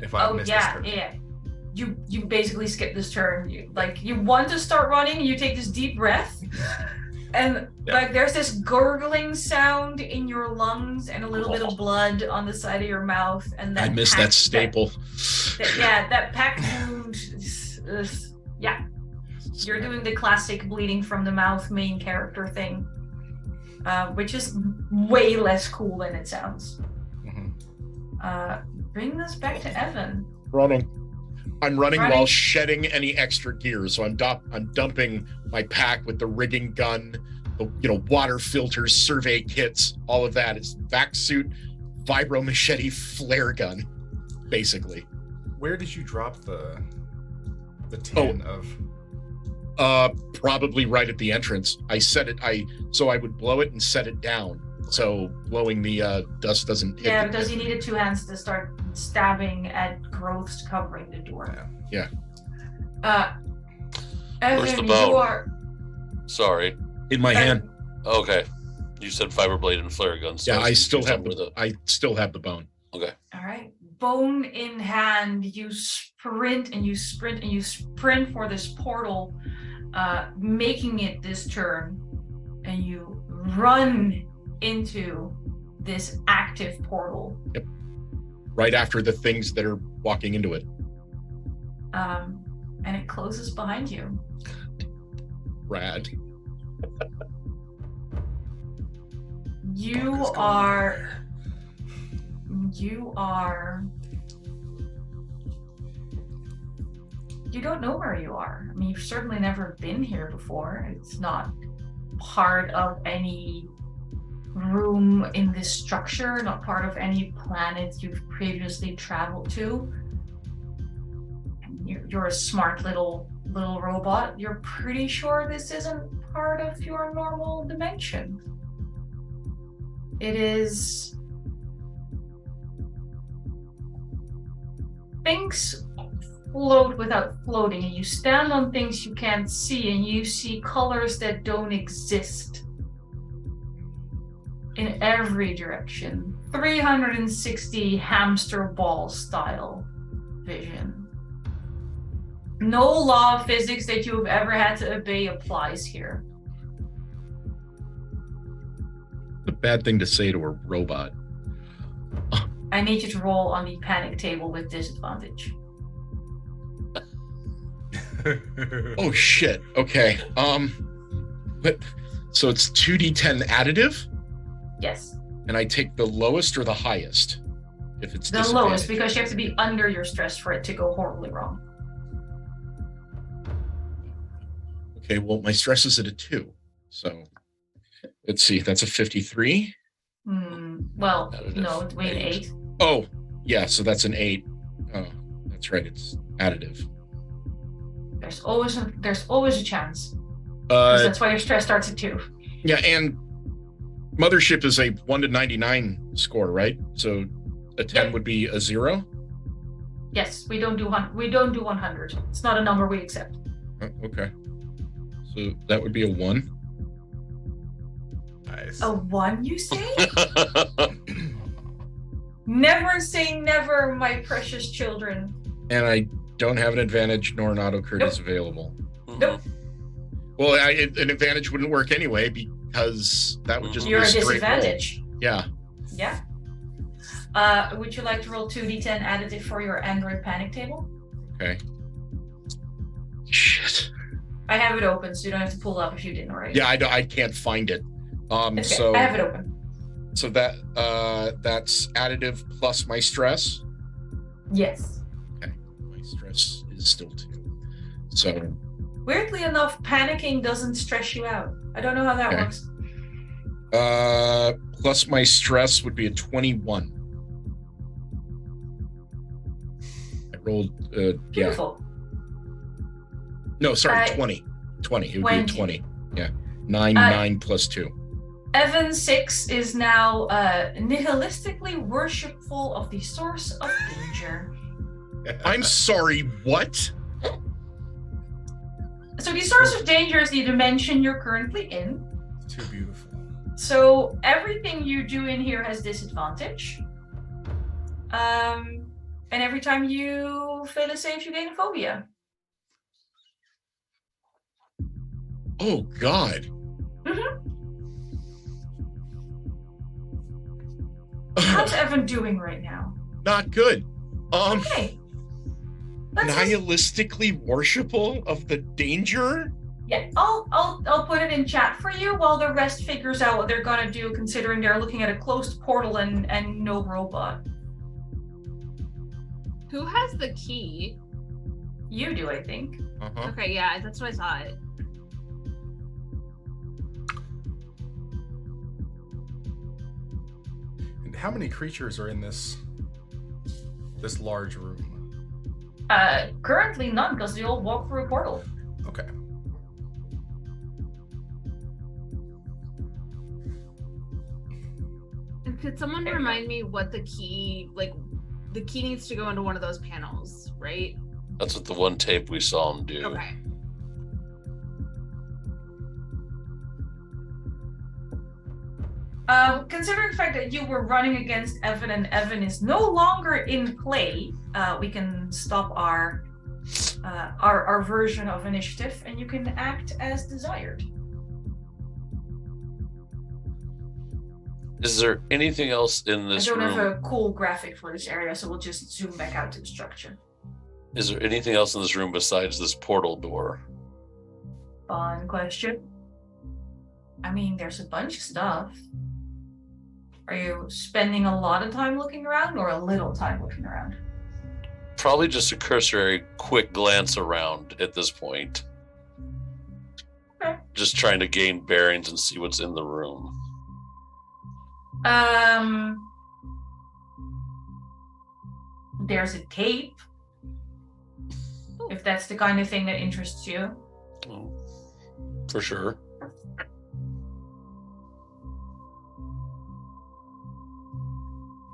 If I missed this turn. Yeah. You basically skip this turn. You want to start running, you take this deep breath, and there's this gurgling sound in your lungs and a little bit of blood on the side of your mouth, and I missed that staple. That packed wound. Yeah. You're doing the classic bleeding from the mouth main character thing, which is way less cool than it sounds. Mm-hmm. Bring this back to Evan. Running. I'm running while shedding any extra gear. So I'm dumping my pack with the rigging gun, the water filters, survey kits, all of that. It's vac suit, vibro machete, flare gun, basically. Where did you drop the tin of? Probably right at the entrance. I set it. So I would blow it and set it down. So blowing the dust doesn't hit. Yeah, because you needed 2 hands to start stabbing at growths covering the door. Yeah. Where's Evan, the bow? you are Sorry. In my hand. Okay. You said fiber blade and flare gun. So Yeah, I still have with it. I still have the bone. Okay. all right. Bone in hand, you sprint and you sprint and you sprint for this portal, making it this turn, and you run into this active portal. Yep. Right after the things that are walking into it. And it closes behind you. Rad. You are. You don't know where you are. I mean, you've certainly never been here before. It's not part of any room in this structure, not part of any planet you've previously traveled to. You're a smart little robot. You're pretty sure this isn't part of your normal dimension. It is. Things float without floating, and you stand on things you can't see, and you see colors that don't exist in every direction. 360 hamster ball style vision. No law of physics that you have ever had to obey applies here. A bad thing to say to a robot. I need you to roll on the panic table with disadvantage. Oh shit. Okay. But so it's 2d10 additive, Yes. and I take the lowest or the highest if it's The disadvantage. lowest, because you have to be under your stress for it to go horribly wrong. Okay, well my stress is at a 2. So let's see, that's a 53. Well, Additive. no, wait, an 8. Oh, yeah, so that's an 8. Oh, that's right, it's additive. There's always a chance. 'Cause that's why your stress starts at 2. Yeah, and Mothership is a 1 to 99 score, right? So a 10 Yep. would be a 0. Yes, we don't do 100. It's not a number we accept. Oh, okay. So that would be a 1. Nice. A 1, you say? Never say never, my precious children. And I don't have an advantage nor an auto crit is available. Nope. Well, an advantage wouldn't work anyway because that would just You're be a a straight disadvantage. roll. Yeah. Yeah. Would you like to roll 2d10 additive for your Android panic table? Okay. Shit. I have it open, so you don't have to pull it up if you didn't already. Yeah, I can't find it. Okay, So I have it open. So that's additive plus my stress. Yes. Okay. My stress is still 2. So Weirdly enough, panicking doesn't stress you out. I don't know how that Okay. works. plus my stress would be a 21. I rolled yeah. Beautiful. No, sorry, Uh, 20. 20. It would 20. be a 20. Yeah. 9 plus 2. Evan 6 is now nihilistically worshipful of the source of danger. I'm sorry, what? So the source of danger is the dimension you're currently in. It's too beautiful. So everything you do in here has disadvantage. And every time you fail a save, you gain a phobia. Oh God. How's Evan doing right now? Not good. Okay. Let's just- Nihilistically worshipful of the danger? yeah, I'll put it in chat for you while the rest figures out what they're gonna do, considering they're looking at a closed portal and no robot. Who has the key? You do, I think. Uh-huh. Okay, yeah, that's what I thought. And how many creatures are in this large room? Currently none, because they all walk through a portal. Okay. And could someone remind me what the key, like, the key needs to go into one of those panels, right? That's what the one tape we saw him do. Okay. Considering the fact that you were running against Evan and Evan is no longer in play, we can stop our version of initiative, and you can act as desired. Is there anything else in this I don't room? have a cool graphic for this area, so we'll just zoom back out to the structure. Is there anything else in this room besides this portal door? Fun question. I mean, there's a bunch of stuff. Are you spending a lot of time looking around or a little time looking around? Probably just a cursory quick glance around at this point. Okay. Just trying to gain bearings and see what's in the room. There's a tape. If that's the kind of thing that interests you. Oh, for sure.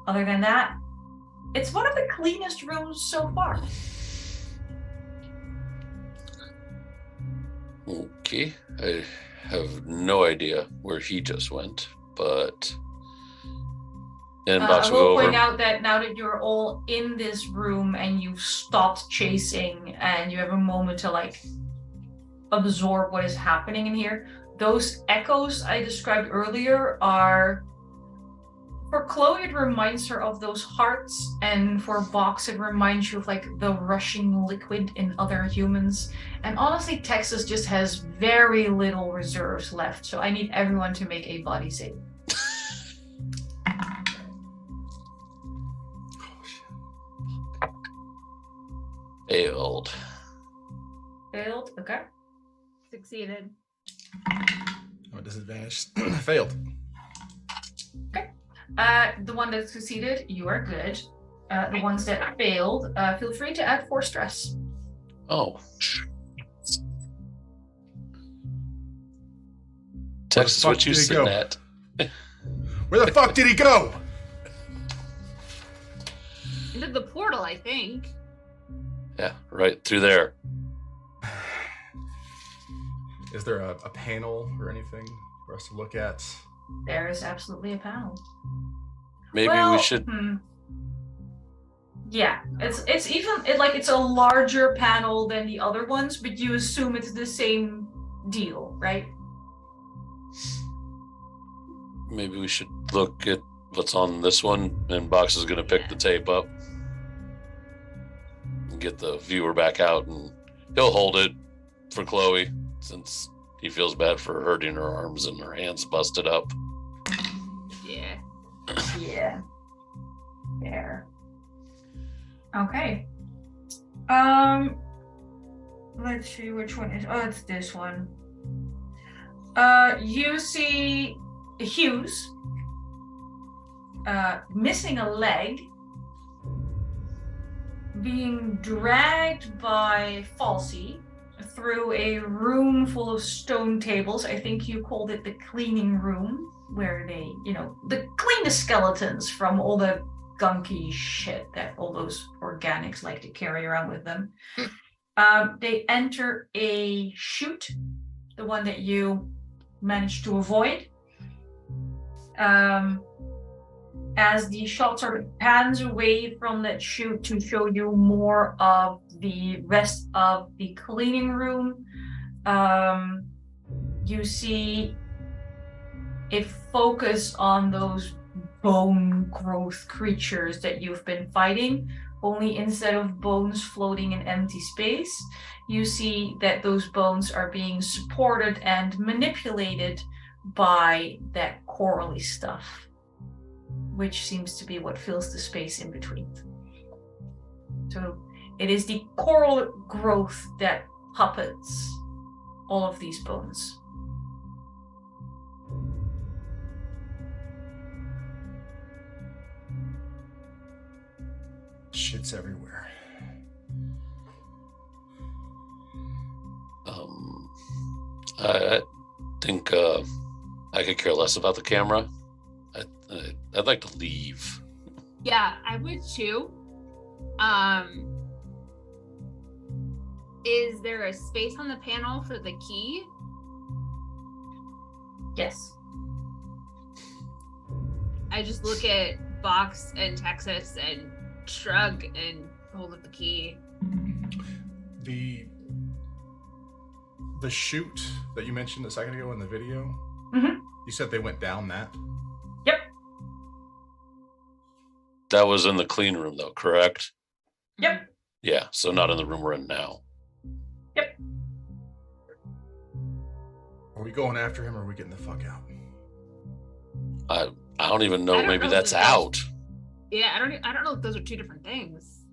Other than that, it's one of the cleanest rooms so far. Okay, I have no idea where he just went, but I will point out that now that you're all in this room and you've stopped chasing and you have a moment to like absorb what is happening in here, those echoes I described earlier are, for Chloe, it reminds her of those hearts, and for Box, it reminds you of like the rushing liquid in other humans. And honestly, Texas just has very little reserves left, so I need everyone to make a body save. Failed. Failed, okay. Succeeded. Oh, disadvantage. Failed. Okay. The one that succeeded, you are good. The ones that failed, feel free to add 4 stress. Oh. Texas, what you sitting at? Where the fuck did he go? Into the portal, I think. Yeah, right through there. Is there a panel or anything for us to look at? There is absolutely a panel. Maybe well, we should. Yeah, it's a larger panel than the other ones, but you assume it's the same deal, right? Maybe we should look at what's on this one, and Box is going to pick the tape up and get the viewer back out, and he'll hold it for Chloe since he feels bad for hurting her arms and her hands busted up. Yeah. Yeah. There. Okay. Let's see which one is. Oh, it's this one. You see Hughes missing a leg, being dragged by Falsey through a room full of stone tables. I think you called it the cleaning room, where they, the clean the skeletons from all the gunky shit that all those organics like to carry around with them. They enter a chute, the one that you managed to avoid. As the shot sort of pans away from that chute to show you more of the rest of the cleaning room, you see a focus on those bone growth creatures that you've been fighting, only instead of bones floating in empty space, you see that those bones are being supported and manipulated by that corally stuff, which seems to be what fills the space in between. So it is the coral growth that puppets all of these bones. Shit's everywhere. I think I could care less about the camera. I'd like to leave. Yeah, I would too. Is there a space on the panel for the key? Yes. I just look at Box and Texas and shrug and hold up the key. The chute that you mentioned a second ago in the video, you said they went down that? Yep. That was in the clean room, though, correct? Yep. Yeah, so not in the room we're in now. Yep. Are we going after him or are we getting the fuck out? I don't even know. I don't Maybe know that's if that's- out. Yeah, I don't know if those are two different things.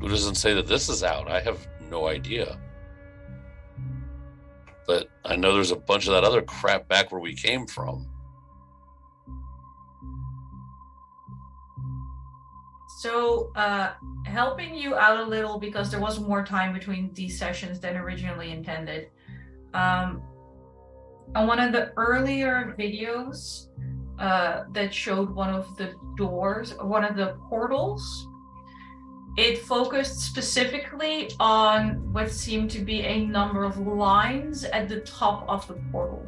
Who doesn't say that this is out? I have no idea. But I know there's a bunch of that other crap back where we came from. So, helping you out a little because there was more time between these sessions than originally intended. On one of the earlier videos that showed one of the doors, one of the portals, it focused specifically on what seemed to be a number of lines at the top of the portal.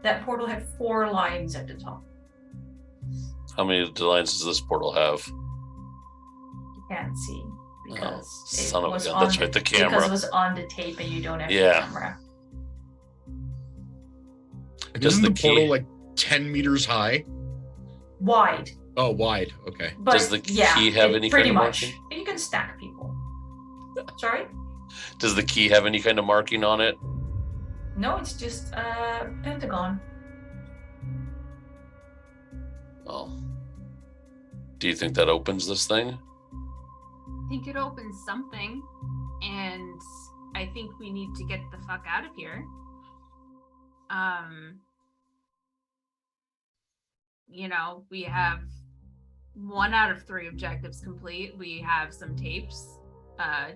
That portal had 4 lines at the top. How many lines does this portal have? Can't see because son it of a was gun. on That's right, the camera. Because it was on the tape and you don't have Yeah. the camera. And Does isn't the the portal key- like 10 meters high? Wide. Oh, wide. Okay. But Does the yeah, key have any pretty kind of much. marking? You can stack people. Sorry? Does the key have any kind of marking on it? No, it's just a pentagon. Oh. Do you think that opens this thing? I think it opens something, and I think we need to get the fuck out of here. You know, we have 1 out of 3 objectives complete. We have some tapes.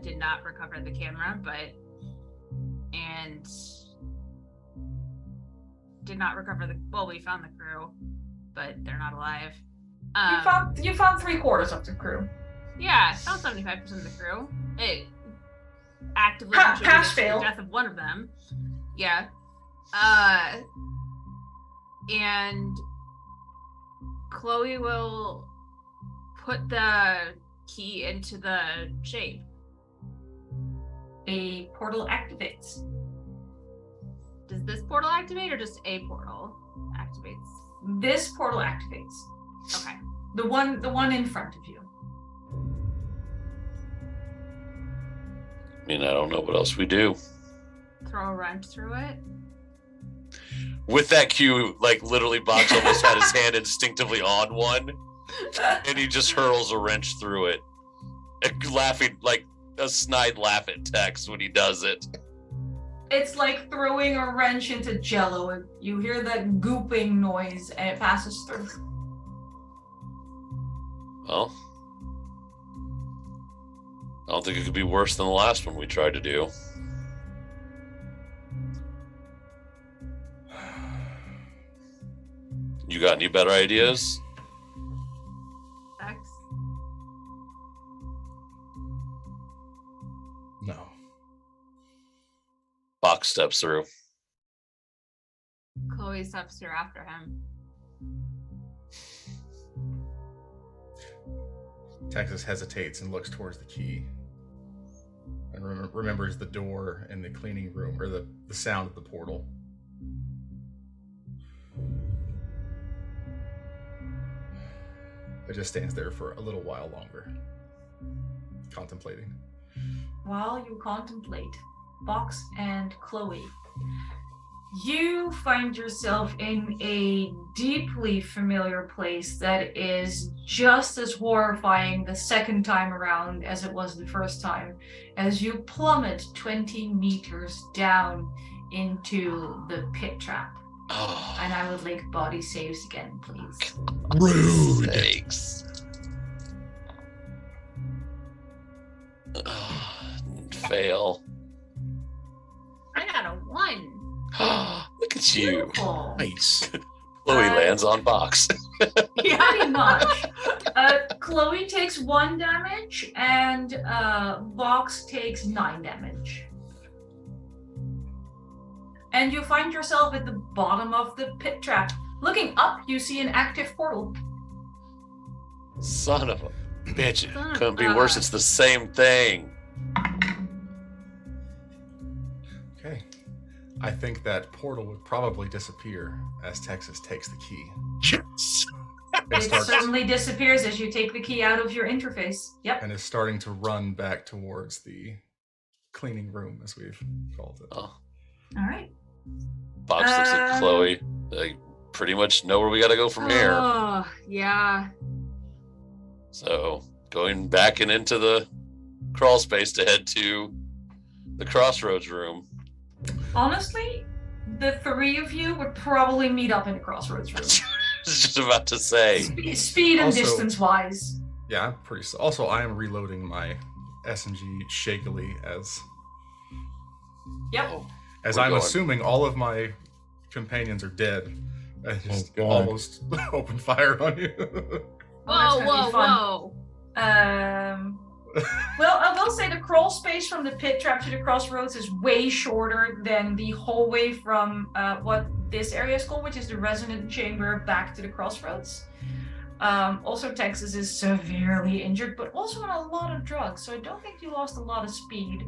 Did not recover the camera, and did not recover we found the crew, but they're not alive. You found 3/4 of the crew. Yeah, found 75% of the crew. It actively Pass contributed to fail. the death of one of them. Yeah. And Chloe will put the key into the shape. A portal activates. Does this portal activate or just a portal activates? This portal activates. Okay. The one in front of you. I mean, I don't know what else we do. Throw a wrench through it. With that cue, like literally Box almost had his hand instinctively on one, and he just hurls a wrench through it. And laughing, like a snide laugh at Tex when he does it. It's like throwing a wrench into jello. You hear that gooping noise and it passes through. Well, I don't think it could be worse than the last one we tried to do. You got any better ideas? X. No. Box steps through. Chloe steps through after him. Texas hesitates and looks towards the key and remembers the door in the cleaning room, or the sound of the portal. It just stands there for a little while longer, contemplating. While you contemplate, Box and Chloe, you find yourself in a deeply familiar place that is just as horrifying the second time around as it was the first time, as you plummet 20 meters down into the pit trap. Oh, And I would like body saves again, please. Rude. thanks. Fail. I got a 1. Look at you. Beautiful. Nice. Chloe lands on Box. Pretty much. Chloe takes 1 damage and Box takes 9 damage. And you find yourself at the bottom of the pit trap. Looking up, you see an active portal. Son of a bitch. It Son of couldn't be a- worse. It's the same thing. Okay. I think that portal would probably disappear as Texas takes the key. Yes. It suddenly disappears as you take the key out of your interface. Yep. And is starting to run back towards the cleaning room, as we've called it. Oh. All right. Box looks at Chloe. They pretty much know where we got to go from here. Oh, yeah. So going back and into the crawl space to head to the crossroads room. Honestly, the three of you would probably meet up in the crossroads room. I was just about to say. Speed and Also- distance-wise. Yeah, I'm pretty. Also, I am reloading my SMG shakily as Yep. Oh, as We're I'm going. assuming all of my companions are dead. I just God. almost open fire on you. Well, that's gonna be fun. Whoa. Well, I will say the crawl space from the pit trap to the crossroads is way shorter than the hallway from what this area is called, which is the resonant chamber back to the crossroads. Also, Texas is severely injured, but also on a lot of drugs, so I don't think you lost a lot of speed.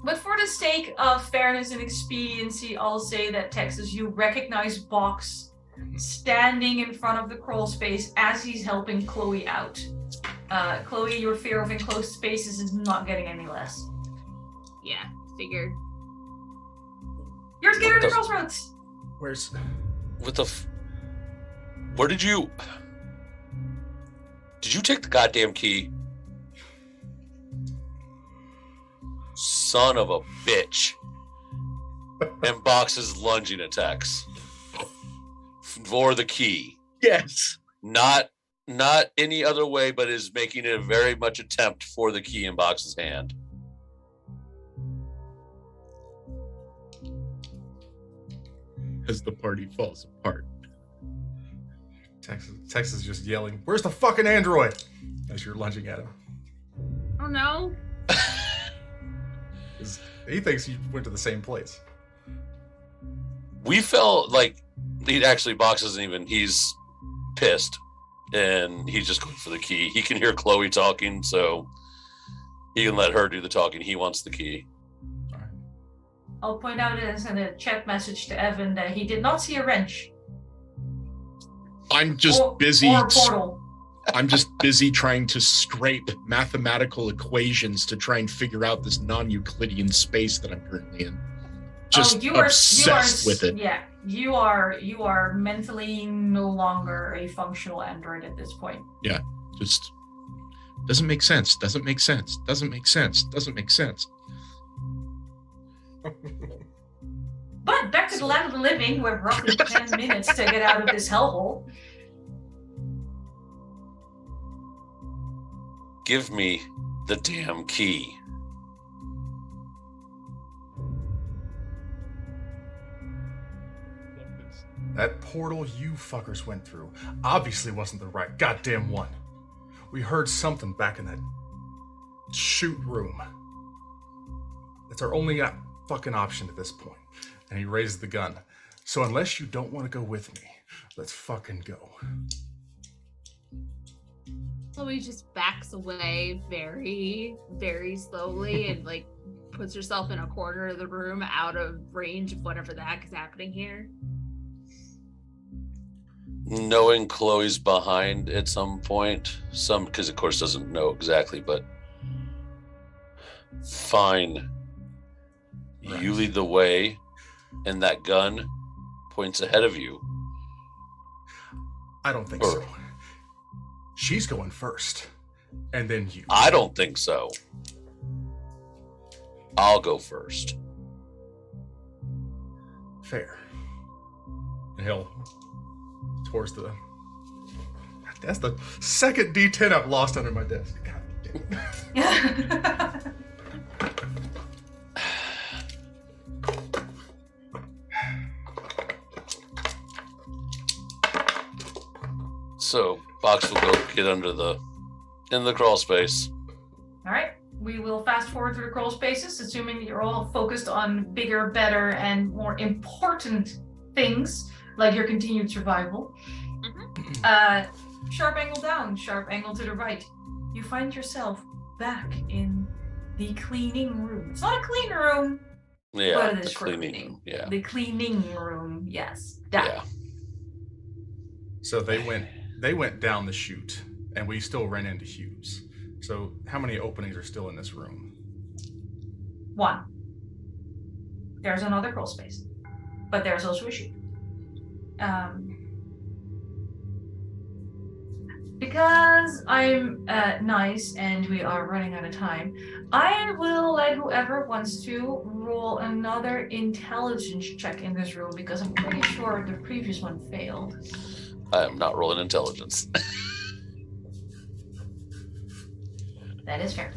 But for the sake of fairness and expediency, I'll say that Texas, you recognize Box standing in front of the crawl space as he's helping Chloe out. Chloe, your fear of enclosed spaces is not getting any less. Yeah, figured. You're scared of the What the- crossroads. Where's What the where did you take the goddamn key? Son of a bitch. And Box is lunging attacks for the key. Yes. Not any other way, but is making it a very much attempt for the key in Box's hand. As the party falls apart. Texas is just yelling, "Where's the fucking android?" As you're lunging at him. Oh no. 'Cause he thinks you went to the same place. We felt like Box isn't even, he's pissed and he's just going for the key. He can hear Chloe talking, so he can let her do the talking. He wants the key. All right. I'll point out in a chat message to Evan that he did not see a wrench. I'm just busy. Or a portal. I'm just busy trying to scrape mathematical equations to try and figure out this non-Euclidean space that I'm currently in. Just obsessed with it. Yeah, you are mentally no longer a functional android at this point. Just doesn't make sense. Doesn't make sense. Doesn't make sense. Doesn't make sense. But back to the land of the living, we have roughly 10 minutes to get out of this hellhole. Give me the damn key. That portal you fuckers went through obviously wasn't the right goddamn one. We heard something back in that shoot room. It's our only fucking option at this point. And he raises the gun. So unless you don't want to go with me, let's fucking go. Chloe just backs away very, very slowly and like puts herself in a corner of the room out of range of whatever the heck is happening here. Knowing Chloe's behind at some point, because of course doesn't know exactly, but fine. Right. You lead the way, and that gun points ahead of you. I don't think so. She's going first. And then you. I don't think so. I'll go first. Fair. And he'll towards the. That's the second D10 I've lost under my desk. God damn it. So Box will go get in the crawl space. All right, we will fast forward through the crawl spaces, assuming that you're all focused on bigger, better, and more important things, like your continued survival. Sharp angle down, sharp angle to the right. You find yourself back in the cleaning room. It's not a clean room, Yeah, but it the is for cleaning cleaning. room. Yeah. The cleaning room, yes. That. Yeah. So they went down the chute, and we still ran into Hughes. So how many openings are still in this room? 1. There's another crawl space, but there's also a chute. Because I'm nice and we are running out of time, I will let whoever wants to roll another intelligence check in this room because I'm pretty sure the previous one failed. I am not rolling intelligence. That is fair.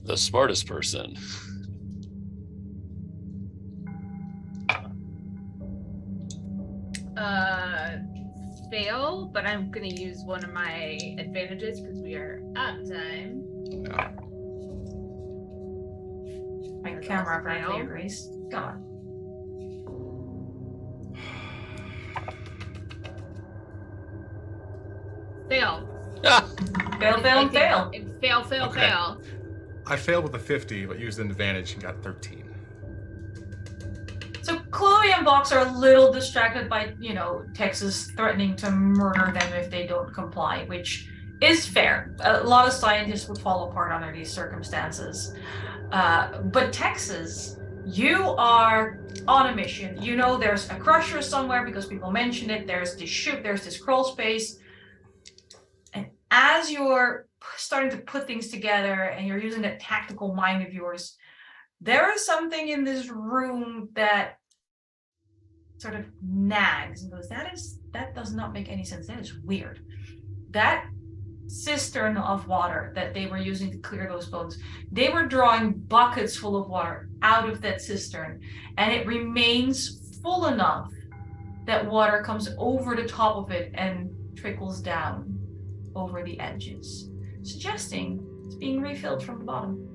The smartest person. Fail, but I'm gonna use one of my advantages because we are out of time. No. My That's camera also fail. apparently agrees. God. Fail. Ah, Fail, fail, and fail. Fail, Okay. fail. I failed with a 50, but used an advantage and got 13. So Chloe and Box are a little distracted by, Texas threatening to murder them if they don't comply, which is fair. A lot of scientists would fall apart under these circumstances. But Texas, you are on a mission. You know there's a crusher somewhere because people mentioned it. There's this chute, there's this crawl space. And as you're starting to put things together and you're using that tactical mind of yours, there is something in this room that sort of nags and goes, that does not make any sense. That is weird. That cistern of water that they were using to clear those bones, they were drawing buckets full of water out of that cistern, and it remains full enough that water comes over the top of it and trickles down over the edges, suggesting it's being refilled from the bottom.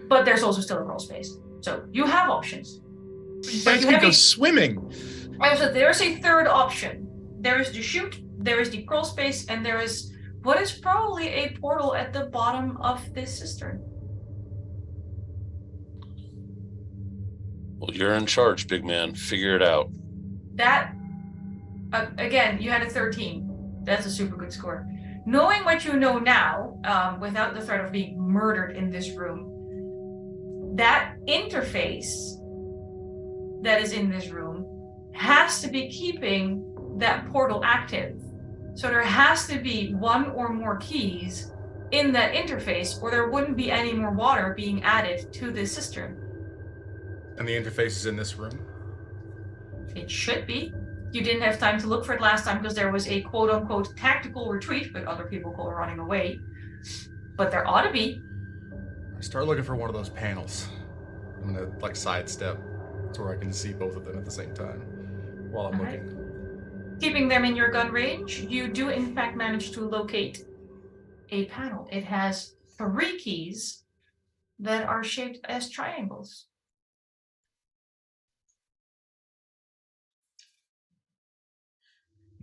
But there's also still a crawl space. So you have options. You guys can go swimming. So there's a third option. There is the chute, there is the crawl space, and there is what is probably a portal at the bottom of this cistern. well, you're in charge, big man. Figure it out. That, again, you had a 13. That's a super good score. Knowing what you know now, without the threat of being murdered in this room, that interface that is in this room has to be keeping that portal active. So there has to be one or more keys in that interface, or there wouldn't be any more water being added to this cistern. And the interface is in this room? It should be. You didn't have time to look for it last time because there was a quote-unquote tactical retreat, but other people call it running away. But there ought to be. I start looking for one of those panels. I'm gonna sidestep to where I can see both of them at the same time while I'm Alright. looking. Keeping them in your gun range, you do in fact manage to locate a panel. It has 3 keys that are shaped as triangles.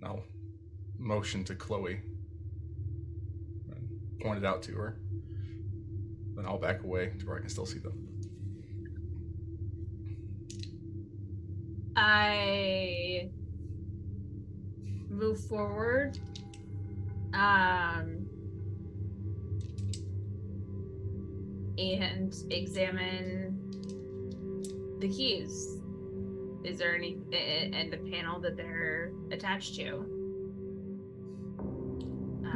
I'll motion to Chloe and point it out to her. Then I'll back away to where I can still see them. I move forward. And examine the keys. Is there any and the panel that they're attached to?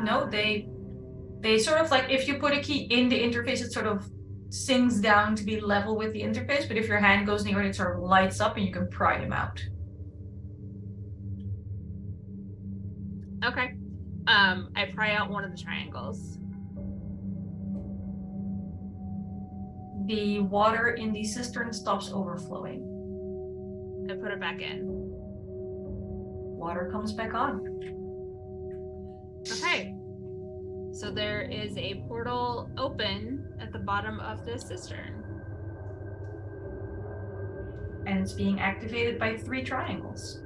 No, they sort of like, if you put a key in the interface, it sort of sinks down to be level with the interface, but if your hand goes near it, it sort of lights up and you can pry them out. Okay. I pry out one of the triangles. The water in the cistern stops overflowing. I put it back in. Water comes back on. Okay. So there is a portal open at the bottom of the cistern. And it's being activated by 3 triangles.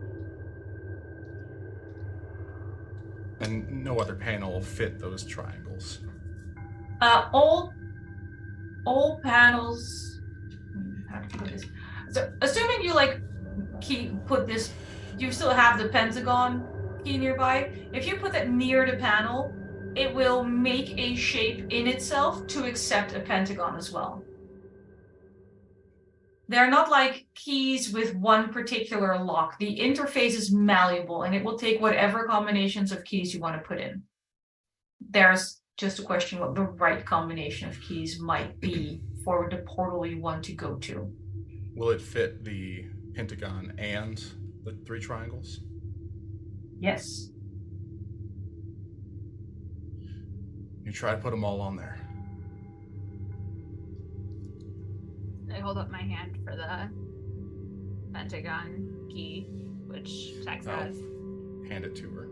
And no other panel will fit those triangles. All panels, how to put this? So assuming you like put this, you still have the pentagon key nearby. If you put that near the panel, it will make a shape in itself to accept a pentagon as well. They're not like keys with one particular lock. The interface is malleable and it will take whatever combinations of keys you want to put in. There's just a question what the right combination of keys might be for the portal you want to go to. Will it fit the pentagon and the 3 triangles? Yes. You try to put them all on there. I hold up my hand for the pentagon key, which Tex has. Hand it to her.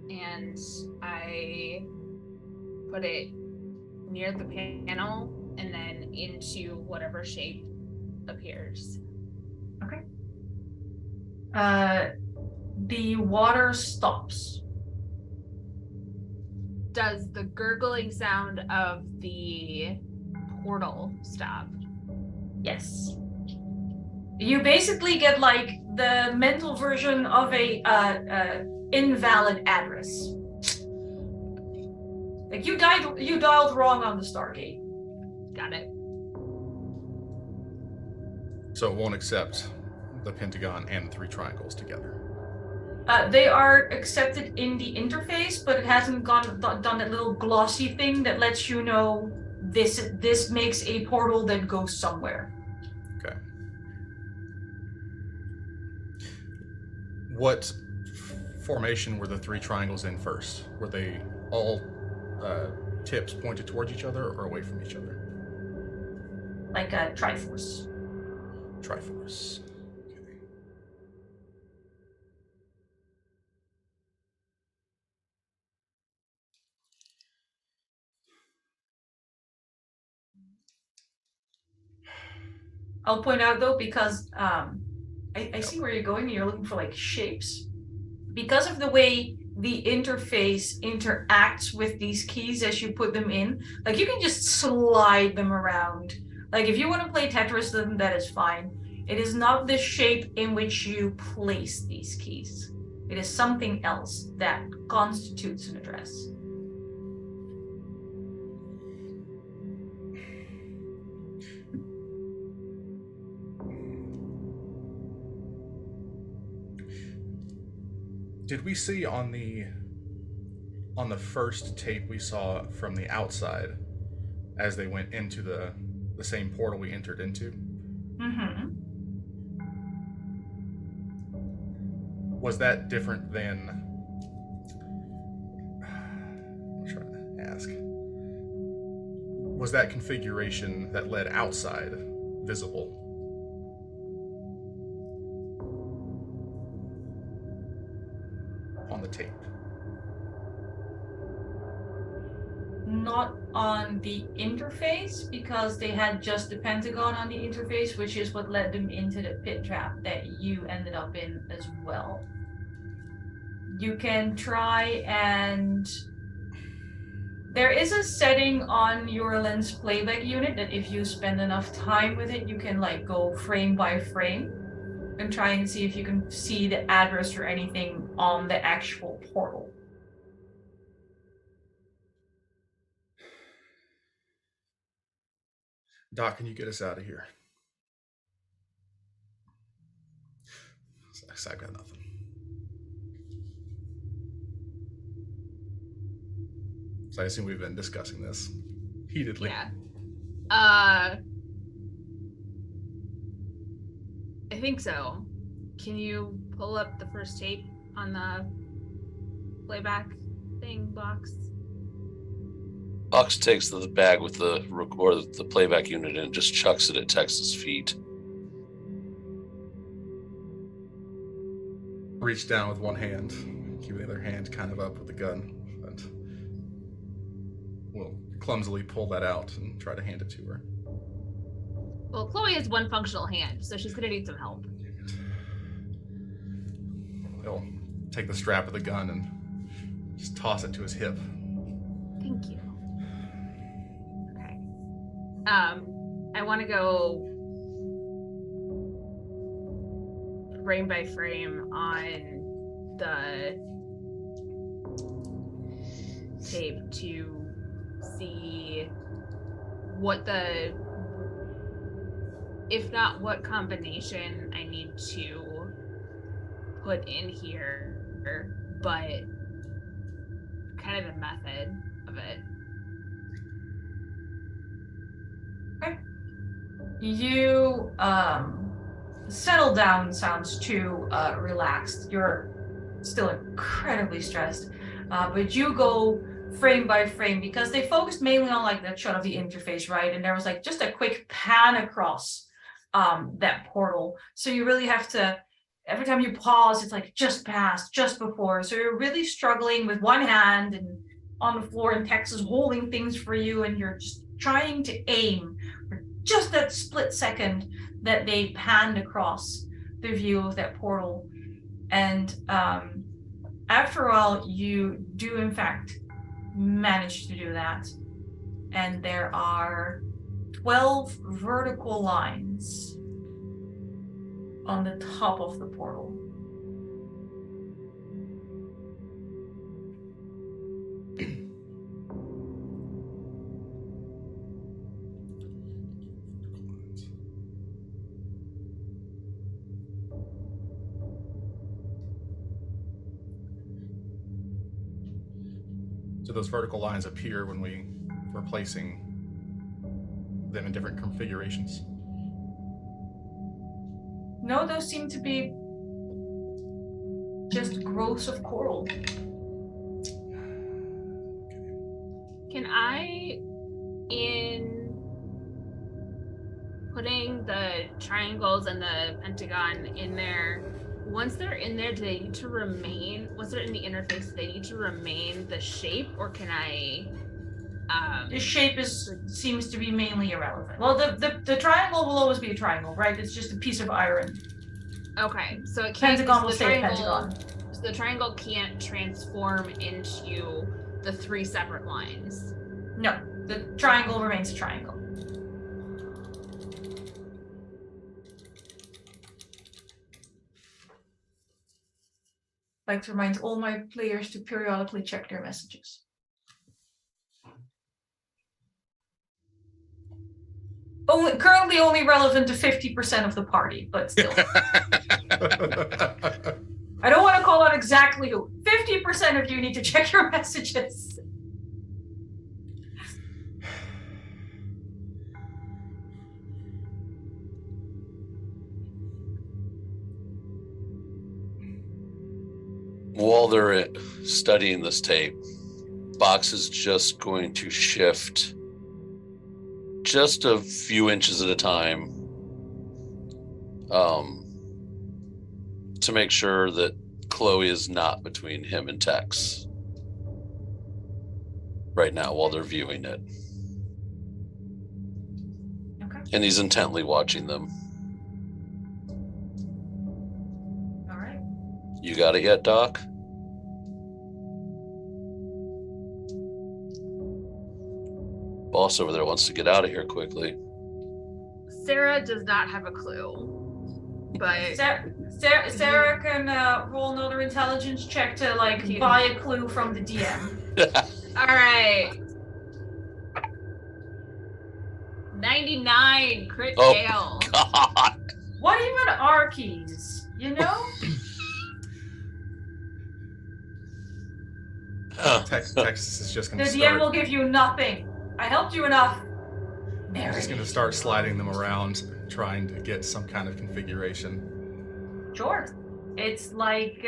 And I put it near the panel and then into whatever shape appears. Okay. The water stops. Does the gurgling sound of the portal stop? Yes. You basically get like the mental version of a invalid address. Like you dialed wrong on the Stargate. Got it. So it won't accept the pentagon and the 3 triangles together. They are accepted in the interface, but it hasn't done that little glossy thing that lets you know this makes a portal that goes somewhere. Okay. What formation were the 3 triangles in first? Were they all tips pointed towards each other or away from each other? Like a Triforce. Triforce. Okay. I'll point out though, because I see where you're going and you're looking for like shapes. Because of the way the interface interacts with these keys as you put them in, like you can just slide them around. Like if you want to play Tetris, then that is fine. It is not the shape in which you place these keys. It is something else that constitutes an address. Did we see on the first tape we saw from the outside as they went into the same portal we entered into? Mm-hmm. Was that different than... I'm trying to ask. Was that configuration that led outside visible? On the tape? Not on the interface, because they had just the pentagon on the interface, which is what led them into the pit trap that you ended up in as well. You can try and... There is a setting on your lens playback unit that if you spend enough time with it, you can like go frame by frame and try and see if you can see the address or anything on the actual portal. Doc, can you get us out of here? I got nothing. So I assume we've been discussing this heatedly. Yeah. I think so. Can you pull up the first tape on the playback thing box? Ox takes the bag with the playback unit and just chucks it at Tex's feet. Reach down with one hand, keep the other hand kind of up with the gun, and we'll clumsily pull that out and try to hand it to her. Well, Chloe has one functional hand, so she's gonna need some help. He'll take the strap of the gun and just toss it to his hip. Thank you. Okay. I want to go frame by frame on the tape to see what if not what combination I need to put in here, but kind of the method of it. Okay. You settle down sounds too relaxed. You're still incredibly stressed, but you go frame by frame because they focused mainly on like that shot of the interface, right? And there was like just a quick pan across that portal. So you really have to, every time you pause, it's like just past, just before. So you're really struggling with one hand and on the floor, and Tex is holding things for you, and you're just trying to aim for just that split second that they panned across the view of that portal. And after all, you do in fact manage to do that. And there are 12 vertical lines on the top of the portal. So those vertical lines appear when we're placing them in different configurations. No, those seem to be just growths of coral. Can I, in putting the triangles and the pentagon in there, once they're in there, do they need to remain, once they're in the interface, do they need to remain the shape, or can I... The shape seems to be mainly irrelevant. Well, the triangle will always be a triangle, right? It's just a piece of iron. Okay, so it can't... Pentagon will stay a pentagon. So the triangle can't transform into the 3 separate lines. No, the triangle remains a triangle. I'd like to remind all my players to periodically check their messages. Currently only relevant to 50% of the party, but still. I don't want to call out exactly who. 50% of you need to check your messages. While they're studying this tape, Box is just going to shift just a few inches at a time to make sure that Chloe is not between him and Tex right now while they're viewing it. Okay. And he's intently watching them. All right. You got it yet, Doc? Boss over there wants to get out of here quickly. Sara does not have a clue, but Sara can roll another intelligence check to buy a clue from the DM. All right. 99 crit fail. God. What even are keys? You know? Texas is just going The to DM will give you nothing. I helped you enough. He's just going to start sliding them around, trying to get some kind of configuration. Sure. It's like,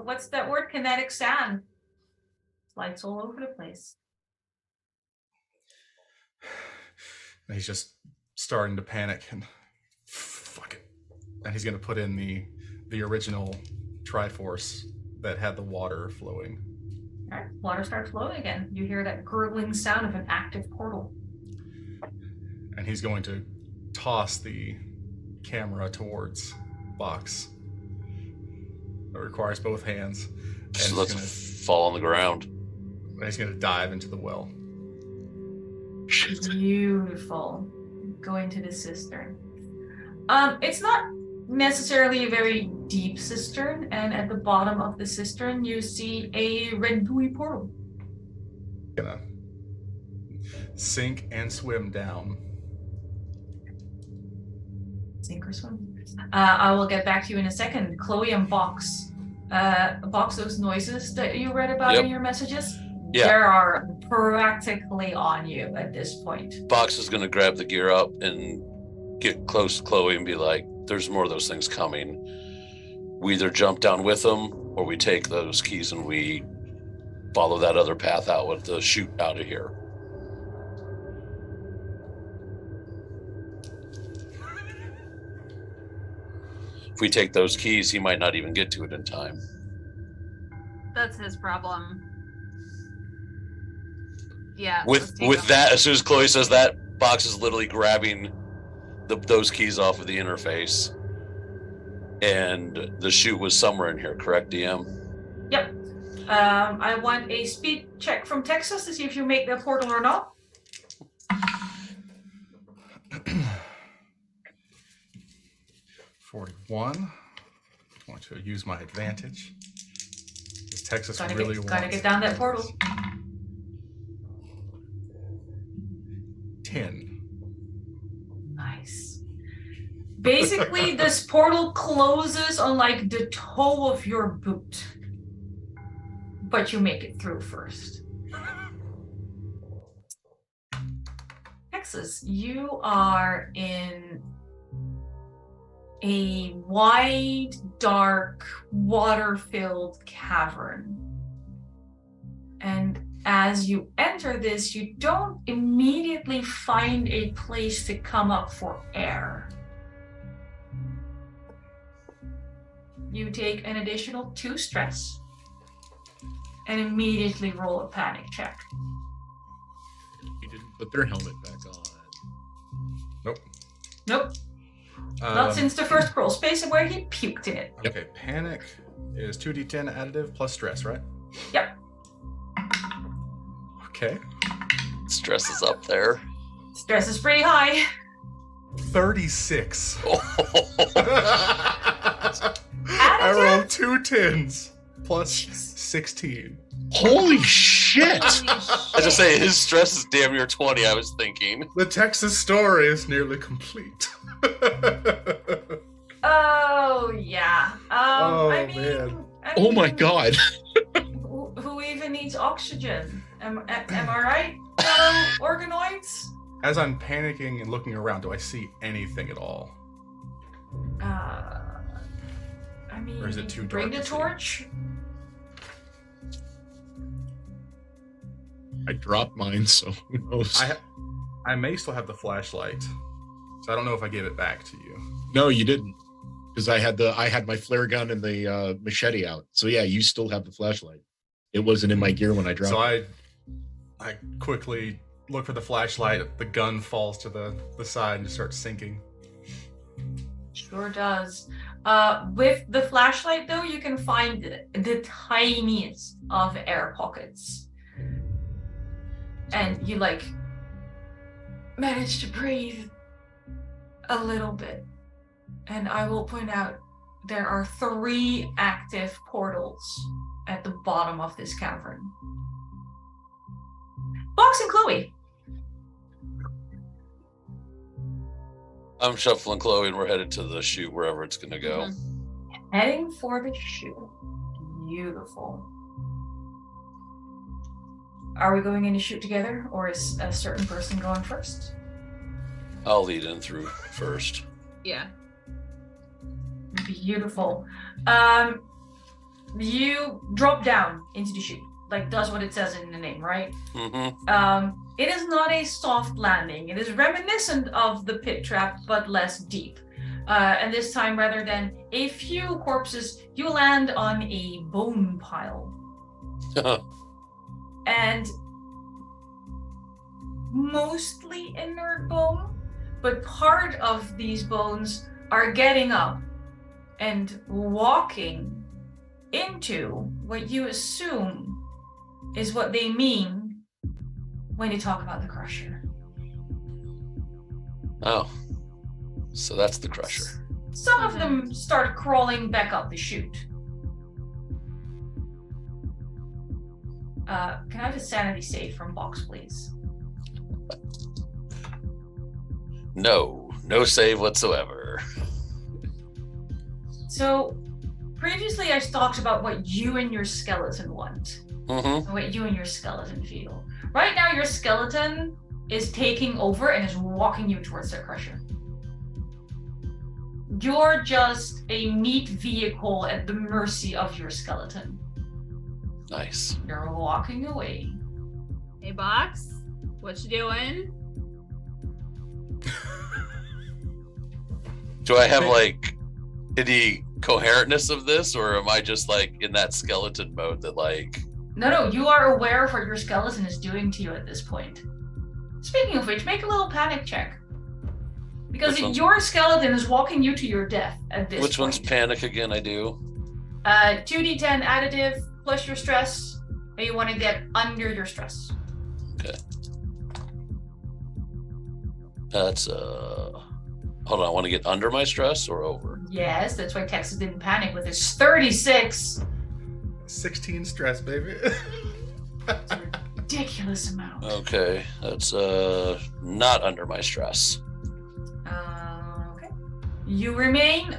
what's that word? Kinetic sand. Slides all over the place. And he's just starting to panic and fuck it. And he's going to put in the original Triforce that had the water flowing. All right, water starts flowing again. You hear that gurgling sound of an active portal. And he's going to toss the camera towards Box. It requires both hands. Just lets it fall on the ground. And he's going to dive into the well. Beautiful. Go into the cistern. It's not necessarily a very deep cistern, and at the bottom of the cistern you see a red gooey portal. Gonna sink and swim down. Sink or swim. I will get back to you in a second. Chloe and Box. Box, those noises that you read about in your messages, they are practically on you at this point. Box is going to grab the gear up and get close to Chloe and be like, there's more of those things coming. We either jump down with them or we take those keys and we follow that other path out with the chute out of here. If we take those keys, he might not even get to it in time. That's his problem. Yeah. With that, as soon as Chloe says that, Box is literally grabbing those keys off of the interface. And the chute was somewhere in here, correct, DM? Yep. I want a speed check from Texas to see if you make the portal or not. 41. I want to use my advantage. Does Texas Gotta wants get down that portal. 10. Nice. Basically, this portal closes on like the toe of your boot. But you make it through first. Texas, you are in a wide, dark, water-filled cavern. And as you enter this, you don't immediately find a place to come up for air. You take an additional 2 stress and immediately roll a panic check. You didn't put their helmet back on. Nope. Not since the first crawl space where he puked in it. Okay, panic is 2d10 additive plus stress, right? Yep. Okay. Stress is up there. Stress is pretty high. 36. I rolled 2 10s plus 16. Holy shit! I just say his stress is damn near 20, I was thinking. The Texas story is nearly complete. Oh, yeah. Man. Oh my god. Who even needs oxygen? Am I right, organoids? As I'm panicking and looking around, do I see anything at all? Or is it too dark bring the to see? torch. I dropped mine, so who knows? I may still have the flashlight, so I don't know if I gave it back to you. No, you didn't, because I had my flare gun and the machete out. So yeah, you still have the flashlight. It wasn't in my gear when I dropped. So it. I quickly look for the flashlight. The gun falls to the side and starts sinking. Sure does. With the flashlight, though, you can find the tiniest of air pockets. And you, manage to breathe a little bit. And I will point out, there are 3 active portals at the bottom of this cavern. Box and Chloe. I'm shuffling Chloe and we're headed to the chute wherever it's going to go. Mm-hmm. Heading for the chute. Beautiful. Are we going in to shoot together, or is a certain person going first? I'll lead in through first. Yeah. Beautiful. You drop down into the chute, does what it says in the name, right? Mm-hmm. It is not a soft landing. It is reminiscent of the pit trap, but less deep. And this time, rather than a few corpses, you land on a bone pile. And mostly inert bone, but part of these bones are getting up and walking into what you assume is what they mean when you talk about the Crusher. Oh, so that's the Crusher. Some of them start crawling back up the chute. Can I have a sanity save from Box, please? No save whatsoever. So, previously I talked about what you and your skeleton want. Mm-hmm. And what you and your skeleton feel. Right now, your skeleton is taking over and is walking you towards their crusher. You're just a meat vehicle at the mercy of your skeleton. Nice. You're walking away. Hey, Box, what you doing? Do I have like any coherentness of this, or am I just like in that skeleton mode that like? No, you are aware of what your skeleton is doing to you at this point. Speaking of which, make a little panic check. Because your skeleton is walking you to your death at this point. Which one's panic again? I do. 2d10 additive plus your stress, and you want to get under your stress. Okay. That's hold on, I want to get under my stress or over? Yes, that's why Texas didn't panic with his 36. 16 stress, baby. It's a ridiculous amount. Okay, that's not under my stress. Okay. You remain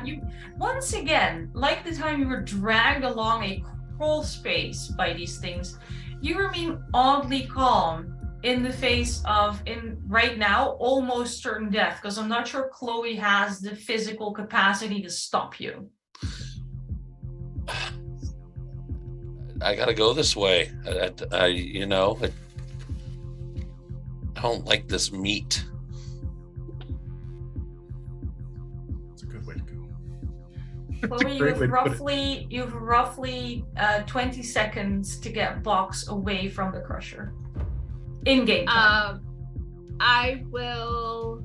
you once again, like the time you were dragged along a crawl space by these things, you remain oddly calm in the face of, right now, almost certain death, because I'm not sure Chloe has the physical capacity to stop you. I gotta go this way. I don't like this meat. It's a good way to go. Chloe, you've roughly 20 seconds to get Box away from the crusher. In game time. I will.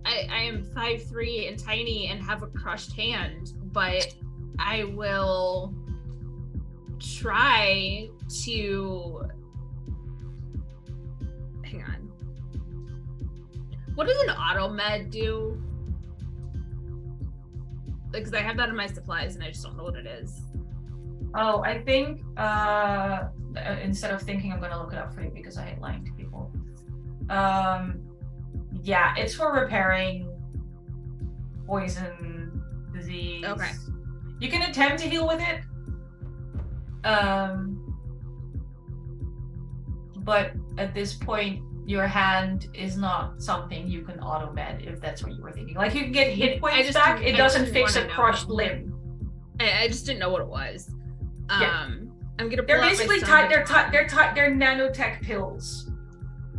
I am 5'3" and tiny and have a crushed hand, but I will try to. Hang on. What does an auto med do? Because I have that in my supplies and I just don't know what it is. Oh, I think instead of thinking, I'm going to look it up for you because I hate lying to people. Yeah, it's for repairing poison, disease. Okay. You can attempt to heal with it. But at this point, your hand is not something you can auto med if that's what you were thinking. Like you can get hit points back, it doesn't fix a crushed limb. I just didn't know what it was. Yeah. I'm gonna. They're basically they're nanotech pills,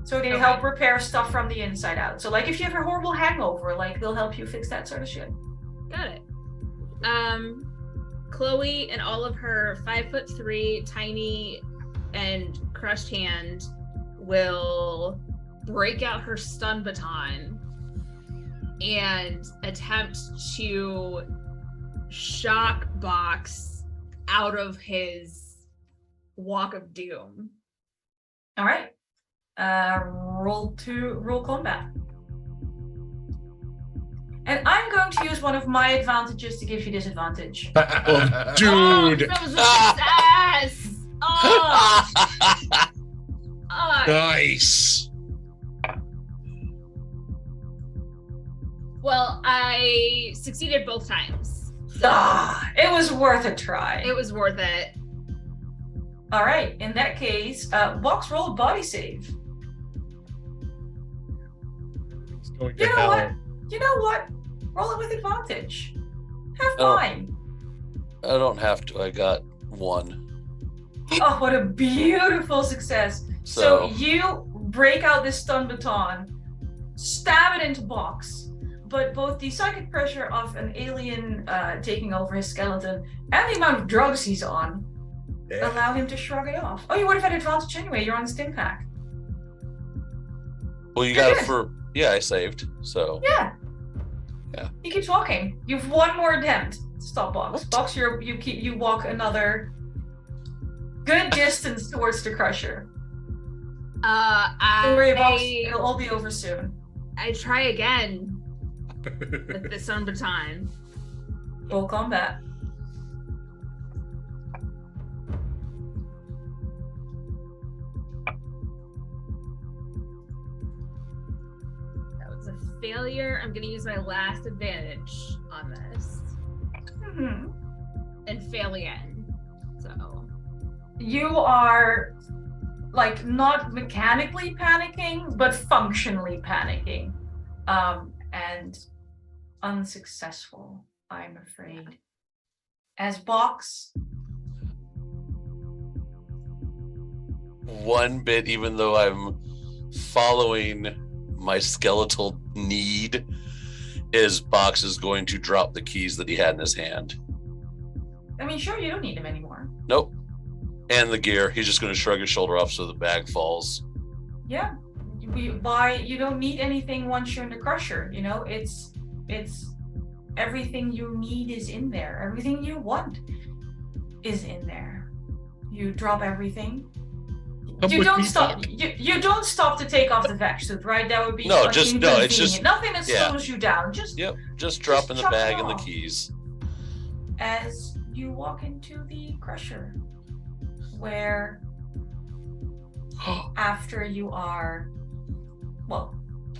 so they help repair stuff from the inside out. So like if you have a horrible hangover, like they'll help you fix that sort of shit. Got it. Chloe and all of her 5'3", tiny and crushed hand will break out her stun baton and attempt to shock Box out of his walk of doom. All right. Roll combat. And I'm going to use one of my advantages to give you disadvantage. Oh, dude! Oh, that was a success! Oh! Nice! Well, I succeeded both times. It was worth a try. It was worth it. All right. In that case, Box, roll a body save. It's going to You know hell. what? You know what? Roll it with advantage. Have fun. I don't have to. I got one. Oh, what a beautiful success. So you break out this stun baton, stab it into Box, but both the psychic pressure of an alien taking over his skeleton and the amount of drugs he's on allow him to shrug it off. Oh, you would have had advantage anyway. You're on stim pack. Well, you got it for... Yeah, I saved, so... Yeah. Yeah. He keeps walking. You've one more attempt to stop Box. Box, you walk another good distance towards the crusher. Don't worry, Box. It'll all be over soon. I try again. with this on baton. Full combat. That was a failure. I'm gonna use my last advantage on this. Mm-hmm. And fail again. So You are like not mechanically panicking, but functionally panicking. And unsuccessful, I'm afraid. As Box, one bit, even though I'm following my skeletal need, is Box is going to drop the keys that he had in his hand. I mean, sure, you don't need him anymore. Nope. And the gear. He's just going to shrug his shoulder off so the bag falls. Yeah. You don't need anything once you're in the crusher, you know? It's everything you need is in there. Everything you is in there. You drop everything. You don't stop to take off the vac suit, right? That would be it's just nothing that slows you down. Just dropping the bag and the off. keys. As you walk into the crusher, where after you are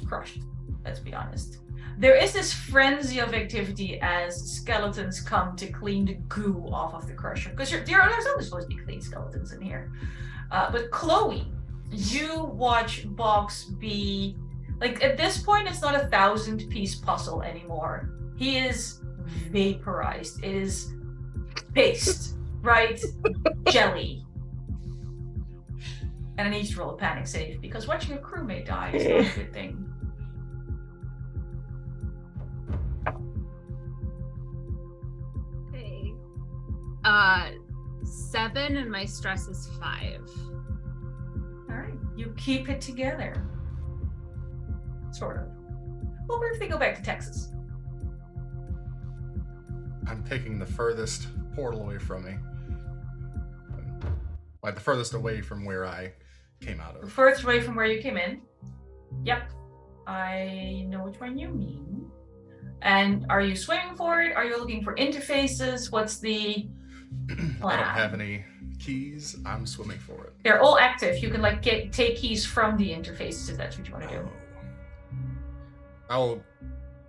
crushed, let's be honest, there is this frenzy of activity as skeletons come to clean the goo off of the crusher, because there's only supposed to be clean skeletons in here. But Chloe, you watch Box be like, at this point it's not a 1,000-piece puzzle anymore. He is vaporized. It is paste, right? Jelly. And I need you to roll a panic save, because watching a crewmate die is not a good thing. okay. 7 and my stress is 5. All right, you keep it together. Sort of. Well, what if they go back to Texas? I'm picking the furthest portal away from me. Like the furthest away from where I came out of. Furthest away from where you came in. Yep. I know which one you mean. And are you swimming for it? Are you looking for interfaces? What's the plan? I don't have any keys. I'm swimming for it. They're all active. You can take keys from the interfaces if that's what you want to do. I'll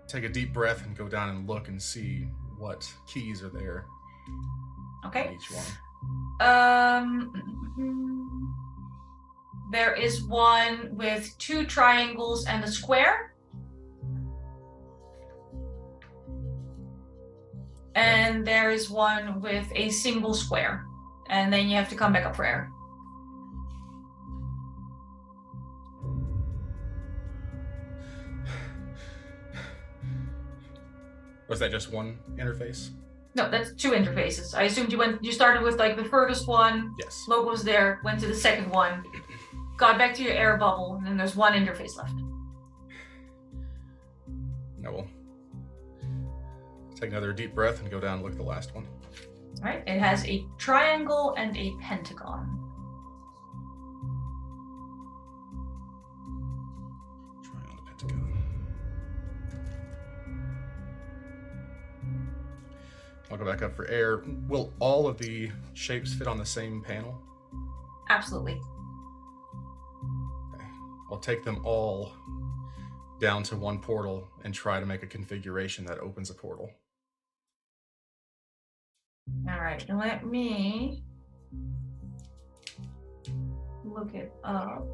take a deep breath and go down and look and see what keys are there. Okay. On each one. There is one with 2 triangles and a square. And there is one with a single square. And then you have to come back up for air. Was that just one interface? No, that's 2 interfaces. I assumed you started with like the furthest one. Yes. Logo was there, went to the second one, got back to your air bubble, and then there's one interface left. I will take another deep breath and go down and look at the last one. All right, it has a triangle and a pentagon. Triangle and pentagon. I'll go back up for air. Will all of the shapes fit on the same panel? Absolutely. Okay. I'll take them all down to one portal and try to make a configuration that opens a portal. All right, let me look it up.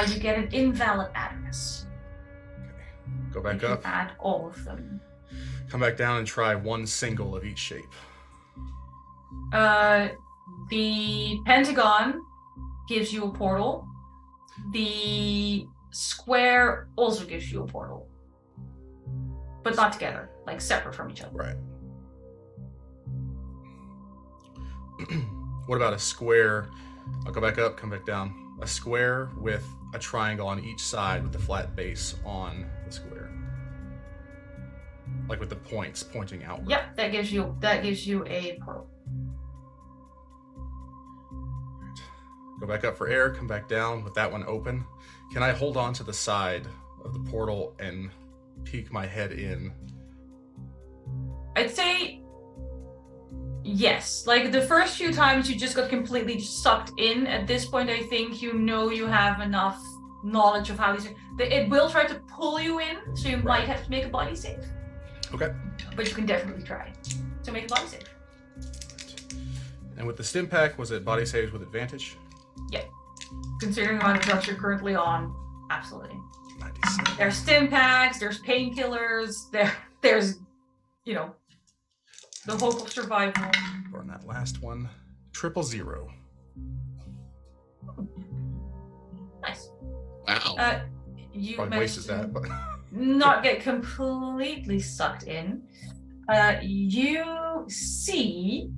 You get an invalid address. Okay. Go back you up. can add all of them. Come back down and try one single of each shape. The pentagon gives you a portal. The square also gives you a portal. But not together, like separate from each other. Right. What about a square? I'll go back up, come back down. A square with a triangle on each side with the flat base on the square. Like with the points pointing outward. Yep, that gives you a portal. Go back up for air, come back down with that one open. Can I hold on to the side of the portal and peek my head in? I'd say yes. Like the first few times you just got completely sucked in. At this point, I think you know you have enough knowledge of how these. It will try to pull you in, so you might have to make a body save. Okay. But you can definitely try to make a body save. And with the stim pack, was it body saves with advantage? Yeah. Considering the amount of drugs you're currently on, absolutely. 97. There's stim packs, there's painkillers, there's, you know, the hope of survival. Or on that last one, 000. Nice. Wow. You Probably managed wasted to that, but not get completely sucked in. You see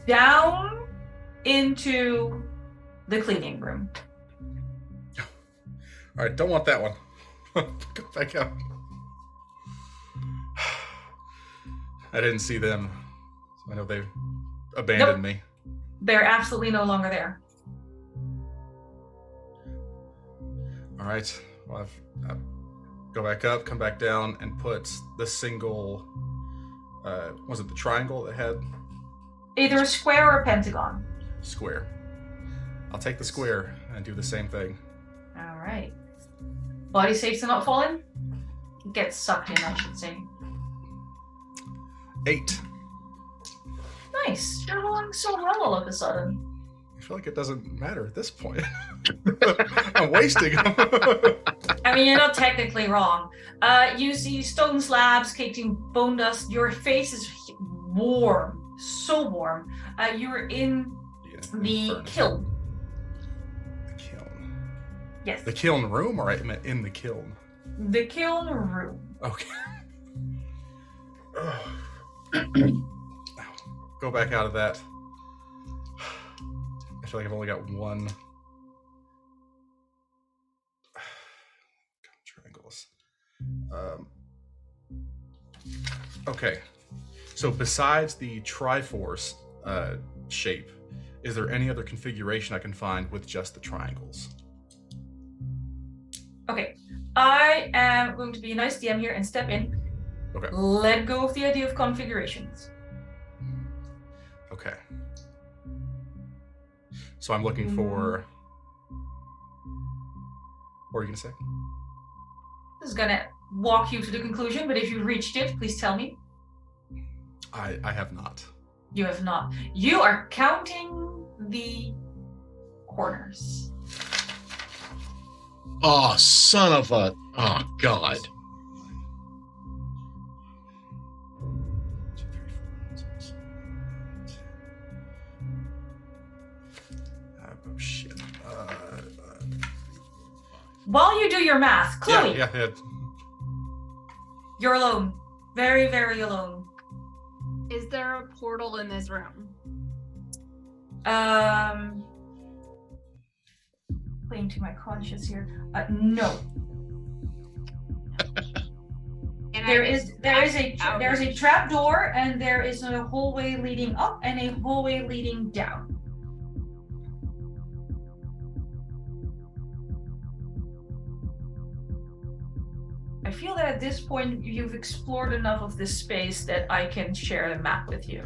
down into the cleaning room. all right, don't want that one. Go back up. I didn't see them, so I know they abandoned me. They're absolutely no longer there. All right, well, I've go back up, come back down, and put the single. Was it the triangle that had Either a square or a pentagon. square? I'll take the square and do the same thing. All right. Body safe to not fall in? Get sucked in, I should say. 8. Nice. You're rolling so well all of a sudden. I feel like it doesn't matter at this point. I'm wasting them. I mean, you're not technically wrong. You see stone slabs caked in bone dust. Your face is warm, so warm. You are in the Furnace. kiln. The kiln. Yes, The kiln room, or I meant in the kiln? the kiln room. Okay. Go back out of that. I feel like I've only got one. Triangles. Okay. So besides the Triforce shape, is there any other configuration I can find with just the triangles? Okay, I am going to be a nice DM here and step in. Okay. Let go of the idea of configurations. Okay. So I'm looking for. What are you gonna say? This is gonna walk you to the conclusion, but if you reached it, please tell me. I have not. You have not. You are counting the corners. Oh, son of a. Oh, God. 2, 3, 4, 5, 6, 7, 8. Oh shit. While you do your math, Chloe, Yeah. you're alone. Very, very alone. Is there a portal in this room? Playing to my conscience here. No. And There is a trap door, and there is a hallway leading up and a hallway leading down. I feel that at this point you've explored enough of this space that I can share the map with you.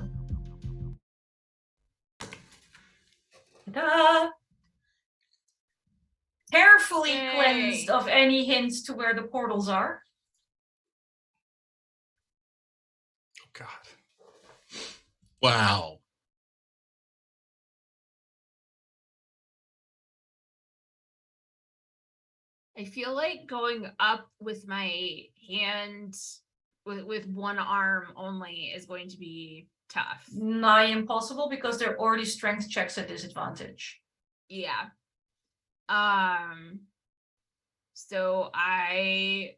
Ta-da! Carefully Yay. cleansed of any hints to where the portals are. Oh god. Wow. I feel like going up with my hand, with one arm only, is going to be tough. Nigh impossible because they're already strength checks at disadvantage. Yeah. So I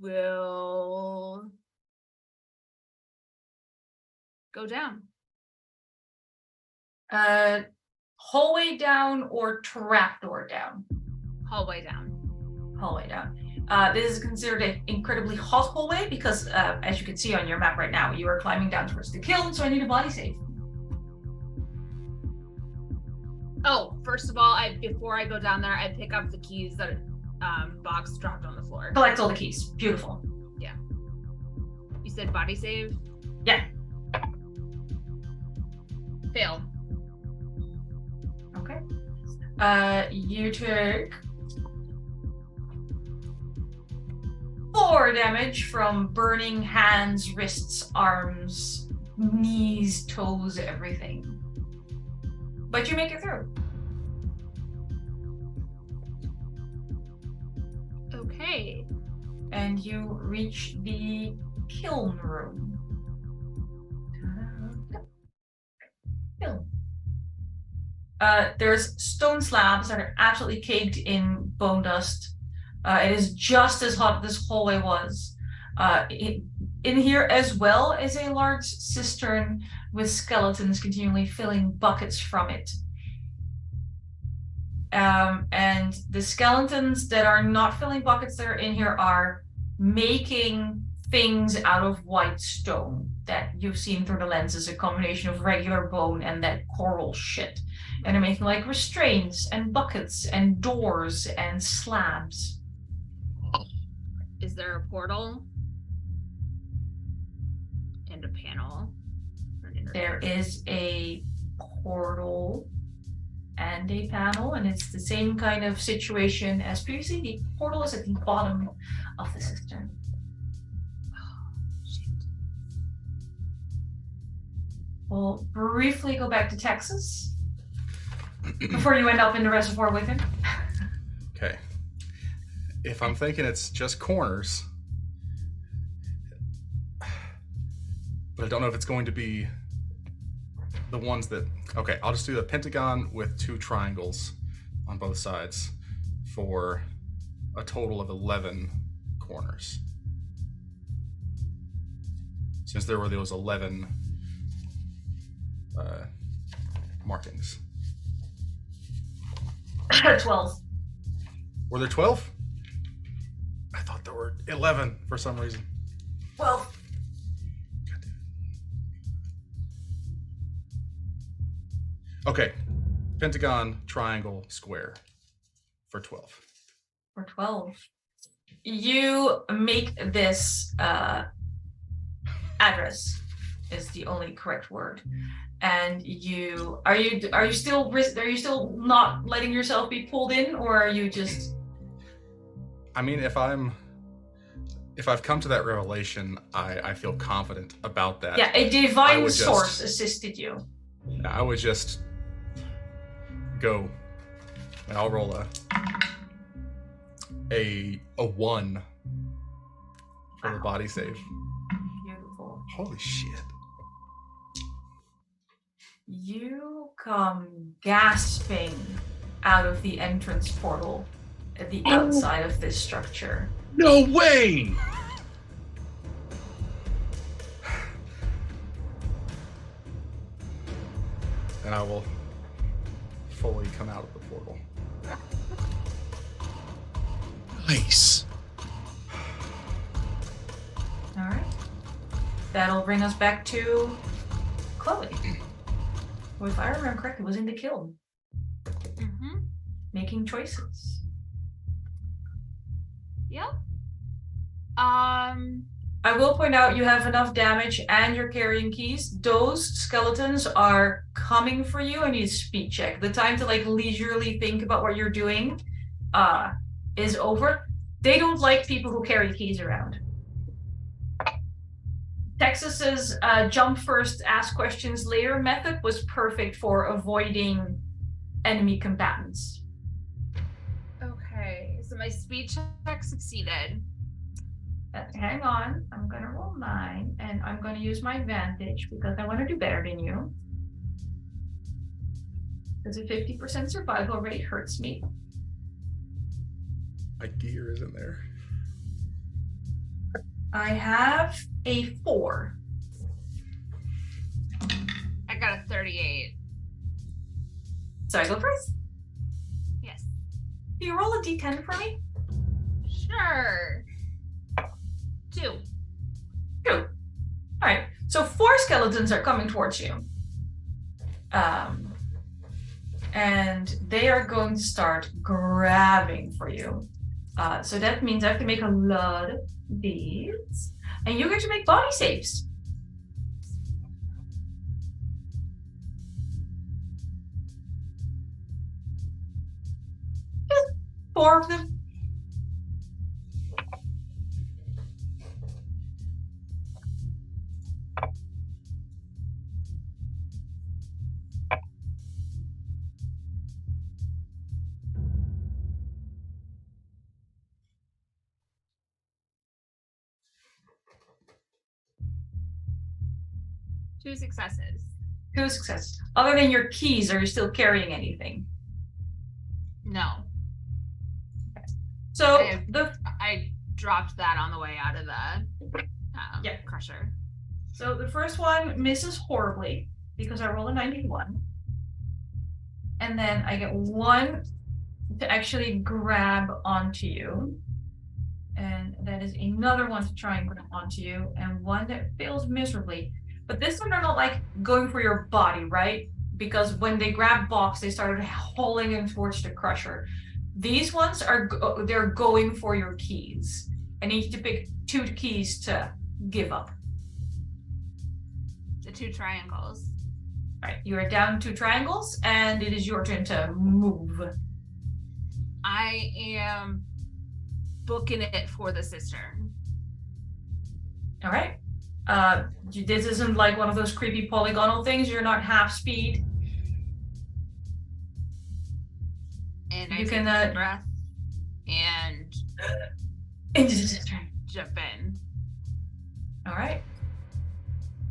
will go down. Hallway down or trapdoor down? Hallway down. Hallway down. This is considered an incredibly hot hallway because, as you can see on your map right now, you are climbing down towards the kiln, so I need a body save. Oh, first of all, before I go down there, I pick up the keys that Box dropped on the floor. Collect all the keys. Beautiful. Yeah. You said body save? Yeah. Fail. Okay. You took 4 damage from burning hands, wrists, arms, knees, toes, everything. But you make it through. Okay. And you reach the kiln room. Kiln. There's stone slabs that are absolutely caked in bone dust. It is just as hot as this hallway was. In here, as well, is a large cistern with skeletons continually filling buckets from it. And the skeletons that are not filling buckets that are in here are making things out of white stone that you've seen through the lenses, a combination of regular bone and that coral shit. And they're making like restraints and buckets and doors and slabs. Is there a portal? And a panel? There is a portal and a panel, and it's the same kind of situation as previously. The portal is at the bottom of the cistern. Oh, shit. We'll briefly go back to Texas before you end up in the reservoir with him. Okay. If I'm thinking it's just corners, but I don't know if it's going to be the ones that... Okay, I'll just do the pentagon with 2 triangles on both sides for a total of 11 corners. Since there were those 11 markings. 12. Were there 12? I thought there were 11 for some reason. 12. Okay, pentagon, triangle, square for 12. For 12. You make this address is the only correct word. And are you still not letting yourself be pulled in, or are you just... I mean, if I've come to that revelation, I feel confident about that. Yeah, a divine source assisted you. I would just go, and I'll roll a 1 for the body save. Beautiful. Holy shit. You come gasping out of the entrance portal at the outside of this structure. No way! And I will fully come out of the portal. Nice. All right. That'll bring us back to Chloe. Who, if I remember correctly, was in the kiln. Mm-hmm. Making choices. Yep. I will point out you have enough damage and you're carrying keys. Those skeletons are coming for you. I need a speed check. The time to like leisurely think about what you're doing is over. They don't like people who carry keys around. Texas's jump first, ask questions later method was perfect for avoiding enemy combatants. Okay, so my speed check succeeded. Hang on, I'm gonna roll 9, and I'm gonna use my advantage because I want to do better than you. Because a 50% survival rate hurts me. My gear is in there. I have a 4. I got a 38. So I go first. Yes. Can you roll a d10 for me? Sure. 2. All right. So 4 skeletons are coming towards you. And they are going to start grabbing for you. So that means I have to make a lot of these. And you get to make body saves. 4 of them. Two successes. 2 successes. Other than your keys, are you still carrying anything? No. So I dropped that on the way out of the crusher. So the first one misses horribly because I rolled a 91. And then I get 1 to actually grab onto you. And that is another one to try and grab onto you. And 1 that fails miserably. But this one they're not like going for your body, right? Because when they grabbed Box, they started hauling him towards the crusher. These ones they're going for your keys. I need you to pick 2 keys to give up. The 2 triangles. All right, you are down 2 triangles, and it is your turn to move. I am booking it for the cistern. All right. This isn't like one of those creepy polygonal things. You're not half speed. And I You take can, a breath and into the cistern. jump in. All right.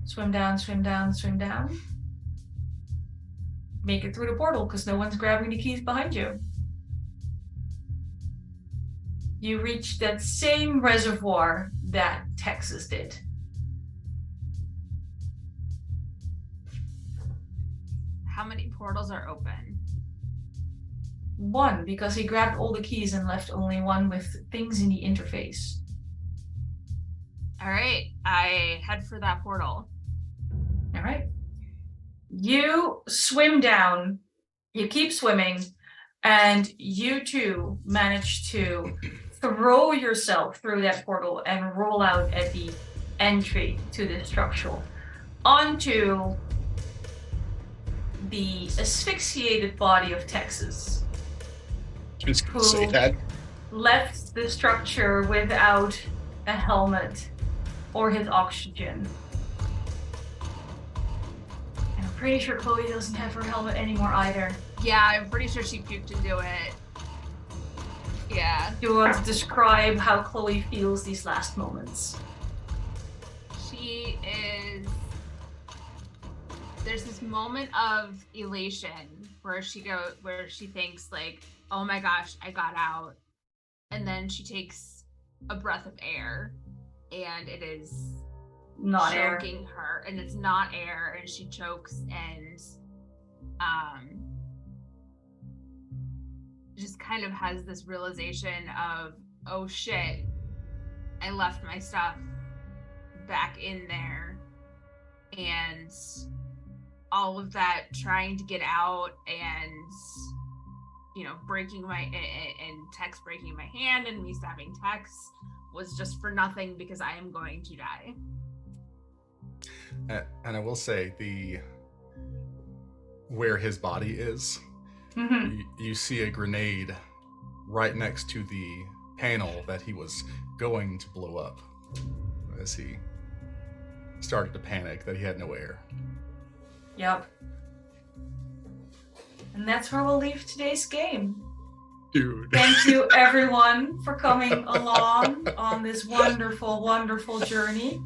Swim down, swim down, swim down. Make it through the portal because no one's grabbing the keys behind you. You reach that same reservoir that Texas did. How many portals are open? 1, because he grabbed all the keys and left only 1 with things in the interface. All right, I head for that portal. All right. You swim down, you keep swimming, and you too manage to throw yourself through that portal and roll out at the entry to the structure onto the asphyxiated body of Texas. Just gonna say that. Left the structure without a helmet or his oxygen. And I'm pretty sure Chloe doesn't have her helmet anymore either. Yeah, I'm pretty sure she puked into it. Yeah. Do you want to describe how Chloe feels these last moments? She is... There's this moment of elation where she thinks like, oh my gosh, I got out. And then she takes a breath of air and it is Not air. choking her, and it's not air, and she chokes and just kind of has this realization of, oh shit, I left my stuff back in there, and all of that trying to get out and breaking my and Tex breaking my hand and me stabbing Tex was just for nothing because I am going to die. And I will say, where his body is, you see a grenade right next to the panel that he was going to blow up as he started to panic that he had no air. Yep. And that's where we'll leave today's game. Dude. Thank you everyone for coming along on this wonderful, wonderful journey.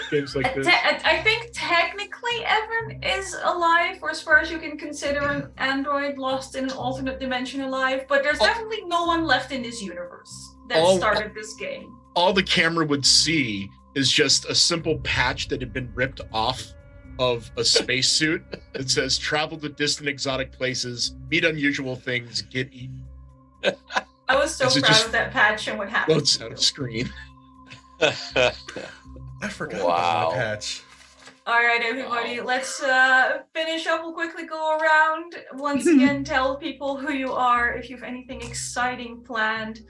Games like this. I think technically Evan is alive, or as far as you can consider an android lost in an alternate dimension alive, but there's definitely no one left in this universe that started this game. All the camera would see is just a simple patch that had been ripped off of a spacesuit that says travel to distant exotic places, meet unusual things, get eaten. I was so As it proud just of that patch and what happened. Loads out of screen. I forgot about my patch. All right, everybody, let's finish up. We'll quickly go around. Once again, tell people who you are, if you have anything exciting planned.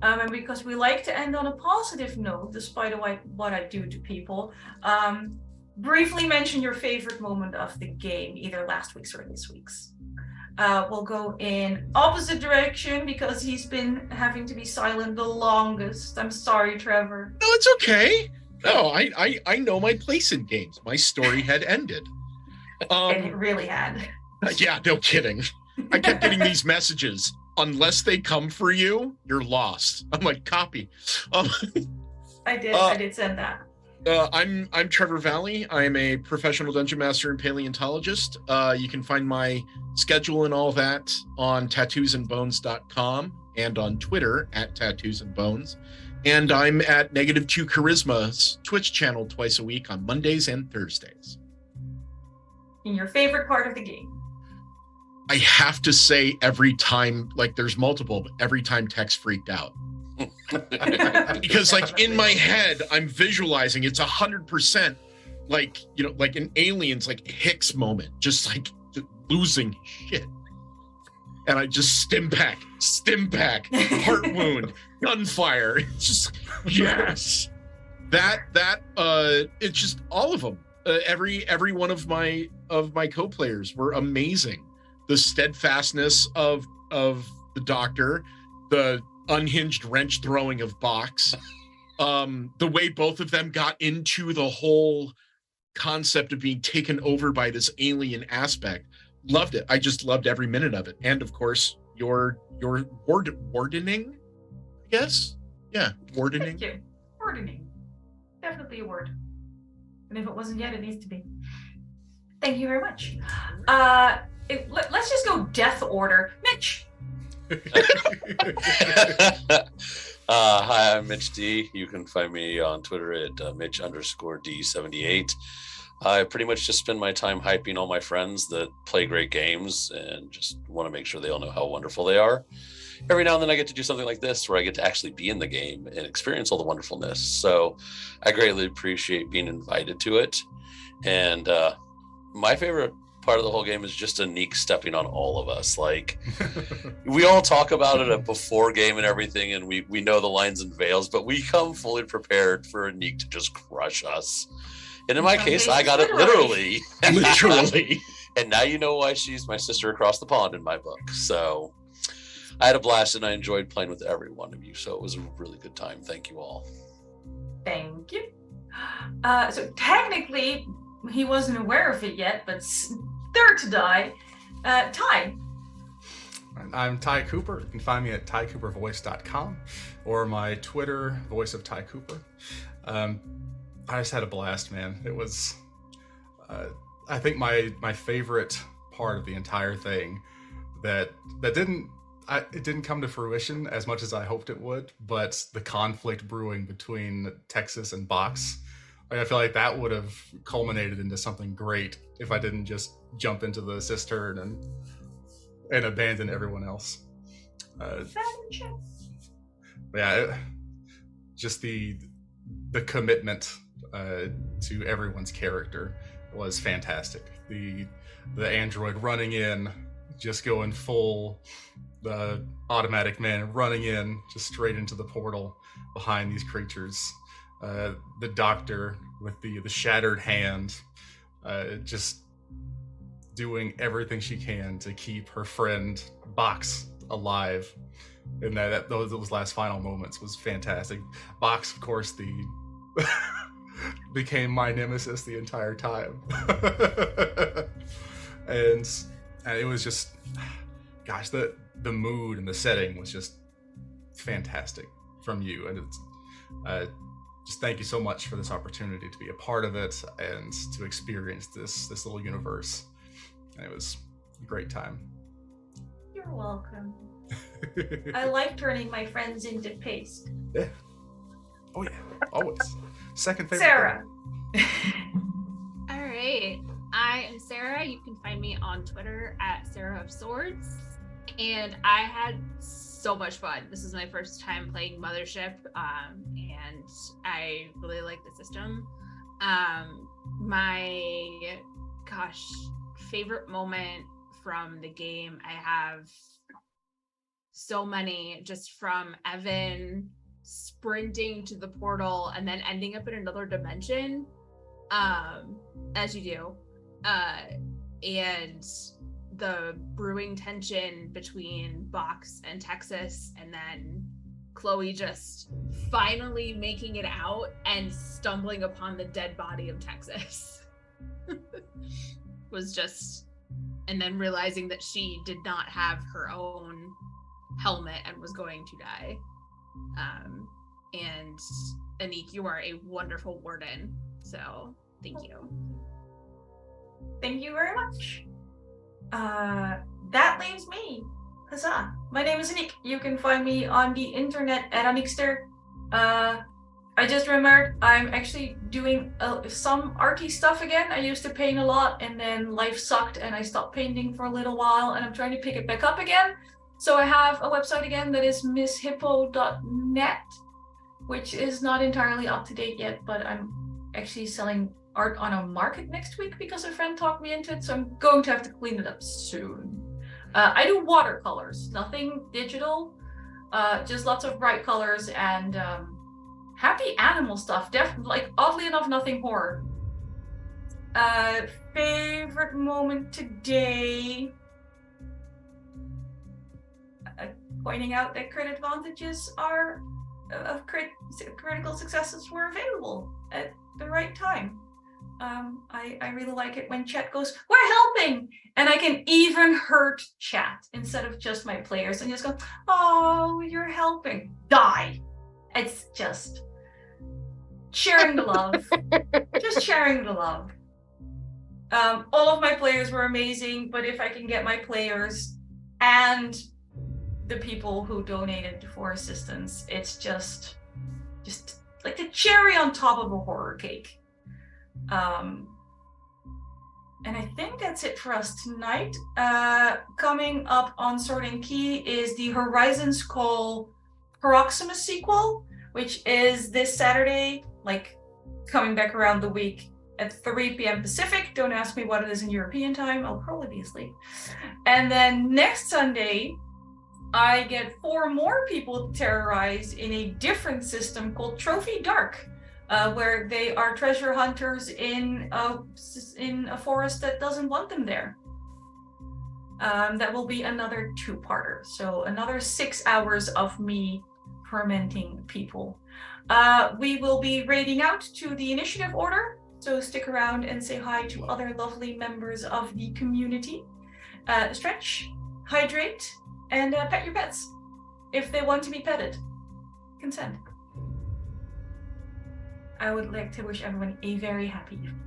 And because we like to end on a positive note, despite what I do to people, briefly mention your favorite moment of the game, either last week's or this week's. We'll go in opposite direction because he's been having to be silent the longest. I'm sorry, Trevor. No, it's okay. No, I know my place in games. My story had ended. And it really had. Yeah, no kidding. I kept getting these messages. Unless they come for you, you're lost. I'm like, copy. I did send that. I'm Trevor Valley. I'm a professional dungeon master and paleontologist. You can find my schedule and all that on tattoosandbones.com and on Twitter at tattoosandbones. And I'm at -2 Charisma's Twitch channel twice a week on Mondays and Thursdays. In your favorite part of the game? I have to say every time, like there's multiple, but every time Tex freaked out. Because like in my head, I'm visualizing it's 100% like, you know, like an Aliens, like Hicks moment, just like losing shit. And I just stim pack, heart wound, gunfire. It's just, yes. That it's just all of them. Every one of my co-players were amazing. The steadfastness of the doctor, the unhinged wrench throwing of Box, the way both of them got into the whole concept of being taken over by this alien aspect. Loved it. I just loved every minute of it. And of course, your wardening, I guess. Yeah, wardening. Thank you. Wardening. Definitely a word. And if it wasn't yet, it needs to be. Thank you very much. Let's just go death order. Mitch. Hi, I'm Mitch D. You can find me on Twitter at Mitch_D78. I pretty much just spend my time hyping all my friends that play great games and just want to make sure they all know how wonderful they are. Every now and then I get to do something like this where I get to actually be in the game and experience all the wonderfulness. So I greatly appreciate being invited to it. And my favorite part of the whole game is just Anniek stepping on all of us. Like, we all talk about it at before game and everything, and we know the lines and veils, but we come fully prepared for Anniek to just crush us. And in my case, I got it literally. Literally. And now you know why she's my sister across the pond in my book. So I had a blast, and I enjoyed playing with every one of you. So it was a really good time. Thank you all. Thank you. So technically, he wasn't aware of it yet, but third to die, Ty. I'm Ty Cooper. You can find me at tycoopervoice.com or my Twitter, Voice of Ty Cooper. I just had a blast, man. It was, I think my favorite part of the entire thing that it didn't come to fruition as much as I hoped it would, but the conflict brewing between Texas and Box. I feel like that would have culminated into something great if I didn't just jump into the cistern and abandon everyone else. Just the commitment to everyone's character was fantastic. The android running in, just going full the automatic man, running in just straight into the portal behind these creatures. The doctor with the shattered hand, just doing everything she can to keep her friend Box alive. And those last final moments was fantastic. Box, of course, became my nemesis the entire time. and it was just, gosh, the mood and the setting was just fantastic from you. And it's just thank you so much for this opportunity to be a part of it and to experience this little universe. And it was a great time. You're welcome. I like turning my friends into paste. Yeah. Oh yeah, always. Second favorite. Sara. All right. I am Sara. You can find me on Twitter at Sara of Swords. And I had so much fun. This is my first time playing Mothership, and I really like the system. My favorite moment from the game, I have so many, just from Evan sprinting to the portal and then ending up in another dimension, as you do, and the brewing tension between Box and Texas, and then Chloe just finally making it out and stumbling upon the dead body of Texas. Was just, and then realizing that she did not have her own helmet and was going to die. And Anniek, you are a wonderful warden, so thank you. Thank you very much. That leaves me. Huzzah. My name is Anniek. You can find me on the internet at Anniekster. I just remembered I'm actually doing some arty stuff again. I used to paint a lot, and then life sucked and I stopped painting for a little while, and I'm trying to pick it back up again. So I have a website again that is misshippo.net, which is not entirely up to date yet, but I'm actually selling art on a market next week because a friend talked me into it, so I'm going to have to clean it up soon. I do watercolors, nothing digital, just lots of bright colors and happy animal stuff. Like, oddly enough, nothing horror. Favorite moment today? Pointing out that crit advantages are critical successes were available at the right time. I really like it when chat goes, "We're helping!" and I can even hurt chat instead of just my players and just go, "Oh, you're helping." Die. It's just sharing the love. Just sharing the love. All of my players were amazing, but if I can get my players and the people who donated for assistance, it's just like the cherry on top of a horror cake. And I think that's it for us tonight. Coming up on Sword and Key is the Horizons Call Proximus sequel, which is this Saturday, like coming back around the week at 3 p.m. Pacific. Don't ask me what it is in European time. I'll probably be asleep. And then next Sunday, I get 4 more people terrorized in a different system called Trophy Dark, where they are treasure hunters in a forest that doesn't want them there. That will be another 2-parter, so another 6 hours of me tormenting people. We will be raiding out to the initiative order, so stick around and say hi to other lovely members of the community. Stretch, hydrate, and pet your pets if they want to be petted. Consent. I would like to wish everyone a very happy evening.